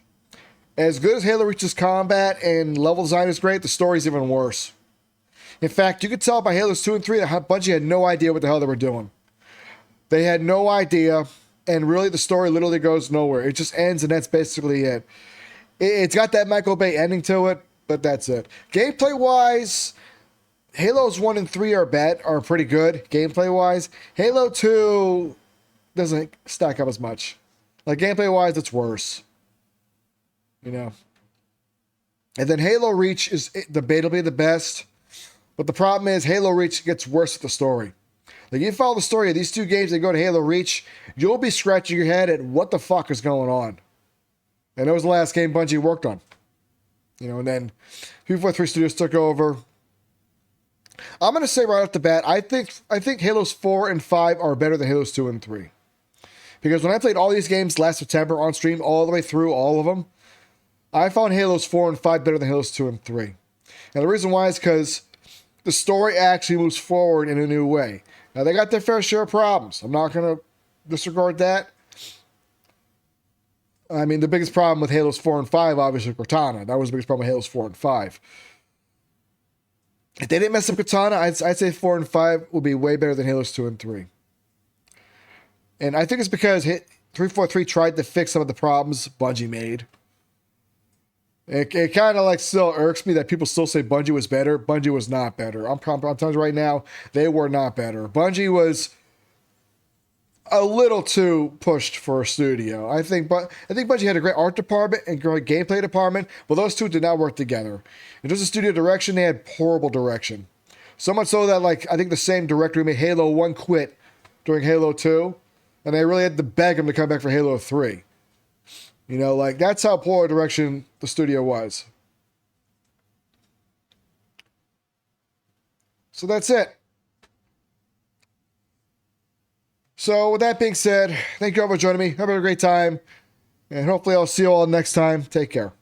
A: as good as Halo Reach's combat and level design is great, the story's even worse. In fact, you could tell by Halos 2 and 3 that Bungie had no idea what the hell they were doing. They had no idea, and really the story literally goes nowhere. It just ends, and that's basically it. It's got that Michael Bay ending to it, but that's it. Gameplay-wise, Halos 1 and 3 are pretty good, gameplay-wise. Halo 2 doesn't stack up as much. Like, gameplay-wise, it's worse. You know. And then Halo Reach is debatably the best. But the problem is Halo Reach gets worse with the story. Like, you follow the story of these two games that go to Halo Reach, you'll be scratching your head at what the fuck is going on. And that was the last game Bungie worked on. You know, and then 343 Studios took over. I'm going to say right off the bat, I think Halos 4 and 5 are better than Halos 2 and 3. Because when I played all these games last September on stream, all the way through all of them, I found Halos 4 and 5 better than Halos 2 and 3. And the reason why is because the story actually moves forward in a new way. Now, they got their fair share of problems. I'm not going to disregard that. I mean, the biggest problem with Halos 4 and 5, obviously, Cortana. That was the biggest problem with Halos 4 and 5. If they didn't mess up Cortana, I'd say 4 and 5 would be way better than Halos 2 and 3. And I think it's because 343 tried to fix some of the problems Bungie made. It kind of like still irks me that people still say Bungie was better. Bungie was not better. I'm telling you right now, they were not better. Bungie was a little too pushed for a studio. I think Bungie had a great art department and great gameplay department, but those two did not work together. In terms of studio direction, they had horrible direction. So much so that, like, I think the same director who made Halo 1 quit during Halo 2, and they really had to beg him to come back for Halo 3. You know, like, that's how poor direction the studio was. So that's it. So with that being said, thank you all for joining me. Have a great time. And hopefully I'll see you all next time. Take care.